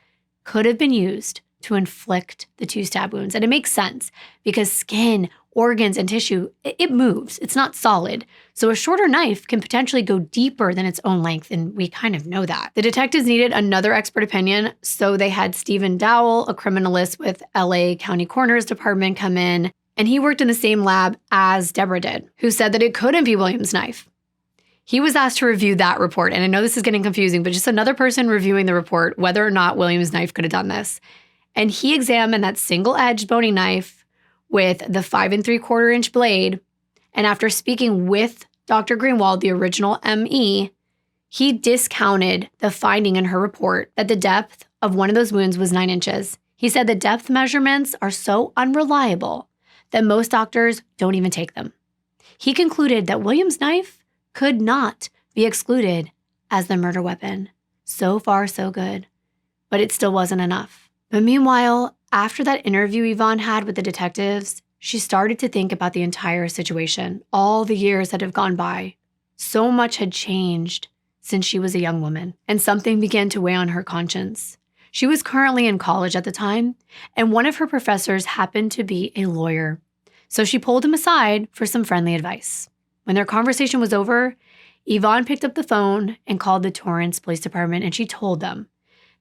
could have been used to inflict the 2 stab wounds. And it makes sense because skin, organs, and tissue, it moves. It's not solid. So a shorter knife can potentially go deeper than its own length, and we kind of know that. The detectives needed another expert opinion, so they had Stephen Dowell, a criminalist with LA County Coroner's Department, come in, and he worked in the same lab as Deborah did, who said that it couldn't be Williams' knife. He was asked to review that report, and I know this is getting confusing, but just another person reviewing the report, whether or not Williams' knife could have done this. And he examined that single-edged boning knife with the 5 3/4-inch blade, and after speaking with Dr. Greenwald, the original ME, He discounted the finding in her report that the depth of one of those wounds was 9 inches. He said the depth measurements are so unreliable that most doctors don't even take them. He concluded that William's knife could not be excluded as the murder weapon. So far, so good. But it still wasn't enough. But meanwhile, after that interview Yvonne had with the detectives, she started to think about the entire situation, all the years that have gone by. So much had changed since she was a young woman, and something began to weigh on her conscience. She was currently in college at the time, and one of her professors happened to be a lawyer. So she pulled him aside for some friendly advice. When their conversation was over, Yvonne picked up the phone and called the Torrance Police Department, and she told them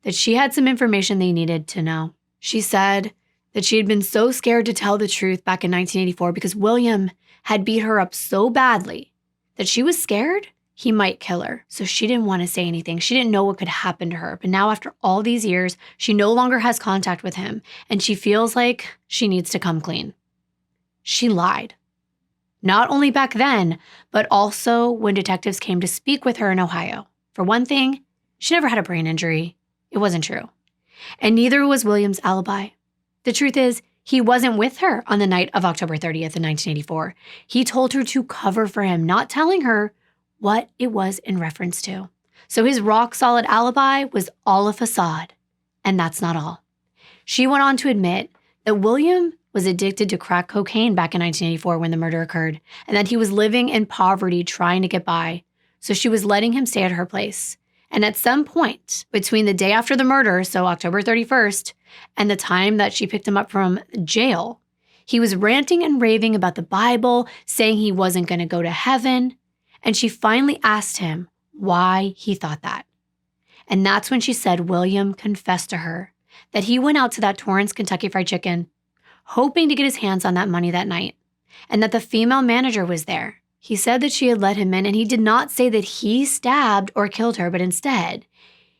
that she had some information they needed to know. She said that she had been so scared to tell the truth back in 1984 because William had beat her up so badly that she was scared he might kill her. So she didn't want to say anything. She didn't know what could happen to her. But now after all these years, she no longer has contact with him, and she feels like she needs to come clean. She lied. Not only back then, but also when detectives came to speak with her in Ohio. For one thing, she never had a brain injury. It wasn't true. And neither was William's alibi. The truth is, he wasn't with her on the night of October 30th in 1984. He told her to cover for him, not telling her what it was in reference to. So his rock-solid alibi was all a facade. And that's not all. She went on to admit that William was addicted to crack cocaine back in 1984 when the murder occurred, and that he was living in poverty trying to get by. So she was letting him stay at her place. And at some point between the day after the murder, so October 31st, and the time that she picked him up from jail, he was ranting and raving about the Bible, saying he wasn't going to go to heaven. And she finally asked him why he thought that. And that's when she said William confessed to her that he went out to that Torrance Kentucky Fried Chicken hoping to get his hands on that money that night, and that the female manager was there. He said that she had let him in, and he did not say that he stabbed or killed her, but instead,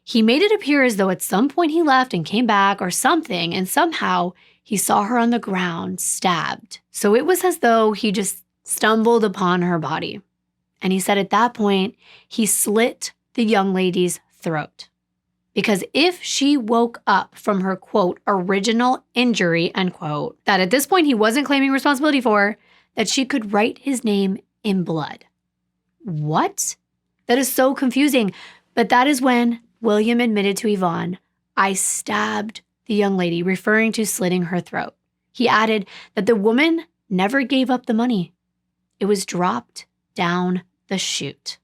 he made it appear as though at some point he left and came back or something, and somehow he saw her on the ground, stabbed. So it was as though he just stumbled upon her body. And he said at that point, he slit the young lady's throat. Because if she woke up from her, quote, original injury, unquote, that at this point he wasn't claiming responsibility for, that she could write his name in blood. What? That is so confusing. But that is when William admitted to Yvonne, I stabbed the young lady, referring to slitting her throat. He added that the woman never gave up the money. It was dropped down the chute.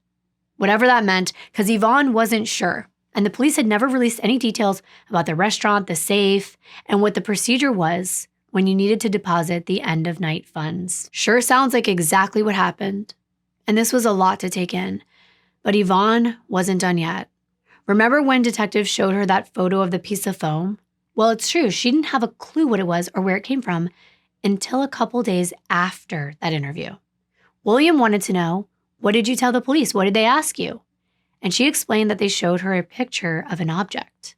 Whatever that meant, because Yvonne wasn't sure. And the police had never released any details about the restaurant, the safe, and what the procedure was when you needed to deposit the end-of-night funds. Sure sounds like exactly what happened. And this was a lot to take in. But Yvonne wasn't done yet. Remember when detectives showed her that photo of the piece of foam? Well, it's true. She didn't have a clue what it was or where it came from until a couple days after that interview. William wanted to know, what did you tell the police? What did they ask you? And she explained that they showed her a picture of an object.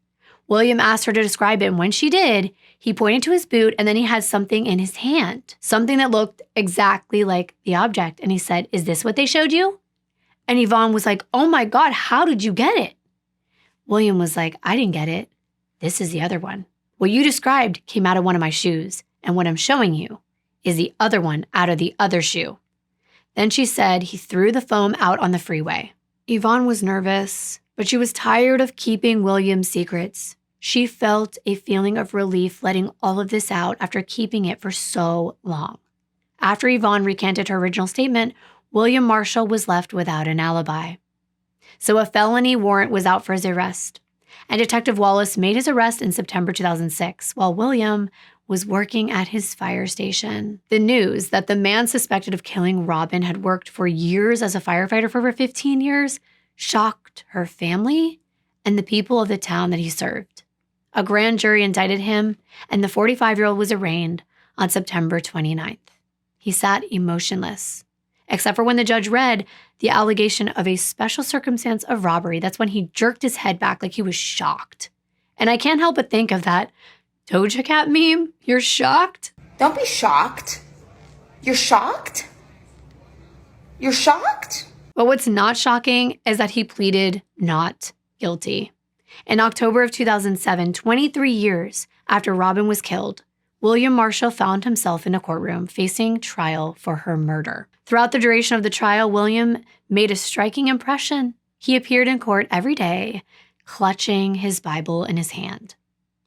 William asked her to describe it, and when she did, he pointed to his boot, and then he had something in his hand, something that looked exactly like the object. And he said, is this what they showed you? And Yvonne was like, oh my God, how did you get it? William was like, I didn't get it. This is the other one. What you described came out of one of my shoes, and what I'm showing you is the other one out of the other shoe. Then she said he threw the foam out on the freeway. Yvonne was nervous, but she was tired of keeping William's secrets. She felt a feeling of relief letting all of this out after keeping it for so long. After Yvonne recanted her original statement, William Marshall was left without an alibi. So a felony warrant was out for his arrest, and Detective Wallace made his arrest in September 2006 while William was working at his fire station. The news that the man suspected of killing Robin had worked for years as a firefighter for over 15 years shocked her family and the people of the town that he served. A grand jury indicted him, and the 45-year-old was arraigned on September 29th. He sat emotionless, except for when the judge read the allegation of a special circumstance of robbery. That's when he jerked his head back like he was shocked. And I can't help but think of that Doja Cat meme. You're shocked? Don't be shocked. You're shocked? You're shocked? But what's not shocking is that he pleaded not guilty. In October of 2007, 23 years after Robin was killed, William Marshall found himself in a courtroom facing trial for her murder. Throughout the duration of the trial, William made a striking impression. He appeared in court every day, clutching his Bible in his hand.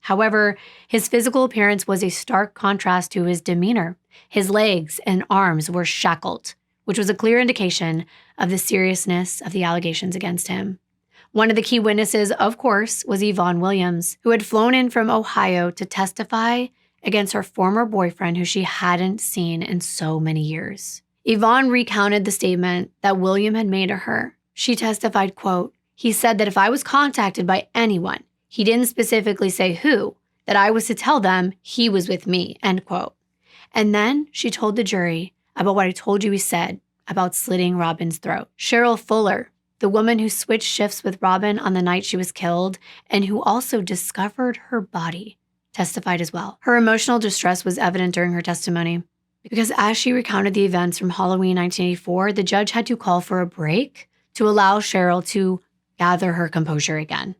However, his physical appearance was a stark contrast to his demeanor. His legs and arms were shackled, which was a clear indication of the seriousness of the allegations against him. One of the key witnesses, of course, was Yvonne Williams, who had flown in from Ohio to testify against her former boyfriend who she hadn't seen in so many years. Yvonne recounted the statement that William had made to her. She testified, quote, "He said that if I was contacted by anyone, he didn't specifically say who, that I was to tell them he was with me," end quote. And then she told the jury about what I told you he said about slitting Robin's throat. Cheryl Fuller, the woman who switched shifts with Robin on the night she was killed and who also discovered her body, testified as well. Her emotional distress was evident during her testimony because as she recounted the events from Halloween 1984, the judge had to call for a break to allow Cheryl to gather her composure again.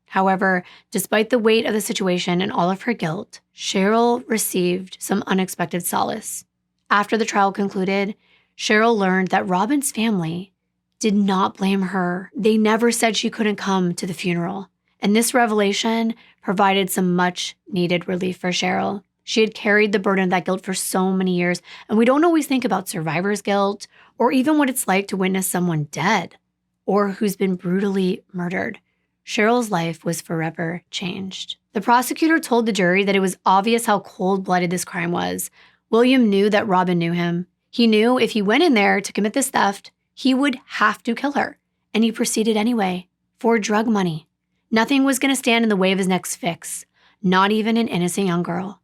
However, despite the weight of the situation and all of her guilt, Cheryl received some unexpected solace. After the trial concluded, Cheryl learned that Robin's family did not blame her. They never said she couldn't come to the funeral. And this revelation provided some much-needed relief for Cheryl. She had carried the burden of that guilt for so many years, and we don't always think about survivor's guilt or even what it's like to witness someone dead or who's been brutally murdered. Cheryl's life was forever changed. The prosecutor told the jury that it was obvious how cold-blooded this crime was. William knew that Robin knew him. He knew if he went in there to commit this theft, he would have to kill her, and he proceeded anyway for drug money. Nothing was going to stand in the way of his next fix, not even an innocent young girl.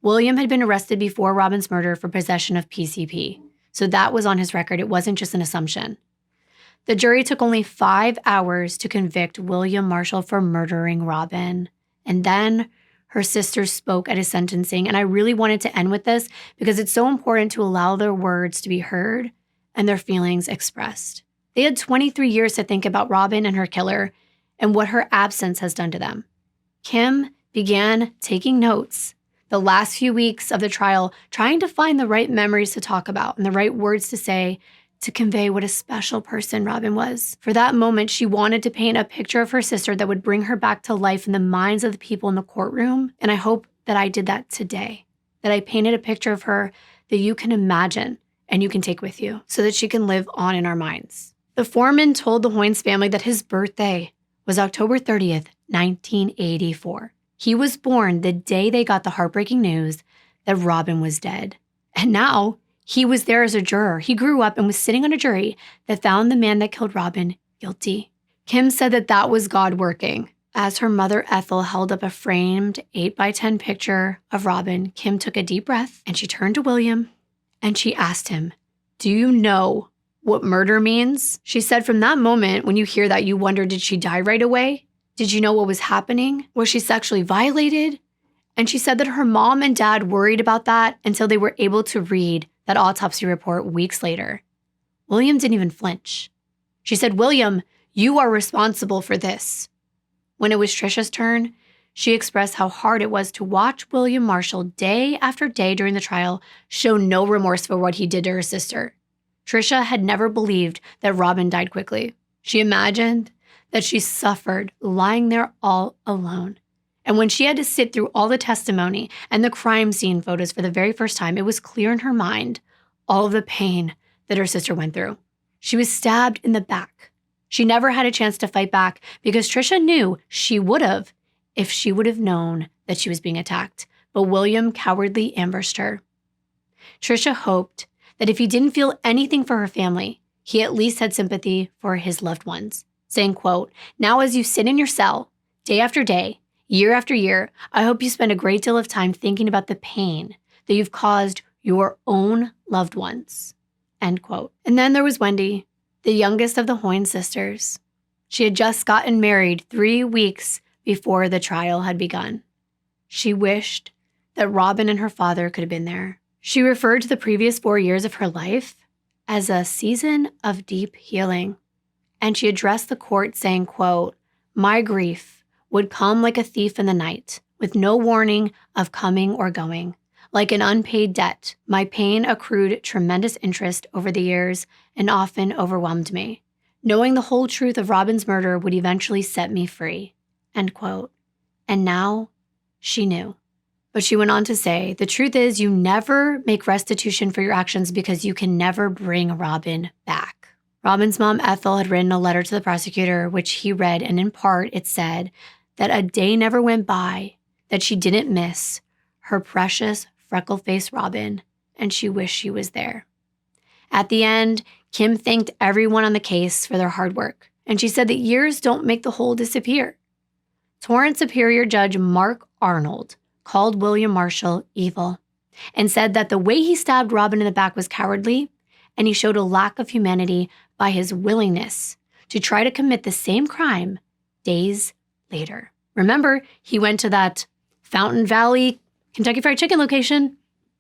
William had been arrested before Robin's murder for possession of PCP, so that was on his record. It wasn't just an assumption. The jury took only 5 hours to convict William Marshall for murdering Robin, and then her sisters spoke at his sentencing, and I really wanted to end with this because it's so important to allow their words to be heard and their feelings expressed. They had 23 years to think about Robin and her killer and what her absence has done to them. Kim began taking notes the last few weeks of the trial, trying to find the right memories to talk about and the right words to say to convey what a special person Robin was. For that moment, she wanted to paint a picture of her sister that would bring her back to life in the minds of the people in the courtroom, and I hope that I did that today, that I painted a picture of her that you can imagine and you can take with you so that she can live on in our minds. The foreman told the Hoynes family that his birthday was October 30th, 1984. He was born the day they got the heartbreaking news that Robin was dead. And now he was there as a juror. He grew up and was sitting on a jury that found the man that killed Robin guilty. Kim said that was God working. As her mother Ethel held up a framed 8x10 picture of Robin, Kim took a deep breath and she turned to William and she asked him, "Do you know what murder means?" She said from that moment, when you hear that, you wonder, did she die right away? Did you know what was happening? Was she sexually violated? And she said that her mom and dad worried about that until they were able to read that autopsy report weeks later. William didn't even flinch. She said, "William, you are responsible for this." When it was Trisha's turn, she expressed how hard it was to watch William Marshall day after day during the trial show no remorse for what he did to her sister. Trisha had never believed that Robin died quickly. She imagined that she suffered lying there all alone. And when she had to sit through all the testimony and the crime scene photos for the very first time, it was clear in her mind all of the pain that her sister went through. She was stabbed in the back. She never had a chance to fight back because Trisha knew she would have if she would have known that she was being attacked. But William cowardly ambushed her. Trisha hoped that if he didn't feel anything for her family, he at least had sympathy for his loved ones, saying, quote, "Now as you sit in your cell, day after day, year after year, I hope you spend a great deal of time thinking about the pain that you've caused your own loved ones," end quote. And then there was Wendy, the youngest of the Hoynes sisters. She had just gotten married 3 weeks before the trial had begun. She wished that Robin and her father could have been there. She referred to the previous 4 years of her life as a season of deep healing. And she addressed the court saying, quote, "My grief would come like a thief in the night, with no warning of coming or going. Like an unpaid debt, my pain accrued tremendous interest over the years and often overwhelmed me. Knowing the whole truth of Robin's murder would eventually set me free." End quote. And now she knew. But she went on to say, "The truth is you never make restitution for your actions because you can never bring Robin back." Robin's mom, Ethel, had written a letter to the prosecutor, which he read, and in part it said that a day never went by that she didn't miss her precious freckle-faced Robin, and she wished she was there. At the end, Kim thanked everyone on the case for their hard work, and she said that years don't make the hole disappear. Torrance Superior Judge Mark Arnold called William Marshall evil and said that the way he stabbed Robin in the back was cowardly, and he showed a lack of humanity by his willingness to try to commit the same crime days later. Remember, he went to that Fountain Valley Kentucky Fried Chicken location.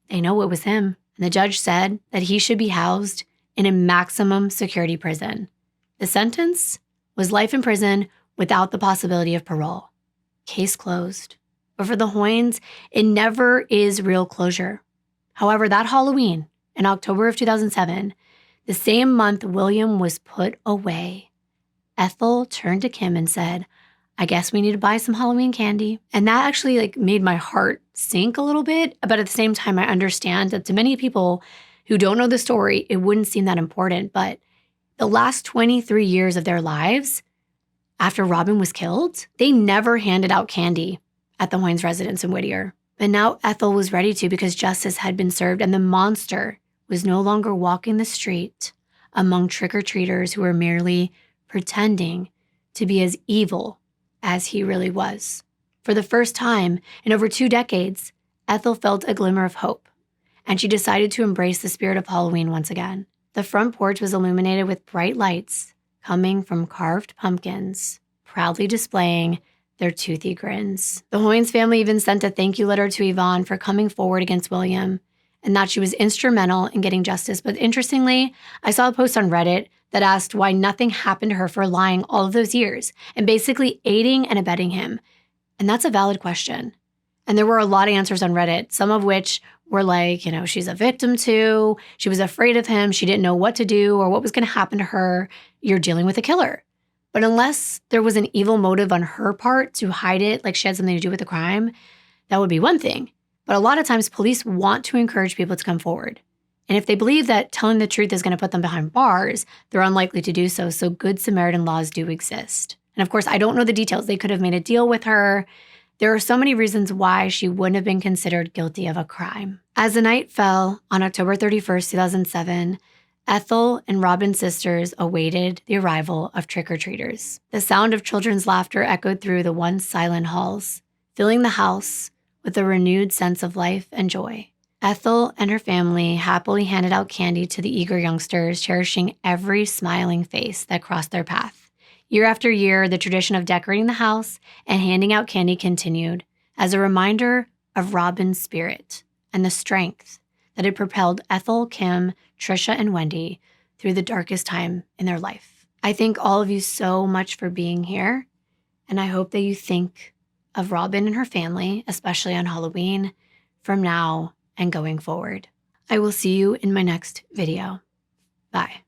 They know it was him. And the judge said that he should be housed in a maximum security prison. The sentence was life in prison without the possibility of parole. Case closed. But for the Hoynes, it never is real closure. However, that Halloween, in October of 2007, the same month William was put away, Ethel turned to Kim and said, "I guess we need to buy some Halloween candy." And that actually made my heart sink a little bit. But at the same time, I understand that to many people who don't know the story, it wouldn't seem that important. But the last 23 years of their lives, after Robin was killed, they never handed out candy at the Hoynes residence in Whittier. But now Ethel was ready to, because justice had been served and the monster was no longer walking the street among trick-or-treaters who were merely pretending to be as evil as he really was. For the first time in over 2 decades, Ethel felt a glimmer of hope, and she decided to embrace the spirit of Halloween once again. The front porch was illuminated with bright lights coming from carved pumpkins, proudly displaying their toothy grins. The Hoynes family even sent a thank you letter to Yvonne for coming forward against William, and that she was instrumental in getting justice. But interestingly, I saw a post on Reddit that asked why nothing happened to her for lying all of those years and basically aiding and abetting him. And that's a valid question. And there were a lot of answers on Reddit, some of which were like, she's a victim too. She was afraid of him. She didn't know what to do or what was going to happen to her. You're dealing with a killer. But unless there was an evil motive on her part to hide it, like she had something to do with the crime, that would be one thing. But a lot of times police want to encourage people to come forward. And if they believe that telling the truth is going to put them behind bars, they're unlikely to do so. So good Samaritan laws do exist. And of course, I don't know the details. They could have made a deal with her. There are so many reasons why she wouldn't have been considered guilty of a crime. As the night fell on October 31st, 2007, Ethel and Robin's sisters awaited the arrival of trick-or-treaters. The sound of children's laughter echoed through the once silent halls, filling the house with a renewed sense of life and joy. Ethel and her family happily handed out candy to the eager youngsters, cherishing every smiling face that crossed their path. Year after year, the tradition of decorating the house and handing out candy continued as a reminder of Robin's spirit and the strength that had propelled Ethel, Kim, Trisha, and Wendy through the darkest time in their life. I thank all of you so much for being here, and I hope that you think of Robin and her family, especially on Halloween, from now and going forward. I will see you in my next video. Bye.